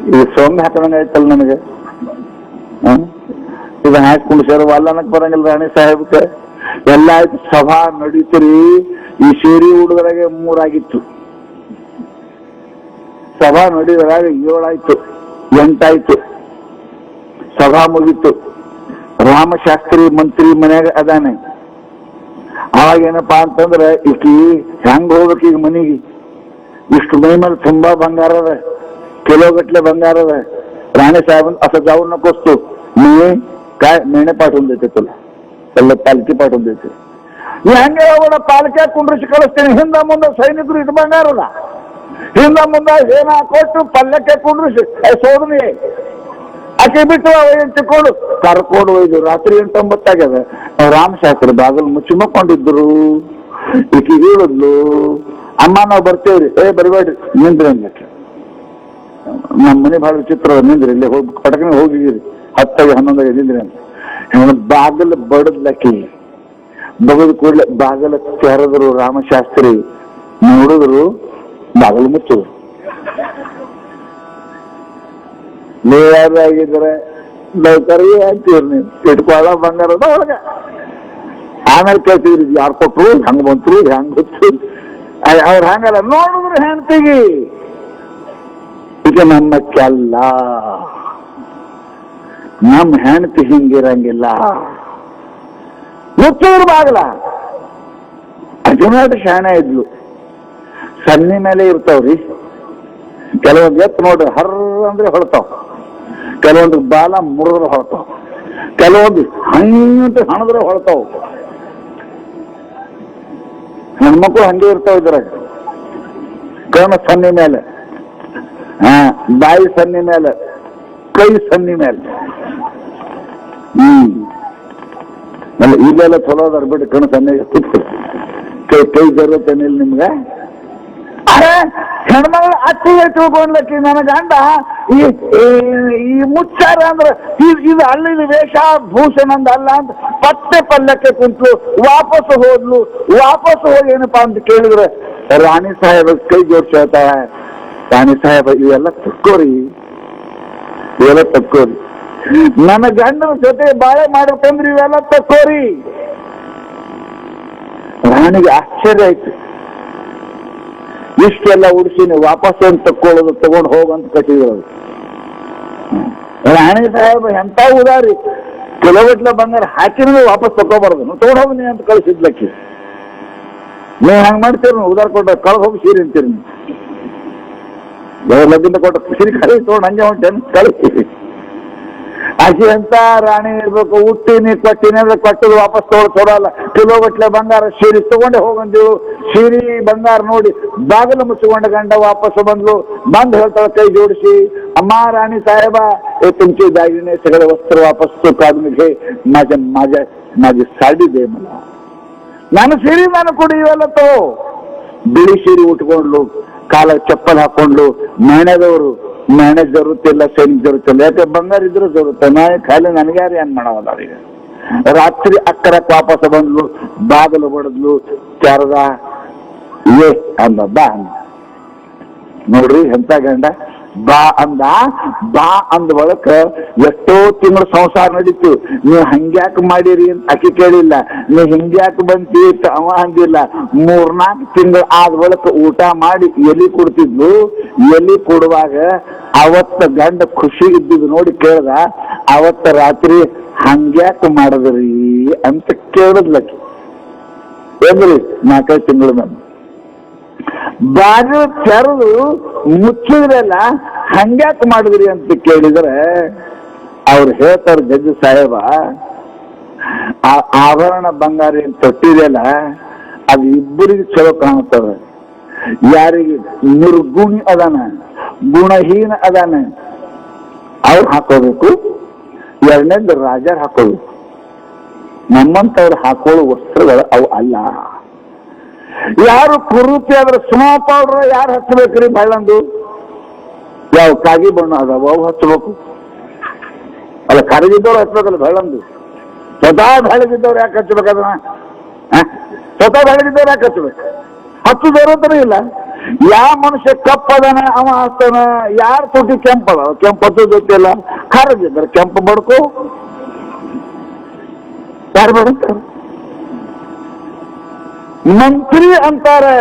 ಇದು ಸೊಂದು ಹಾಕೊಂಡಂಗ ಆಯ್ತಲ್ಲ ನನಗೆ. ಇದು ಹಾಕೊಂಡು ಸೇರ ಅಲ್ಲನಕ್ ಬರಂಗಿಲ್ಲ ರಾಣಿ ಸಾಹೇಬಕ್ಕೆ. ಎಲ್ಲ ಆಯ್ತು, ಸಭಾ ನಡೀತ್ರಿ. ಈ ಸೀರೆ ಹುಡುಗರಾಗೆ 3 ಆಗಿತ್ತು. ಸಭಾ ನಡೆಯುವಾಗ 7 ಆಯ್ತು, 8 ಆಯ್ತು. ಸಭಾ ಮುಗಿತು. ರಾಮಶಾಸ್ತ್ರಿ ಮಂತ್ರಿ ಮನ್ಯಾಗ ಅದಾನೆ. ಅವಾಗ ಏನಪ್ಪಾ ಅಂತಂದ್ರೆ ಈಕಿ ಹೆಂಗ್ ಹೋಗ್ಬೇಕು ಈಗ ಮನಿಗೆ? ಇಷ್ಟು ಮೈ ಮೇಲೆ ತುಂಬಾ ಬಂಗಾರ ಅದ, ಕಿಲೋಗಟ್ಲೆ ಬಂಗಾರ ಅದ. ರಾಣಿ ಸಾಹೇಬನ್ असं जाऊ नकोस तू, मी काय मेणे पाठवून देते तुला, ಎಲ್ಲ ಪಾಲ್ಕಿ पाठवून देते. ನೀ ಹಂಗೆ ಹೋಗೋಣ, ಪಾಲ್ಕಿ ಕುಂಡ್ರಿಸಿ ಕಳಿಸ್ತೇನೆ. ಹಿಂದ ಮುಂದೆ ಸೈನಿಕರು ಇಟ್ಟು ಬಂಗಾರದ, ಹಿಂದ ಮುಂದೆ ಏನ ಕೊಟ್ಟು ಪಲ್ಲಕ್ಕೆ ಕುಂಡ್ರಿಸಿ ಸೋದನಿ ಆಕೆ ಬಿಟ್ಟು ತಿಳ್ಕೊಂಡು ಕರ್ಕೊಂಡು ಹೋಯ್ದು. ರಾತ್ರಿ 8-9 ಆಗ್ಯದ. ರಾಮಶಾಸ್ತ್ರಿ ಬಾಗಿಲು ಮುಚ್ಚಿ ಮಕ್ಕೊಂಡಿದ್ರು. ಈಕಿ ಹೇಳಿದ್ಲು, ಅಮ್ಮ ನಾವು ಬರ್ತೇವ್ರಿ. ಬರಬೇಡ್ರಿ, ನಿಂದ್ರಿ ಅನ್ಲಕ್ಕೆ. ನಮ್ಮ ಮನೆ ಬಹಳ ವಿಚಿತ್ರ, ನಿಂದ್ರಿ ಇಲ್ಲಿ ಹೋಗಿ ಪಟಕನೆ ಹೋಗಿದ್ದೀರಿ. 10-11 ನಿಂದ್ರಿ ಅಂತ ಬಾಗಿಲು ಬಡದ್ಲಕ್ಕಿ. ಬಗದ ಕೂಡಲೇ ಬಾಗಿಲ ತೆರೆದ್ರು. ರಾಮಶಾಸ್ತ್ರಿ ನೋಡಿದ್ರು, ಬಾಗಿಲು ಮುಚ್ಚಿದ್ರು. ನೀವಾಗಿದ್ರೆ ನೌಕರಿಗೆ ಅಂತೀವ್ರಿ, ನೀವು ಇಟ್ಕೊಳ್ಳೋ ಬಂಗಾರದ ಒಳಗ. ಆಮೇಲೆ ಕೇಳ್ತಿದ್ರಿ ಯಾರು ಕೊಟ್ರು, ಹೆಂಗ್ ಬಂತ್ರು, ಹೆಂಗ್ ಗೊತ್ತು. ಅವ್ರು ಹಂಗಲ್ಲ, ನೋಡಿದ್ರು ಹೆಣ್ತಿಗಿ ಈಗ ನಮ್ಮ ಕೆಲ್ಲ, ನಮ್ಮ ಹೆಣ್ತಿ ಹಿಂಗಿರಂಗಿಲ್ಲ. ಮುಚ್ಚಿದ್ರು ಬಾಗಲ. ಅಜುನಾಟ ಶಾಣೆ ಇದ್ಲು. ಸನ್ನಿ ಮೇಲೆ ಇರ್ತಾವ್ರಿ. ಕೆಲವೊಂದು ಎತ್ತು ನೋಡ್ರಿ ಹರ್ರ ಅಂದ್ರೆ ಹೊಳ್ತಾವ್, ಕೆಲವೊಂದು ಬಾಲ ಮುರಿದ್ರೆ ಹೊಳ್ತಾವ್, ಕೆಲವೊಂದು ಹಂಗಂತ ಹಣದ್ರೆ ಹೊಳ್ತಾವ್. ಹೆಣ್ಮಕ್ಳು ಹಂಗೆ ಇರ್ತಾವ ಇದ್ರಾಗ. ಕರ್ಣ ಸನ್ನಿ ಮೇಲೆ, ಬಾಯಿ ಸನ್ನಿ ಮೇಲೆ, ಕೈ ಸನ್ನಿ ಮೇಲೆ. ಈಗೆಲ್ಲ ಚಲೋ ಅದಾರ ಬಿಟ್ಟು ಕಣ್ಣು ಸನ್ನಿಗೆ ಕೈ ಜರುತ್ತೇನಿಲ್ಲ ನಿಮ್ಗೆ. ಹೆಣ್ಮಗಳು ಅತ್ತಿಗೆ ತಿಳ್ಕೊಂಡ್ಲಕ್ಕಿ ನನ್ನ ಗಂಡ ಈ ಮುಚ್ಚಾರ ಅಂದ್ರೆ ಇದು ಅಲ್ಲಿದ ವೇಷ ಭೂಷಣ ಅಂದ ಅಲ್ಲ ಅಂತ ಪತ್ತೆ ಪಲ್ಲಕ್ಕೆ ಕುಂತ್ಲು. ವಾಪಸ್ ಹೋದ್ಲು. ವಾಪಸ್ ಹೋಗಿ ಏನಪ್ಪಾ ಅಂತ ಕೇಳಿದ್ರೆ ರಾಣಿ ಸಾಹೇಬ ಕೈ ಜೋಡ್ಸಿ ಹೇಳ್ತಾಳ, ರಾಣಿ ಸಾಹೇಬ ಇವೆಲ್ಲ ತಕ್ಕೋರಿ, ಇವೆಲ್ಲ ತಕ್ಕೋರಿ. ನನ್ನ ಗಂಡನ ಜೊತೆ ಬಾಳೆ ಮಾಡಬೇಕಂದ್ರೆ ಇವೆಲ್ಲ ತಕ್ಕೋರಿ. ರಾಣಿಗೆ ಆಶ್ಚರ್ಯ ಆಯ್ತು. ಇಷ್ಟೆಲ್ಲ ಉಡಿಸಿ ನೀವು ವಾಪಸ್ ಅಂತ ತಕ್ಕೊಳ್ಳೋದು, ತಗೊಂಡು ಹೋಗಂತ ಕಟ್ಟಿರೋದು. ರಾಣಿ ಸಾಹೇಬ ಎಂತ ಉದಾರಿ, ಕಿಲೋಮೀಟ್ಲ ಬಂಗಾರ ಹಾಕಿದ್ರೆ ವಾಪಸ್ ತಗೋಬಾರ್ದು, ತಗೊಂಡು ಹೋಗಿ ಅಂತ ಕಳಿಸಿದ್ಲಕ್ಕಿ. ನೀವು ಹಂಗೆ ಮಾಡ್ತೀರಿ, ಉದಾರ ಕೊಟ್ಟ ಕಳೆದು ಹೋಗಿ ಸೀರೆ ಅಂತೀರಿ. ನೀವು ಲಗ್ಗಿಂದ ಕೊಟ್ಟ ಸೀರೆ ಕಳಿಸಿ ತಗೊಂಡು ಹಂಗೆ ಹೊಂಟೇನು ಕಳಿಸಿ. ಆಕೆ ಅಂತ ರಾಣಿ ಇರ್ಬೇಕು. ಹುಟ್ಟಿನಿ ಕೊಟ್ಟಿನಿ ಅಂದ್ರೆ ಕೊಟ್ಟದು ವಾಪಸ್ ತೊಗೊಳಲ್ಲ. ಕಿಲೋಗಟ್ಲೆ ಬಂಗಾರ ಸೀರೆ ತಗೊಂಡೆ ಹೋಗಂದಿವು. ಸೀರೆ ಬಂಗಾರ ನೋಡಿ ಬಾಗಿಲು ಮುಚ್ಚಿಕೊಂಡ ಗಂಡ ವಾಪಸ್ ಬಂದ್ಲು. ಬಂದು ಹೇಳ್ತಾಳ ಕೈ ಜೋಡಿಸಿ, अम्मा राणी साहेबा हे तुमचे दागिने सगळे वस्त्र वापस तो काढून घे, माझी साडी दे मला. ನಾನು ಸೀರೆ ನಾನು ಕೊಡಿ ಇವೆಲ್ಲ ತೋ. ಬಿಳಿ ಸೀರೆ ಉಟ್ಕೊಂಡ್ಲು, ಕಾಲ ಚಪ್ಪಲ್ ಹಾಕೊಂಡ್ಲು. ಮೇಣದವರು ಮೇಣದ ಜರುತ್ತಿಲ್ಲ, ಸೈನಿಕ ಜರುತ್ತಿಲ್ಲ. ಯಾಕೆ ಬಂಗಾರ ಇದ್ರು ಜರುತ್ತೆ. ಖಾಲಿ ನನಗೆ ಯಾರು ಏನ್ ಮಾಡವಲ್ಲ ಈಗ. ರಾತ್ರಿ 11ಕ್ಕೆ ವಾಪಸ್ ಬಂದ್ಲು. ಬಾಗಿಲು ಬಡದ್ಲು. ಚಾರದ ಏ ಅಂದ, ಬಾ ಅಂದ. ನೋಡ್ರಿ ಎಂತ ಗಂಡ. ಬಾ ಅಂದ. ಬಾ ಅಂದ ಬಳಕ ಎಷ್ಟೋ ತಿಂಗಳು ಸಂಸಾರ ನಡೀತು. ನೀವು ಹಂಗ್ಯಾಕ್ ಮಾಡಿರಿ ಅಂತ ಆಕೆ ಕೇಳಿಲ್ಲ. ನೀವು ಹಿಂಗ್ಯಾಕ್ ಬಂತಿ ಅವ ಅಂದಿಲ್ಲ. 3-4 ತಿಂಗಳು ಆದ ಬಳಕ ಊಟ ಮಾಡಿ ಎಲಿ ಕೊಡ್ತಿದ್ಲು. ಎಲಿ ಕೊಡುವಾಗ ಅವತ್ತ ಗಂಡ ಖುಷಿ ಇದ್ದಿದ್ದು ನೋಡಿ ಕೇಳ್ದ, ಅವತ್ತ ರಾತ್ರಿ ಹಂಗ್ಯಾಕ್ ಮಾಡದ್ರಿ ಅಂತ ಕೇಳಿದ್ಲಕ್ಕೆ. ಏನ್ರಿ 4-5 ತಿಂಗಳು ಬಂದು ಬಾಗಿಲು ತೆರೆದು ಮುಚ್ಚಿದ್ರಲ್ಲ, ಹಂಗ್ಯಾಕ್ ಮಾಡಿದ್ರಿ ಅಂತ ಕೇಳಿದ್ರೆ ಅವ್ರು ಹೇಳ್ತಾರೆ, ಜಡ್ಜ್ ಸಾಹೇಬ, ಆ ಆಭರಣ ಬಂಗಾರ ಏನ್ ತೊಟ್ಟಿದೆಯಲ್ಲ ಅದು ಇಬ್ಬರಿಗೆ ಚಲೋ ಕಾಣುತ್ತವೆ. ಯಾರಿಗೆ ನಿರ್ಗುಣಿ ಅದಾನ, ಗುಣಹೀನ ಅದಾನ, ಅವ್ರು ಹಾಕೋಬೇಕು. ಎರಡನೇದು ರಾಜರು ಹಾಕೋಬೇಕು. ನಮ್ಮಂತವ್ರು ಹಾಕೊಳ್ಳೋ ವಸ್ತ್ರಗಳು ಅವು ಅಲ್ಲ. ಯಾರು ಕುರೂಪಿ ಆದ್ರೆ ಸ್ನೋ ಪೌಡರ್ ಯಾರು ಹಚ್ಚಬೇಕ್ರಿ? ಬಳ್ಳಂದು ಯಾವ ಕಾಗಿ ಬಣ್ಣ ಅದಾವ ಅವು ಹಚ್ಚಬೇಕು. ಅಲ್ಲ ಕರಗಿದ್ದವ್ರು ಹಚ್ಬೇಕಲ್ಲ ಬೆಳ್ಳಂದು. ಸ್ವತಃ ಬೆಳಗಿದ್ದವ್ರು ಯಾಕೆ ಹಚ್ಬೇಕು ಅದನ್ನ? ಸ್ವತಃ ಬೆಳಗಿದ್ದವ್ರು ಯಾಕೆ ಹಚ್ಬೇಕು? ಹಚ್ಚುದವ್ರು ಅಂತಾನೆ ಇಲ್ಲ. ಯಾವ ಮನುಷ್ಯ ಕಪ್ಪದನ ಅವ ಹಚ್ತಾನ, ಯಾರ ತುಟಿ ಕೆಂಪದ ಕೆಂಪು ಹಚ್ಚೋದು ಗೊತ್ತಿಲ್ಲ. ಕರಗಿದ್ರೆ ಕೆಂಪು ಬಡ್ಕು ಯಾರು ಬಡ್ತಾರ? ಮಂತ್ರಿ ಅಂತಾರೆ.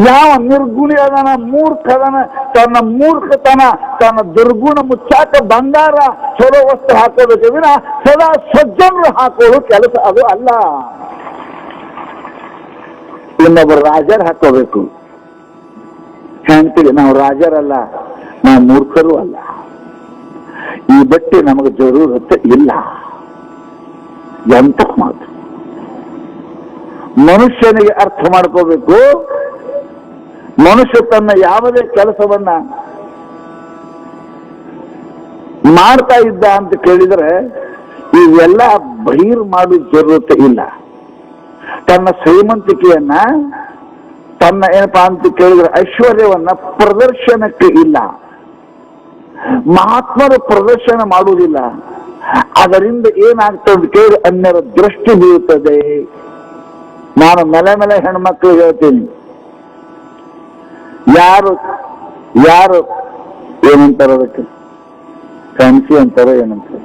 ಯಾವ ನಿರ್ಗುಣಿ ಅದನ, ಮೂರ್ಖ ಅದನ, ತನ್ನ ಮೂರ್ಖತನ ತನ್ನ ದುರ್ಗುಣ ಮುಚ್ಚಾಕ ಬಂಗಾರ ಚಲೋ ವಸ್ತು ಹಾಕೋಬೇಕು ವಿನ ಸದಾ ಸಜ್ಜನರು ಹಾಕೋದು ಕೆಲಸ ಅದು ಅಲ್ಲ. ಇನ್ನೊಬ್ಬರು ರಾಜರು ಹಾಕೋಬೇಕು. ಹೇಳ್ತೀವಿ ನಾವು ರಾಜರಲ್ಲ, ನಾವು ಮೂರ್ಖರು ಅಲ್ಲ. ಈ ಬಟ್ಟೆ ನಮಗೆ ಜರೂರತೆ ಇಲ್ಲ. ಎಂತ ಮಾತು. ಮನುಷ್ಯನಿಗೆ ಅರ್ಥ ಮಾಡ್ಕೋಬೇಕು. ಮನುಷ್ಯ ತನ್ನ ಯಾವುದೇ ಕೆಲಸವನ್ನ ಮಾಡ್ತಾ ಇದ್ದ ಅಂತ ಕೇಳಿದ್ರೆ ಇವೆಲ್ಲ ಬಹಿರ್ ಮಾಡೋದು ಜರೂರತೆ ಇಲ್ಲ. ತನ್ನ ಶ್ರೀಮಂತಿಕೆಯನ್ನ, ತನ್ನ ಏನಪ್ಪಾ ಅಂತ ಕೇಳಿದ್ರೆ ಐಶ್ವರ್ಯವನ್ನ ಪ್ರದರ್ಶನಕ್ಕೆ ಇಲ್ಲ. ಮಹಾತ್ಮರು ಪ್ರದರ್ಶನ ಮಾಡುವುದಿಲ್ಲ. ಅದರಿಂದ ಏನಾಗ್ತದೆ ಅಂತ ಕೇಳಿ ಅನ್ಯರ ದೃಷ್ಟಿ ಬೀಳುತ್ತದೆ. ನಾನು ಮೇಲೆ ಹೆಣ್ಮಕ್ಳು ಹೇಳ್ತೀನಿ, ಯಾರು ಯಾರು ಏನಂತಾರ ಅದಕ್ಕೆ, ಫ್ಯಾನ್ಸಿ ಅಂತಾರೋ ಏನಂತಾರ,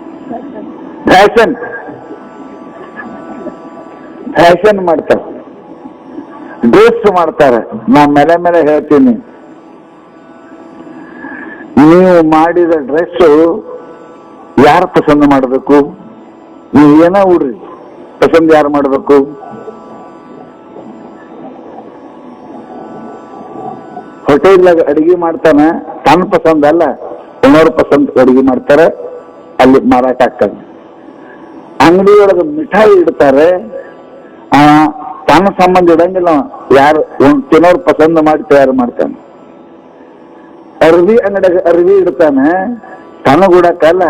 ಫ್ಯಾಷನ್ ಮಾಡ್ತಾರೆ, ಡ್ರೆಸ್ ಮಾಡ್ತಾರೆ. ನಾ ಮೇಲೆ ಹೇಳ್ತೀನಿ, ನೀವು ಮಾಡಿದ ಡ್ರೆಸ್ ಯಾರು ಪಸಂದ್ ಮಾಡಬೇಕು? ನೀವು ಏನೋ ಉಡ್ರಿ, ಪಸಂದ್ ಯಾರು ಮಾಡಬೇಕು? ಹೋಟೆಲ್ನಾಗ ಅಡಿಗೆ ಮಾಡ್ತಾನೆ, ತನ್ನ ಪಸಂದ್ ಅಲ್ಲ, ಇನ್ನೋರ್ ಪಸಂದ್ ಅಡಿಗೆ ಮಾಡ್ತಾರೆ, ಅಲ್ಲಿ ಮಾರಾಟ ಆಗ್ತದೆ. ಅಂಗಡಿಯೊಳಗೆ ಮಿಠಾಯಿ ಇಡ್ತಾರೆ, ತನ್ನ ಸಂಬಂಧ ಇಡಂಗಿಲ್ಲ, ಯಾರು ತಿನ್ನೋರ್ ಪಸಂದ್ ಮಾಡಿ ತಯಾರು ಮಾಡ್ತಾನೆ. ಅರ್ವಿ ಅಂಗಡಿಯಾಗ ಅರ್ವಿ ಇಡ್ತಾನೆ, ತನಗೂಡಕ್ಕಲ್ಲ,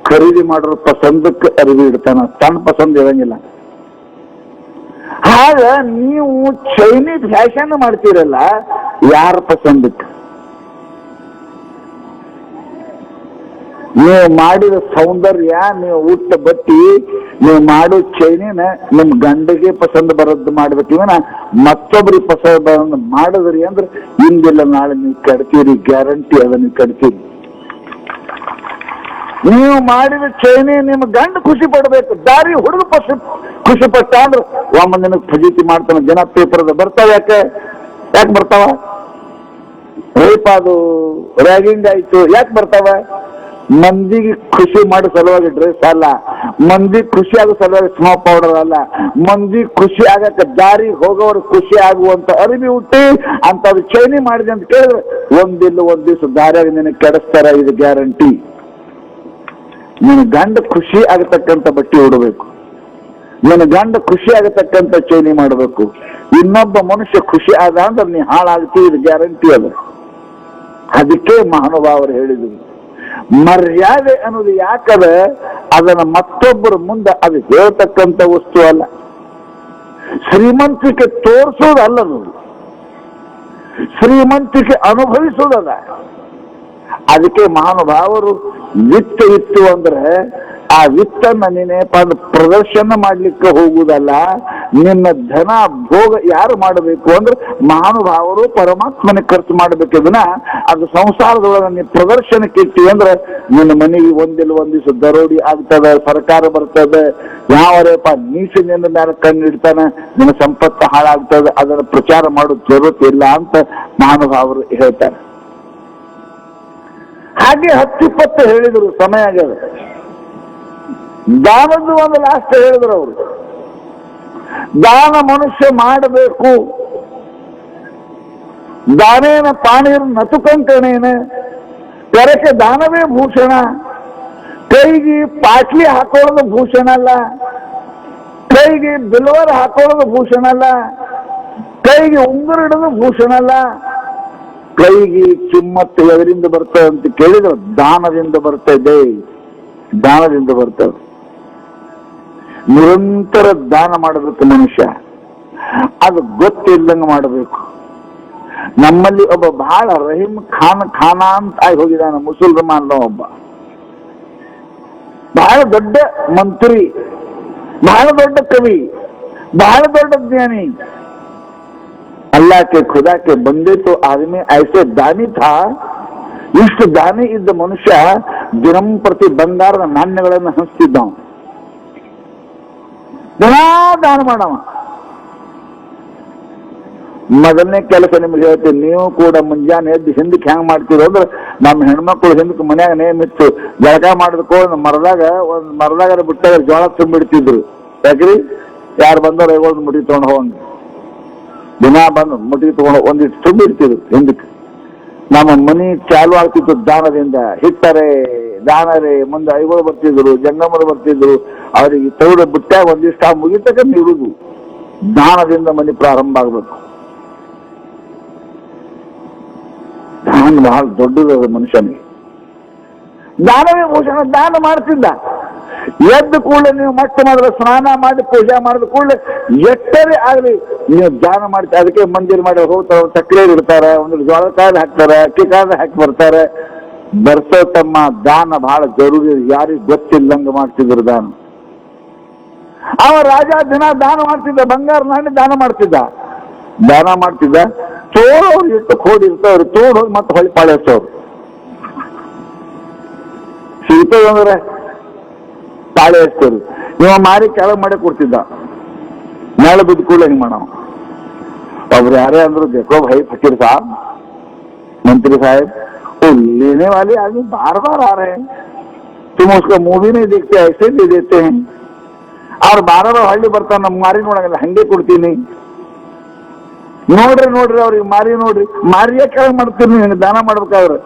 ಖರೀದಿ ಮಾಡೋರ್ ಪಸಂದಕ್ಕೆ ಅರ್ವಿ ಇಡ್ತಾನ, ತನ್ನ ಪಸಂದ್ ಇರಂಗಿಲ್ಲ. ಆಗ ನೀವು ಚೈನೀಸ್ ಫ್ಯಾಷನ್ ಮಾಡ್ತೀರಲ್ಲ, ಯಾರ ಪಸಂದಕ್ಕೆ? ನೀವು ಮಾಡಿದ ಸೌಂದರ್ಯ, ನೀವು ಉಟ್ಟ ಬಟ್ಟಿ, ನೀವು ಮಾಡೋ ಚೈನಿನ ನಿಮ್ ಗಂಡಿಗೆ ಪಸಂದ್ ಬರೋದು ಮಾಡ್ಬೇಕು. ಇವನ ಮತ್ತೊಬ್ರಿಗೆ ಪಸಂದ್ ಮಾಡಿದ್ರಿ ಅಂದ್ರೆ ಇಂದಿಲ್ಲ ನಾಳೆ ನೀವು ಕಡ್ತೀರಿ, ಗ್ಯಾರಂಟಿ ಅದ ನೀವು ಕಡ್ತೀರಿ. ನೀವು ಮಾಡಿದ ಚೈನಿ ನಿಮ್ಮ ಗಂಡ ಖುಷಿ ಪಡ್ಬೇಕು. ದಾರಿ ಹುಡುಗ ಖುಷಿ ಪಟ್ಟ ಅಂದ್ರೆ ಒಮ್ಮೆ ನಿನಗೆ ಫಜೀತಿ ಮಾಡ್ತಾನೆ. ಜನ ಪೇಪರ್ದ ಬರ್ತಾವ. ಯಾಕೆ ಬರ್ತಾವ? ರೇಪ್ ಅದು ರ್ಯಾಗಿಂಗ್ ಆಯ್ತು, ಯಾಕೆ ಬರ್ತಾವ? ಮಂದಿಗೆ ಖುಷಿ ಮಾಡೋ ಸಲುವಾಗಿ ಡ್ರೆಸ್ ಅಲ್ಲ, ಮಂದಿ ಖುಷಿ ಆಗೋ ಸಲುವಾಗಿ ಸ್ನೋ ಪೌಡರ್ ಅಲ್ಲ, ಮಂದಿ ಖುಷಿ ಆಗಕ್ಕೆ ದಾರಿ ಹೋಗೋರು ಖುಷಿ ಆಗುವಂತ ಅರಿವಿ ಹುಟ್ಟಿ ಅಂತದ್ದು ಚೈನಿ ಮಾಡಿದೆ ಅಂತ ಕೇಳಿದ್ರೆ ಒಂದಿಲ್ಲ ಒಂದ್ ದಿವಸ ದಾರಿಯಾಗಿ ನಿನಗೆ ಕೆಡಿಸ್ತಾರ, ಇದು ಗ್ಯಾರಂಟಿ. ನಿನ್ನ ಗಂಡ ಖುಷಿ ಆಗತಕ್ಕಂಥ ಬಟ್ಟೆ ಉಡಬೇಕು, ನಿನ್ನ ಗಂಡ ಖುಷಿ ಆಗತಕ್ಕಂಥ ಚೈನಿ ಮಾಡಬೇಕು. ಇನ್ನೊಬ್ಬ ಮನುಷ್ಯ ಖುಷಿ ಆದ ಅಂದ್ರೆ ನೀ ಹಾಳಾಗ್ತೀವಿ, ಇದು ಗ್ಯಾರಂಟಿ ಅದ. ಅದಕ್ಕೆ ಮಹಾನುಭಾವರು ಹೇಳಿದ್ರು, ಮರ್ಯಾದೆ ಅನ್ನೋದು ಯಾಕದ, ಅದನ್ನ ಮತ್ತೊಬ್ಬರ ಮುಂದೆ ಅದು ಹೇಳ್ತಕ್ಕಂಥ ವಸ್ತು ಅಲ್ಲ, ಶ್ರೀಮಂತಿಕೆ ತೋರಿಸೋದಲ್ಲದು, ಶ್ರೀಮಂತಿಕೆ ಅನುಭವಿಸೋದಲ್ಲ. ಅದಕ್ಕೆ ಮಹಾನುಭಾವರು ವಿತ್ತ ಇತ್ತು ಅಂದ್ರೆ ಆ ವಿತ್ತನ್ನ ನೀನೇ ಪ್ರದರ್ಶನ ಮಾಡ್ಲಿಕ್ಕೆ ಹೋಗುವುದಲ್ಲ, ನಿನ್ನ ಧನ ಭೋಗ ಯಾರು ಮಾಡಬೇಕು ಅಂದ್ರೆ ಮಹಾನುಭಾವರು ಪರಮಾತ್ಮನ ಖರ್ಚು ಮಾಡಬೇಕದನ್ನ. ಅದು ಸಂಸಾರದೊಳಗೆ ನೀ ಪ್ರದರ್ಶನಕ್ಕೆ ಇಟ್ಟಿ ಅಂದ್ರೆ ನಿನ್ನ ಮನೆಗೆ ಒಂದಿಲ್ಲ ಒಂದ್ ದಿವಸ ದರೋಡಿ ಆಗ್ತದೆ, ಸರ್ಕಾರ ಬರ್ತದೆ, ಯಾವರೇಪ ನೀಚ ನಿನ್ನ ಮೇಲೆ ಕಣ್ಣಿಡ್ತಾನೆ, ನಿನ್ನ ಸಂಪತ್ತು ಹಾಳಾಗ್ತದೆ. ಅದನ್ನ ಪ್ರಚಾರ ಮಾಡೋದು ಜರುರತೆ ಇಲ್ಲ ಅಂತ ಮಹಾನುಭಾವರು ಹೇಳ್ತಾರೆ. ಹಾಗೆ 10-20 ಹೇಳಿದ್ರು, ಸಮಯ ಆಗ್ಯದ. ದಾನದ್ದು ಒಂದು ಲಾಸ್ಟ್ ಹೇಳಿದ್ರು ಅವರು. ದಾನ ಮನುಷ್ಯ ಮಾಡಬೇಕು. ದಾನೇನ ಪಾಣಿರ್ ನತುಕಂಕಣೇನ, ತೆರಕೆ ದಾನವೇ ಭೂಷಣ. ಕೈಗೆ ಪಾಟ್ಲಿ ಹಾಕೊಳ್ಳೋದು ಭೂಷಣ ಅಲ್ಲ, ಕೈಗೆ ಬಿಲ್ವರ್ ಹಾಕೊಳ್ಳೋದು ಭೂಷಣ ಅಲ್ಲ, ಕೈಗೆ ಉಂಗುರ ಇಡೋದು ಭೂಷಣ ಅಲ್ಲ. ಕೈಗೆ ಕಿಮ್ಮತ್ತು ಎದರಿಂದ ಬರ್ತದೆ ಅಂತ ಕೇಳಿದ್ರೆ ದಾನದಿಂದ ಬರ್ತದೆ, ದಾನದಿಂದ ಬರ್ತದೆ. ನಿರಂತರ ದಾನ ಮಾಡಬೇಕು ಮನುಷ್ಯ, ಅದು ಗೊತ್ತಿಲ್ಲದಂಗೆ ಮಾಡಬೇಕು. ನಮ್ಮಲ್ಲಿ ಒಬ್ಬ ಬಹಳ ರಹೀಮ್ ಖಾನ ಅಂತ ಆಗಿ ಹೋಗಿದ್ದಾನೆ, ಮುಸಲ್ಮಾನ ಒಬ್ಬ. ಬಹಳ ದೊಡ್ಡ ಮಂತ್ರಿ, बड़ा दौड़ कवि, बड़ा दौड़ ज्ञानी। अल्लाह के खुदा के बंदे तो आदमी ऐसे दानी था, इष्ट दानी इद्द मनुष्य ದಿನಂ ಪ್ರತಿ ಬಂಗಾರದ ನಾಣ್ಯಗಳನ್ನು ಹಂಚ್ತಿದ್ದವ, ದಿನಾ ದಾನ ಮಾಡವ. ಮೊದಲನೇ ಕೆಲಸ ನಿಮ್ಗೆ ಹೇಳ್ತೀನಿ, ನೀವು ಕೂಡ ಮುಂಜಾನೆ ಎದ್ದು ಹಿಂದಕ್ಕೆ ಹೆಂಗ್ ಮಾಡ್ತೀರೋ ಅಂದ್ರೆ, ನಮ್ಮ ಹೆಣ್ಮಕ್ಳು ಹಿಂದಕ್ಕೆ ಮನ್ಯಾಗ ನೇಮಿತ್ತು ಜಳಕ ಮಾಡಿದ್ಕೋ ಒಂದು ಮರದಾಗ ಬಿಟ್ಟಾಗ ಜೋಳ ತುಂಬಿಡ್ತಿದ್ರು. ಯಾಕ್ರಿ? ಯಾರು ಬಂದವ್ರು ಒಂದು ಮುಟಿ ತಗೊಂಡು ಹೋಗಂಗ ದಿನ ಬಂದು ಮುಟಿ ತಗೊಂಡು ಒಂದಿಟ್ಟು ತುಂಬಿಡ್ತಿದ್ರು ಹಿಂದಕ್ಕೆ. ನಮ್ಮ ಮನಿ ಚಾಲು ಆಗ್ತಿತ್ತು ದಾನದಿಂದ. ಹಿಟ್ಟರೆ ದಾನರೇ ಮುಂದೆ ಐಗಳು ಬರ್ತಿದ್ರು, ಜಂಗಮರು ಬರ್ತಿದ್ರು. ಅವರಿಗೆ ತೌಡ ಬಿಟ್ಟಾಗ ಒಂದಿಷ್ಟ ಮುಗಿತಕ್ಕ ಇರುವುದು. ದಾನದಿಂದ ಮನಿ ಪ್ರಾರಂಭ ಆಗ್ಬೇಕು. ದಾನ ಬಹಳ ದೊಡ್ಡದು ಮನುಷ್ಯನಿಗೆ. ದಾನವೇ ಭೂಷಣ. ದಾನ ಮಾಡ್ತಿದ್ದ. ಎದ್ದು ಕೂಡಲೇ ನೀವು ಮಟ್ಟ ಮಾಡಿದ್ರೆ, ಸ್ನಾನ ಮಾಡಿ ಪೂಜೆ ಮಾಡಿದ ಕೂಡಲೇ ಎಟ್ಟರೆ ಆಗಲಿ ನೀವು ದಾನ ಮಾಡ್ತೀವಿ. ಅದಕ್ಕೆ ಮಂದಿರ ಮಾಡಿ ಹೋಗ್ತಾರೆ, ಸಕ್ಕರೆ ಇಡ್ತಾರೆ, ಒಂದು ಜೋಳ ಕಾಯ್ದು ಹಾಕ್ತಾರೆ, ಅಕ್ಕಿ ಕಾಯ್ದು ಹಾಕಿ ಬರ್ತಾರೆ. ಬರ್ಸೋ ತಮ್ಮ ದಾನ ಬಹಳ ಜರೂರಿ. ಯಾರಿಗೂ ಗೊತ್ತಿಲ್ಲಂಗ ಮಾಡ್ತಿದ್ರು ದಾನ. ಅವ ರಾಜ ದಿನ ದಾನ ಮಾಡ್ತಿದ್ದ, ಬಂಗಾರ ನಾಣ್ಯ ದಾನ ಮಾಡ್ತಿದ್ದ. ತೋಡವ್ರು ಇಟ್ಟು ಕೋಡಿ ಇರ್ತವ್ರು, ತೋಡ್ ಹೋಗಿ ಮತ್ತೆ ಹೊಳಿ ಪಾಳಿಸ್ತವ್ರು. ಸಿಗ್ತದಂದ್ರೆ ಪಾಳೆ ಹಚ್ತವ್ರು. ಇವ ಮಾರಿ ಕೆಳಗೆ ಮಾಡಿ ಕೊಡ್ತಿದ್ದ. ನಾಳೆ ಬಿದ್ದು ಕೂಡ ಹಿಂಗ್ ಮಾಡವ. ಒಬ್ರು ಯಾರೇ ಅಂದ್ರು, देखो भाई फकीर साहब, मंत्री साहब, वो लेने वाले आदमी बार बार आ रहे हैं, तुम उसका मूवी नहीं देखते, ऐसे दे देते हैं. और बार बार ಹಳ್ಳಿ ಬರ್ತಾನ, ನಮ್ ಮಾರಿ ನೋಡಂಗಿಲ್ಲ, ಹಂಗೆ ಕೊಡ್ತೀನಿ. ನೋಡ್ರಿ ಅವ್ರಿಗೆ ಮಾರಿ ನೋಡ್ರಿ. ಮಾರಿಯ ಕೆಳಗೆ ಮಾಡ್ತೀನಿ ನಿಂಗೆ ದಾನ ಮಾಡ್ಬೇಕಾದ್ರೆ.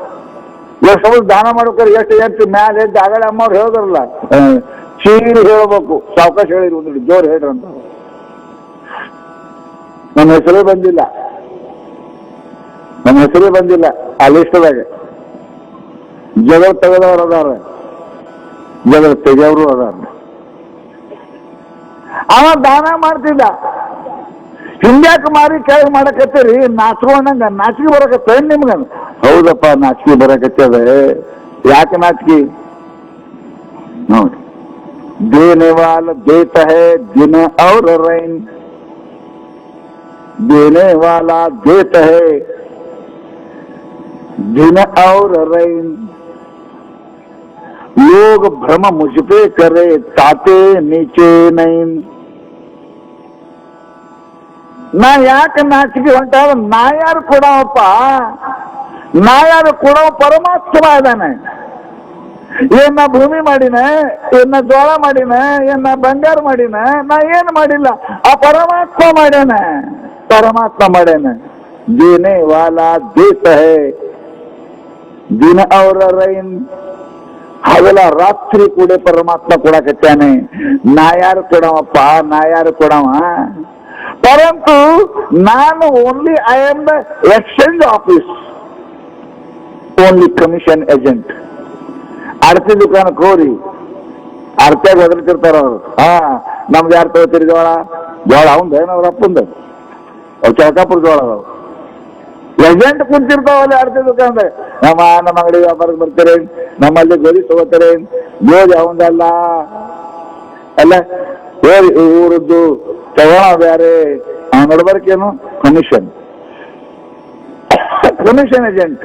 ಎಷ್ಟು ದಾನ ಮಾಡ್ಬೇಕಾದ್ರೆ ಎಷ್ಟು ಮ್ಯಾಲ ಎದ್ದು ಆಗಲೇ ಅಮ್ಮವ್ರು ಹೇಳಿದ್ರಲ್ಲ, ಚೀರಿ ಹೇಳ್ಬೇಕು, ಸಾವಕಾಶ ಹೇಳಿರಿ, ಒಂದು ಜೋರ್ ಹೇಳ್ರಿ ಅಂತ. ನನ್ನ ಹೆಸರೇ ಬಂದಿಲ್ಲ ಆ ಲಿಸ್ಟ್ದಾಗ. ಜಗಳ ತೆಗೆದವ್ರು ಅದಾರ, ಜಗಳ ತೆಗೆಯವರು ಅದಾರ. ಅವ ದಾನ ಮಾಡ್ತಿದ್ದ. ಹಿಂಗ್ಯಾಕೆ ಮಾರಿ ಕೆಳಗೆ ಮಾಡಕತ್ತೀರಿ? ನಾಚ್ಕೊಂಡಂಗ ನಾಚಿಕೆ ಬರಕತ್ತ ನಿಮ್ಗ? ಹೌದಪ್ಪ, ನಾಚಿಕೆ ಬರಕತ್ತದ. ಯಾಕೆ ನಾಚಿಕೆ? ನೋಡಿ, ದೇನೆ ವಾಲ ದೇತಾ ಹೈ ದಿನ ಔರ್ ರೈನ್, देने वाला देता है दिन और रैन. लोग भ्रम मुझ पे करे, ताते नीचे नैन. ನಾ ಯಾಕೆ ನಾಚಿಕೆ ಹೊಂಟಾವ? ನಾ ಯಾರು ಕೊಡವಪ್ಪ? ನಾ ಯಾರು ಕೊಡವ? ಪರಮಾತ್ಮ ಇದ್ದಾನೆ. ಏನ್ ನಾ ಭೂಮಿ ಮಾಡಿನ, ಏನ್ ನಾ ಜೋಳ ಮಾಡಿನ, ಏನ್ ನಾ ಬಂಗಾರ ಮಾಡಿನ? ನಾ ಏನು ಮಾಡಿಲ್ಲ, ಆ ಪರಮಾತ್ಮ ಮಾಡ್ಯಾನ. ದೇನೆ ವಾಲಾ ದೇತಾ ಹೈ ದಿನ ಔರ್ ರೈನ್. ಹಗಲ ರಾತ್ರಿ ಕೂಡ ಪರಮಾತ್ಮ ಕೊಡಕತ್ತಾನೆ. ನಾ ಯಾರು ಕೊಡವಪ್ಪ? ನಾ ಯಾರು ಕೊಡವ? ಪರಂತು ನಾನು only I am the exchange office, only commission agent. ಅಡತಿ ದುಕಾನಕ್ಕೆ ಹೋರಿ, ಅರ್ಥ ಒದರ್ತಿರ್ತಾರ ಅವರು. ನಮ್ದು ಯಾರು ತಗೋತೀರಿ ಜೋಳ? ಅವಂದ ಅವ್ರ ಅಪ್ಪಂದ, ಅವ್ ಚೌಕಾಪುರ ಜೋಳ ಅದಾವ. ಏಜೆಂಟ್ ಕುಂತಿರ್ತಾವಲ್ಲ ಅಡತಿ ದುಕಾನದಾಗ. ನಮ್ಮ ಅಂಗಡಿ ವ್ಯಾಪಾರಕ್ಕೆ ಬರ್ತಾರೆ, ನಮ್ಮಲ್ಲಿ ಗೋಧಿ ತಗೋತಾರೆ. ಗೋಧಿ ಅವಂದಲ್ಲ ಅಲ್ಲ, ಊರದ್ದು ತಗೋಣ ಬೇರೆ. ನಡ್ಬರ್ಕೇನು? Commission agent.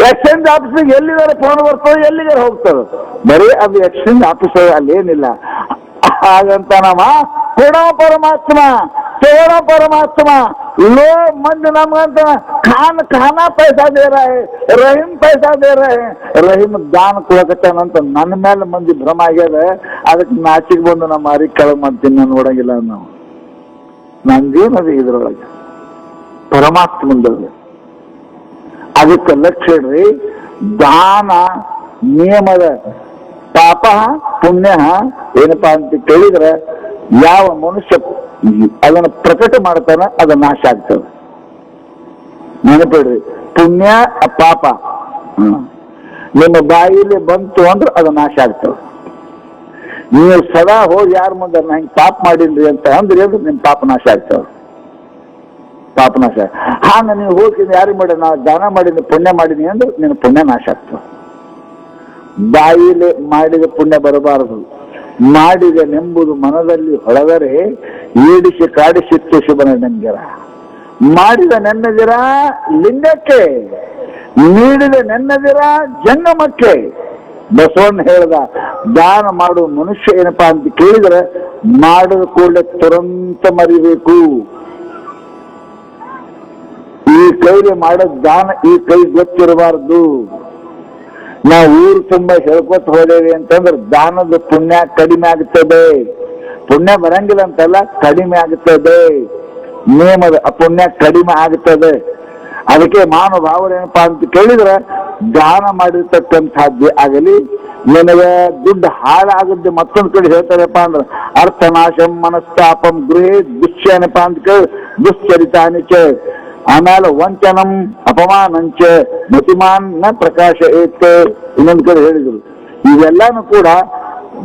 ಎಕ್ಸ್ಚೇಂಜ್ ಆಫೀಸಿಗೆ ಎಲ್ಲಿಗಾರ ಫೋನ್ ಬರ್ತದೆ, ಎಲ್ಲಿಗಾರ ಹೋಗ್ತದೆ. ಬರೀ ಅದು ಎಕ್ಸ್ಚೇಂಜ್ ಆಫೀಸ್ ಅಲ್ಲಿ ಏನಿಲ್ಲ. ಹಾಗಂತ ನಾವ ಕೊಡೋ ಪರಮಾತ್ಮ, ತಗೊಳ್ಳೋ ಪರಮಾತ್ಮ. ಲೋ ಮಂದಿ ನಮ್ಗಂತ ಖಾನಾ ಪೈಸಾ ದೇ ರಹ ಹೈ, ರಹೀಮ್ ಪೈಸಾ ದೇ ರಹ ಹೈ. ರಹೀಮ್ ದಾನ ಕೊಡಕತ್ತಾನಂತ ನನ್ನ ಮೇಲೆ ಮಂದಿ ಭ್ರಮ ಆಗ್ಯದ. ಅದಕ್ಕೆ ನಾಚಿಗೆ ಬಂದು ನಮ್ಮ ಮಾರಿ ಕೆಳಗೆ ಮಾಡ್ತೀನಿ, ನಾನು ನೋಡಂಗಿಲ್ಲ. ನಾವು ನಂದೇನದು ಇದ್ರೊಳಗೆ ಪರಮಾತ್ಮಂದಲ್ಲಿ. ಅದಕ್ಕೆ ಲಕ್ಷ್ಯ ಇಡ್ರಿ. ದಾನ ನಿಯಮದ ಪಾಪ ಪುಣ್ಯ ಏನಪ್ಪಾ ಅಂತ ಕೇಳಿದ್ರೆ, ಯಾವ ಮನುಷ್ಯ ಅದನ್ನು ಪ್ರಕಟ ಮಾಡ್ತಾನೆ ಅದು ನಾಶ ಆಗ್ತದೆ. ನೆನಪಿಡ್ರಿ, ಪುಣ್ಯ ಪಾಪ ನಿಮ್ಮ ಬಾಯಿಲಿ ಬಂತು ಅಂದ್ರೆ ಅದು ನಾಶ ಆಗ್ತದೆ. ನೀವು ಸದಾ ಹೋಗಿ ಯಾರ ಮುಂದೆ ನಾ ಹಿಂಗೆ ಪಾಪ ಮಾಡಿಲ್ರಿ ಅಂತ ಅಂದ್ರೆ ನಿಮ್ ಪಾಪ ನಾಶ ಆಗ್ತದೆ. ಪಾಪನಾಶ. ಹಾಂಗ ನೀವು ಹೋಗಿ ಯಾರಿಗೆ ಮಾಡಿ, ನಾ ದಾನ ಮಾಡೀನಿ, ಪುಣ್ಯ ಮಾಡೀನಿ ಅಂದ್ರೆ ನಿನ್ನ ಪುಣ್ಯ ನಾಶ ಆಗ್ತದೆ. ಬಾಯಿಲೆ ಮಾಡಿದ ಪುಣ್ಯ ಬರಬಾರದು. ಮಾಡಿದನೆಂಬುದು ಮನದಲ್ಲಿ ಹೊಳೆದರೆ ಏಡಿಸಿ ಕಾಡಿಸಿತ್ತು ಶುಭನ ನಂಗಿರ. ಮಾಡಿದ ನೆನ್ನದಿರ ಲಿಂಗಕ್ಕೆ, ನೀಡಿದ ನೆನ್ನದಿರ ಜಂಗಮಕ್ಕೆ. ಬಸವಣ್ಣ ಹೇಳ್ದ, ದಾನ ಮಾಡುವ ಮನುಷ್ಯ ಏನಪ್ಪಾ ಅಂತ ಕೇಳಿದ್ರೆ ಮಾಡಿದ ಕೂಡಲೇ ತುರಂತ ಮರಿಬೇಕು. ಈ ಕೈಲಿ ಮಾಡೋದ್ ದಾನ ಈ ಕೈ ಗೊತ್ತಿರಬಾರ್ದು. ನಾವು ಊರು ತುಂಬಾ ಹೇಳ್ಕೊತ ಹೋದೇವಿ ಅಂತಂದ್ರೆ ದಾನದ ಪುಣ್ಯ ಕಡಿಮೆ ಆಗುತ್ತದೆ. ಪುಣ್ಯ ಬರಂಗಿಲ್ಲ ಅಂತಲ್ಲ, ಕಡಿಮೆ ಆಗುತ್ತದೆ. ನೇಮದ ಅಪುಣ್ಯ ಕಡಿಮೆ ಆಗುತ್ತದೆ. ಅದಕ್ಕೆ ಮಹಾನುಭಾವರೇನಪ್ಪಾ ಅಂತ ಕೇಳಿದ್ರೆ ದಾನ ಮಾಡಿರ್ತಕ್ಕಂಥದ್ದೇ ಆಗಲಿ, ನಿನಗೆ ದುಡ್ಡು ಹಾಳಾಗದ್ದೆ ಮತ್ತೊಂದು ಕಡೆ ಹೇಳ್ತಾರಪ್ಪ ಅಂದ್ರೆ ಅರ್ಥನಾಶಂ ಮನಸ್ತಾಪಂ ಗೃಹೇ ದುಶ್ಯ ಏನಪ್ಪಾ ಅಂತ ಕೇಳಿ ದುಶ್ಚರಿತಾನಿಚ. ಆಮೇಲೆ ವಂಚನಂ ಅಪಮಾನಂಚ ಮತಿಮಾನ್ ನ ಪ್ರಕಾಶ ಏತ್ ಇನ್ನೊಂದು ಕಡೆ ಹೇಳಿದ್ರು. ಇವೆಲ್ಲಾನು ಕೂಡ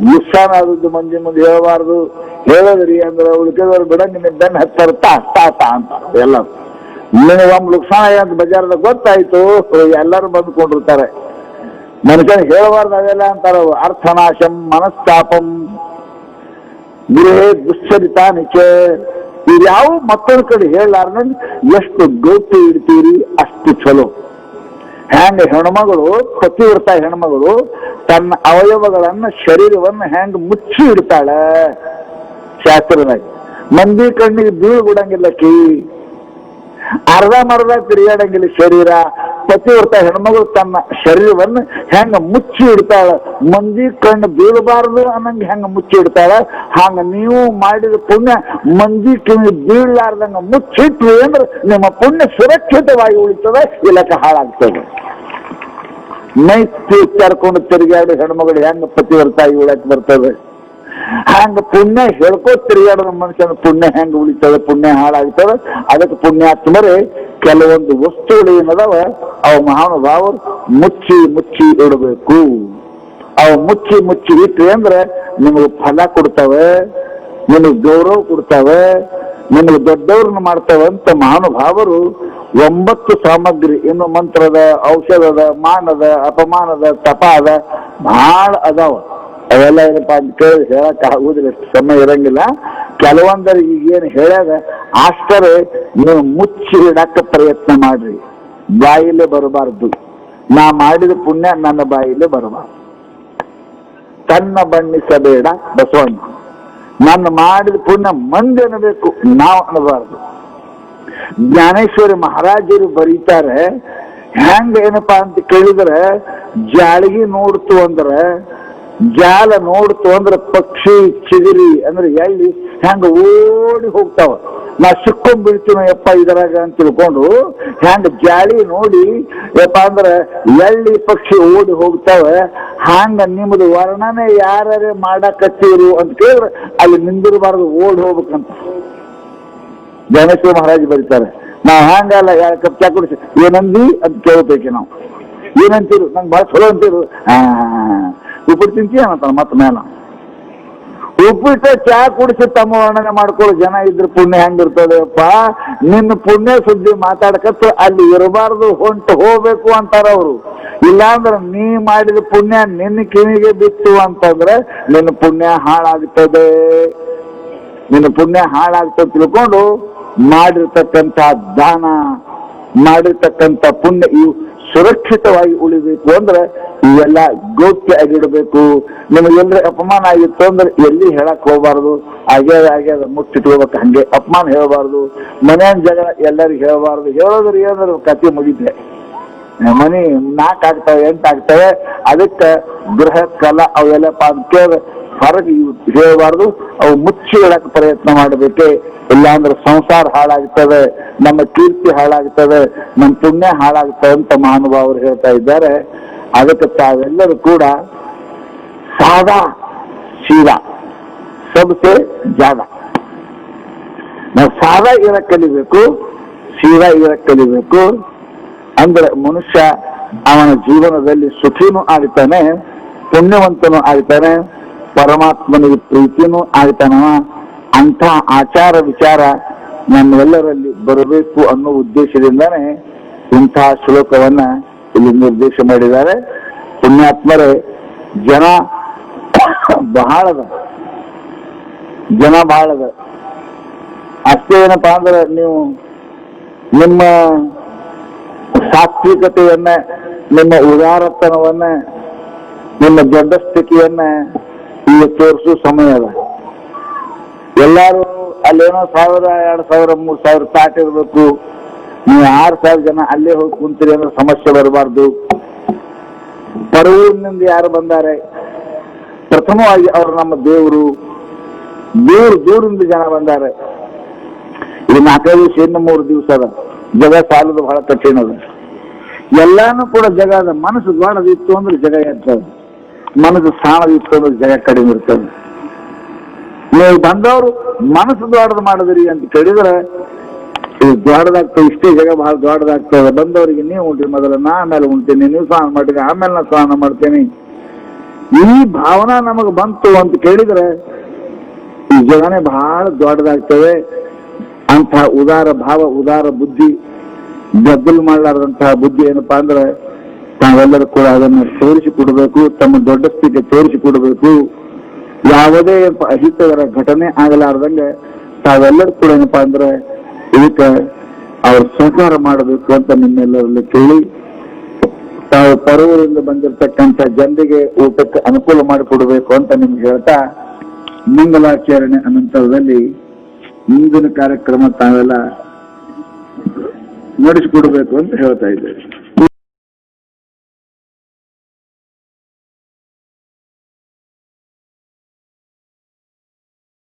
ನುಕ್ಸಾನ ಆದದ್ದು ಮಂದಿ ಮುಂದೆ ಹೇಳಬಾರ್ದು. ಹೇಳದ್ರಿ ಅಂದ್ರೆ ಉಳಿಕೆದವ್ರು ಬಿಡಂಗಿನ ಬೆನ್ನ ಹತ್ತಾರೆ ತಾ ಅಂತ ಎಲ್ಲ. ನಿನಗೊಮ್ಮೆ ನುಕ್ಸಾನ ಅಂತ ಬಜಾರ್ದಾಗ ಗೊತ್ತಾಯ್ತು, ಎಲ್ಲರೂ ಬಂದ್ಕೊಂಡಿರ್ತಾರೆ. ಮನುಷ್ಯನ ಹೇಳಬಾರ್ದು ಅವೆಲ್ಲ ಅಂತಾರ. ಅರ್ಥನಾಶಂ ಮನಸ್ತಾಪಂ ಗೃಹೇ ದುಶ್ಚರಿತಾ ನಿಚೆ. ಇದ್ಯಾವ ಮತ್ತೊಂದು ಕಡೆ ಹೇಳಾರ್ನ ಎಷ್ಟು ಗೌಪ್ಯ ಇಡ್ತೀರಿ ಅಷ್ಟು ಚಲೋ. ಹೆಂಗ ಹೆಣ್ಮಗಳು ಪತಿವ್ರತ ಹೆಣ್ಮಗಳು ತನ್ನ ಅವಯವಗಳನ್ನ ಶರೀರವನ್ನ ಹೆಂಗ ಮುಚ್ಚಿ ಇಡ್ತಾಳ ಶಾಸ್ತ್ರದಾಗ. ಮಂದಿ ಕಣ್ಣಿಗೆ ಬೀಳು ಬಿಡಂಗಿಲ್ಲಕಿ, ಅರ್ಧ ಮರ್ಧ ತಿರುಗಾಡಂಗಿಲ್ಲ ಶರೀರ. ಪತಿವ್ರತ ಹೆಣ್ಮಗಳು ತನ್ನ ಶರೀರವನ್ನು ಹೆಂಗ ಮುಚ್ಚಿ ಇಡ್ತಾಳ, ಮಂದಿ ಕಣ್ಣು ಬೀಳಬಾರ್ದು ಅನ್ನಂಗೆ ಹೆಂಗ ಮುಚ್ಚಿ ಇಡ್ತಾಳ. ಹಂಗ ನೀವು ಮಾಡಿದ ಪುಣ್ಯ ಮಂದಿ ಕಿವಿ ಬೀಳಲಾರ್ದಂಗ ಮುಚ್ಚಿಟ್ವಿ ಅಂದ್ರೆ ನಿಮ್ಮ ಪುಣ್ಯ ಸುರಕ್ಷಿತವಾಗಿ ಉಳಿತದೆ, ಇಲ್ಲಕ್ಕೆ ಹಾಳಾಗ್ತದೆ. ನೈತಿ ಕರ್ಕೊಂಡು ತಿರುಗಾಡಿ ಹೆಣ್ಮಗಳು ಹೆಂಗ ಪತಿವ್ರತ ಉಳಕ್ ಬರ್ತದೆ, ಹಂಗ ಪುಣ್ಯ ಹೇಳ್ಕೋತ ತಿರುಗಾಡೋ ಮನುಷ್ಯನ ಪುಣ್ಯ ಹೆಂಗ ಉಳಿತದೆ, ಪುಣ್ಯ ಹಾಳಾಗ್ತದೆ. ಅದಕ್ಕೆ ಪುಣ್ಯಾತ್ಮರೇ ಕೆಲವೊಂದು ವಸ್ತುಗಳು ಏನದಾವ ಅವು ಮಹಾನುಭಾವರು ಮುಚ್ಚಿ ಮುಚ್ಚಿ ಇಡಬೇಕು. ಅವು ಮುಚ್ಚಿ ಮುಚ್ಚಿ ಇಟ್ರಿ ಅಂದ್ರೆ ನಿಮಗೆ ಫಲ ಕೊಡ್ತವೆ, ನಿಮಗೆ ಗೌರವ ಕೊಡ್ತವೆ, ನಿಮಗೆ ದೊಡ್ಡವ್ರನ್ನ ಮಾಡ್ತವೆ ಅಂತ ಮಹಾನುಭಾವರು 9 ಸಾಮಗ್ರಿ, ಇನ್ನು ಮಂತ್ರದ, ಔಷಧದ, ಮಾನದ, ಅಪಮಾನದ, ತಪಾದ ಬಹಳ ಅದಾವ. ಅವೆಲ್ಲ ಏನಪ್ಪಾ ಅಂತ ಕೇಳಿ ಹೇಳಕ್ ಆಗುದಿಲ್ಲ, ಸಮಯ ಇರಂಗಿಲ್ಲ. ಕೆಲವೊಂದರ ಈಗೇನು ಹೇಳ್ಯಾಗ ಅಷ್ಟರೇ ನೀವು ಮುಚ್ಚಿ ಇಡಕ್ಕ ಪ್ರಯತ್ನ ಮಾಡ್ರಿ. ಬಾಯಿಲೆ ಬರಬಾರ್ದು. ನಾ ಮಾಡಿದ ಪುಣ್ಯ ನನ್ನ ಬಾಯಿಲೆ ಬರಬಾರ್ದು. ತನ್ನ ಬಣ್ಣಿಸಬೇಡ ಬಸವಣ್ಣ. ನನ್ನ ಮಾಡಿದ ಪುಣ್ಯ ಮಂದಿ ಅನ್ನಬೇಕು, ನಾವು ಅನ್ನಬಾರ್ದು. ಜ್ಞಾನೇಶ್ವರಿ ಮಹಾರಾಜರು ಬರೀತಾರೆ, ಹೆಂಗ ಏನಪ್ಪಾ ಅಂತ ಕೇಳಿದ್ರೆ ಜಾಳಗಿ ನೋಡ್ತು ಅಂದ್ರೆ, ಜಾಲ ನೋಡ್ತು ಅಂದ್ರೆ ಪಕ್ಷಿ ಚಿಗಿರಿ ಅಂದ್ರೆ ಎಳ್ಳಿ ಹೆಂಗ ಓಡಿ ಹೋಗ್ತಾವ. ನಾ ಸಿಕ್ಕೊಂಡ್ ಬೀಳ್ತೀನೋ ಯಪ್ಪ ಇದರಾಗ ಅಂತ ತಿಳ್ಕೊಂಡು ಹೆಂಗ ಜಾಳಿ ನೋಡಿ ಯಪ್ಪ ಅಂದ್ರೆ ಎಳ್ಳಿ ಪಕ್ಷಿ ಓಡಿ ಹೋಗ್ತಾವೆ. ಹಂಗ ನಿಮ್ದು ವರ್ಣನೆ ಯಾರೇ ಮಾಡಕತ್ತೀರು ಅಂತ ಕೇಳಿದ್ರೆ ಅಲ್ಲಿ ನಿಂದಿರಬಾರ್ದು, ಓಡಿ ಹೋಗ್ಬೇಕಂತ ಜ್ಞಾನೇಶ್ವರ ಮಹಾರಾಜ್ ಬರೀತಾರೆ. ನಾವ್ ಹಂಗಲ್ಲ, 2 ಕಪ್ ಚಾ ಕುಡಿಸಿ ಏನಂದಿ ಅಂತ ಕೇಳ್ಬೇಕೆ ನಾವು. ಏನಂತೀರು? ನಂಗೆ ಬಹಳ ಚಲೋ ಅಂತೀರು. ಉಪ್ಪಿಟ್ಟು ತಿಂತೀಯ ಅನ್ನತಾನ ಮತ್ತ ಮೇಲ. ಉಪ್ಪಿಟ್ಟು ಚಾ ಕುಡಿಸಿ ತಮ್ಮ ವರ್ಣನೆ ಮಾಡ್ಕೊಳ್ಳೋ ಜನ ಇದ್ರ ಪುಣ್ಯ ಹೆಂಗಿರ್ತದೆಯಪ್ಪ. ನಿನ್ನ ಪುಣ್ಯ ಸುದ್ದಿ ಮಾತಾಡಕತ್ತ ಅಲ್ಲಿ ಇರಬಾರ್ದು, ಹೊಂಟು ಹೋಗ್ಬೇಕು ಅಂತಾರ ಅವರು. ಇಲ್ಲಾಂದ್ರೆ ನೀ ಮಾಡಿದ ಪುಣ್ಯ ನಿನ್ನ ಕಿವಿಗೆ ಬಿತ್ತು ಅಂತಂದ್ರೆ ನಿನ್ನ ಪುಣ್ಯ ಹಾಳಾಗ್ತದೆ. ನಿನ್ನ ಪುಣ್ಯ ಹಾಳಾಗ್ತದೆ ತಿಳ್ಕೊಂಡು ಮಾಡಿರ್ತಕ್ಕಂಥ ದಾನ, ಮಾಡಿರ್ತಕ್ಕಂಥ ಪುಣ್ಯ ಇವು ಸುರಕ್ಷಿತವಾಗಿ ಉಳಿಬೇಕು ಅಂದ್ರೆ ಇವೆಲ್ಲ ಗೌಪ್ಯ ಆಗಿಡಬೇಕು. ನಿಮಗೆಲ್ಲರ ಅಪಮಾನ ಆಗಿತ್ತು ಅಂದ್ರೆ ಎಲ್ಲಿ ಹೇಳಕ್ ಹೋಗ್ಬಾರ್ದು. ಆಗ್ಯಾದ ಮುಚ್ಚಿಟ್ಕೋಬೇಕು, ಹಂಗೆ ಅಪಮಾನ ಹೇಳ್ಬಾರ್ದು. ಮನೆಯ ಜಗಳ ಎಲ್ಲರಿಗೂ ಹೇಳ್ಬಾರ್ದು. ಹೇಳೋದ್ರ ಏನಾದ್ರು ಕತೆ ಮುಗಿತೆ. ಮನಿ 4 ಆಗ್ತವೆ 8 ಆಗ್ತವೆ. ಅದಕ್ಕೆ ಗೃಹ ಕಲಾ ಅವೆಲ್ಲಪ್ಪ ಅಂತ ಕೇಳಿ ಹೊರಗೆ ಹೇಳಬಾರ್ದು. ಅವು ಮುಚ್ಚಿ ಇಡಕ್ಕೆ ಪ್ರಯತ್ನ ಮಾಡಬೇಕೆ. ಇಲ್ಲಾಂದ್ರೆ ಸಂಸಾರ ಹಾಳಾಗ್ತದೆ, ನಮ್ಮ ಕೀರ್ತಿ ಹಾಳಾಗ್ತದೆ, ನಮ್ಮ ಪುಣ್ಯ ಹಾಳಾಗ್ತದೆ ಅಂತ ಮಹಾನುಭಾವರು ಹೇಳ್ತಾ ಇದ್ದಾರೆ. ಅದಕ್ಕೆ ತಾವೆಲ್ಲರೂ ಕೂಡ ಸಾದಾ ಸೀದಾ ಸಬ್ಸೆ ಜಾದಾ ನಾವು ಸಾದಾ ಇರಕ್ ಕಲಿಬೇಕು, ಸೀದಾ ಇರಕ್ ಕಲಿಬೇಕು. ಅಂದ್ರೆ ಮನುಷ್ಯ ಅವನ ಜೀವನದಲ್ಲಿ ಸುಖಿನೂ ಆಗ್ತಾನೆ, ಪುಣ್ಯವಂತನೂ ಆಗ್ತಾನೆ, ಪರಮಾತ್ಮನಿಗೆ ಪ್ರೀತಿನೂ ಆಗ್ತಾನವ. ಅಂಥ ಆಚಾರ ವಿಚಾರ ನಮ್ಮೆಲ್ಲರಲ್ಲಿ ಬರಬೇಕು ಅನ್ನೋ ಉದ್ದೇಶದಿಂದಾನೇ ಇಂತಹ ಶ್ಲೋಕವನ್ನ ಇಲ್ಲಿ ನಿರ್ದೇಶ ಮಾಡಿದ್ದಾರೆ. ಪುಣ್ಯಾತ್ಮರೇ, ಜನ ಬಹಳ ಅದ, ಜನ ಬಹಳ ಅದ. ಅಷ್ಟೇ ಏನಪ್ಪಾ ಅಂದ್ರೆ ನೀವು ನಿಮ್ಮ ಸಾತ್ವಿಕತೆಯನ್ನ, ನಿಮ್ಮ ಉದಾರತನವನ್ನ, ನಿಮ್ಮ ದೊಡ್ಡ ಸ್ಥಿತಿಯನ್ನ ಈಗ ತೋರಿಸೋ ಸಮಯ ಅದ. ಎಲ್ಲಾರು ಅಲ್ಲೇನೋ 1000, 2000, 3000 ತಾಟ್ ಇರ್ಬೇಕು, ನೀವು 6000 ಜನ ಅಲ್ಲೇ ಹೋಗಿ ಕುಂತೀರಿ ಅಂದ್ರೆ ಸಮಸ್ಯೆ ಬರಬಾರ್ದು. ಪರವೂರಿನಿಂದ ಯಾರು ಬಂದಾರೆ, ಪ್ರಥಮವಾಗಿ ಅವರು ನಮ್ಮ ದೇವರು, ದೂರಿಂದ ಜನ ಬಂದಾರೆ. ಇದು 4 ದಿವಸ, ಇನ್ನು 3 ದಿವಸ ಅದ. ಜಗ ಸಾಲದು ಬಹಳ ಕಠಿಣ ಅದ. ಎಲ್ಲಾನು ಕೂಡ ಜಗ ಅದ. ಮನಸ್ಸು ದೊಡ್ಡದಿತ್ತು ಅಂದ್ರೆ ಜಗ ಇರ್ತದೆ, ಮನಸ್ಸು ಸಾಣದಿತ್ತು ಅಂದ್ರೆ ಜಗ ಕಡಿಮೆ ಇರ್ತದೆ. ನೀವು ಬಂದವರು ಮನಸ್ಸು ದೊಡ್ಡದು ಮಾಡಿದ್ರಿ ಅಂತ ಕೇಳಿದ್ರೆ ಇದು ದೊಡ್ಡದಾಗ್ತದೆ. ಇಷ್ಟೇ ಜಗ ಬಹಳ ದೊಡ್ಡದಾಗ್ತದೆ. ಬಂದವರಿಗೆ ನೀವು ಉಂಟ್ರಿ ಮೊದಲು, ನಾ ಆಮೇಲೆ ಉಂಟೇನೆ, ನೀವು ಸ್ನಾನ ಮಾಡಿದ್ರೆ ಆಮೇಲೆ ನಾ ಸ್ನಾನ ಮಾಡ್ತೇನೆ, ಈ ಭಾವನಾ ನಮಗೆ ಬಂತು ಅಂತ ಕೇಳಿದ್ರೆ ಈ ಜಗನೇ ಬಹಳ ದೊಡ್ಡದಾಗ್ತದೆ. ಅಂತಹ ಉದಾರ ಭಾವ, ಉದಾರ ಬುದ್ಧಿ, ಗದ್ದಲು ಮಾಡಲಾರದಂತಹ ಬುದ್ಧಿ ಏನಪ್ಪಾ ಅಂದ್ರೆ ತಾವೆಲ್ಲರೂ ಕೂಡ ಅದನ್ನು ತೋರಿಸಿಕೊಡ್ಬೇಕು. ತಮ್ಮ ದೊಡ್ಡ ಸ್ಥಿತಿ ತೋರಿಸಿಕೊಡ್ಬೇಕು. ಯಾವುದೇ ಅಹಿತಕರ ಘಟನೆ ಆಗಲಾರ್ದಂಗೆ ತಾವೆಲ್ಲರೂ ಕೂಡ ಏನಪ್ಪಾ ಅಂದ್ರೆ ಇದಕ್ಕೆ ಅವ್ರು ಸಹಕಾರ ಮಾಡಬೇಕು ಅಂತ ನಿಮ್ಮೆಲ್ಲರಲ್ಲಿ ಕೇಳಿ, ತಾವು ಪರವೂರಿಂದ ಬಂದಿರತಕ್ಕಂಥ ಜನರಿಗೆ ಊಟಕ್ಕೆ ಅನುಕೂಲ ಮಾಡಿಕೊಡ್ಬೇಕು ಅಂತ ನಿಮ್ಗೆ ಹೇಳ್ತಾ, ಮಂಗಲಾಚರಣೆ ಅನಂತರದಲ್ಲಿ ಮುಂದಿನ ಕಾರ್ಯಕ್ರಮ ತಾವೆಲ್ಲ ನಡೆಸಿಕೊಡ್ಬೇಕು ಅಂತ ಹೇಳ್ತಾ ಇದ್ದೇವೆ.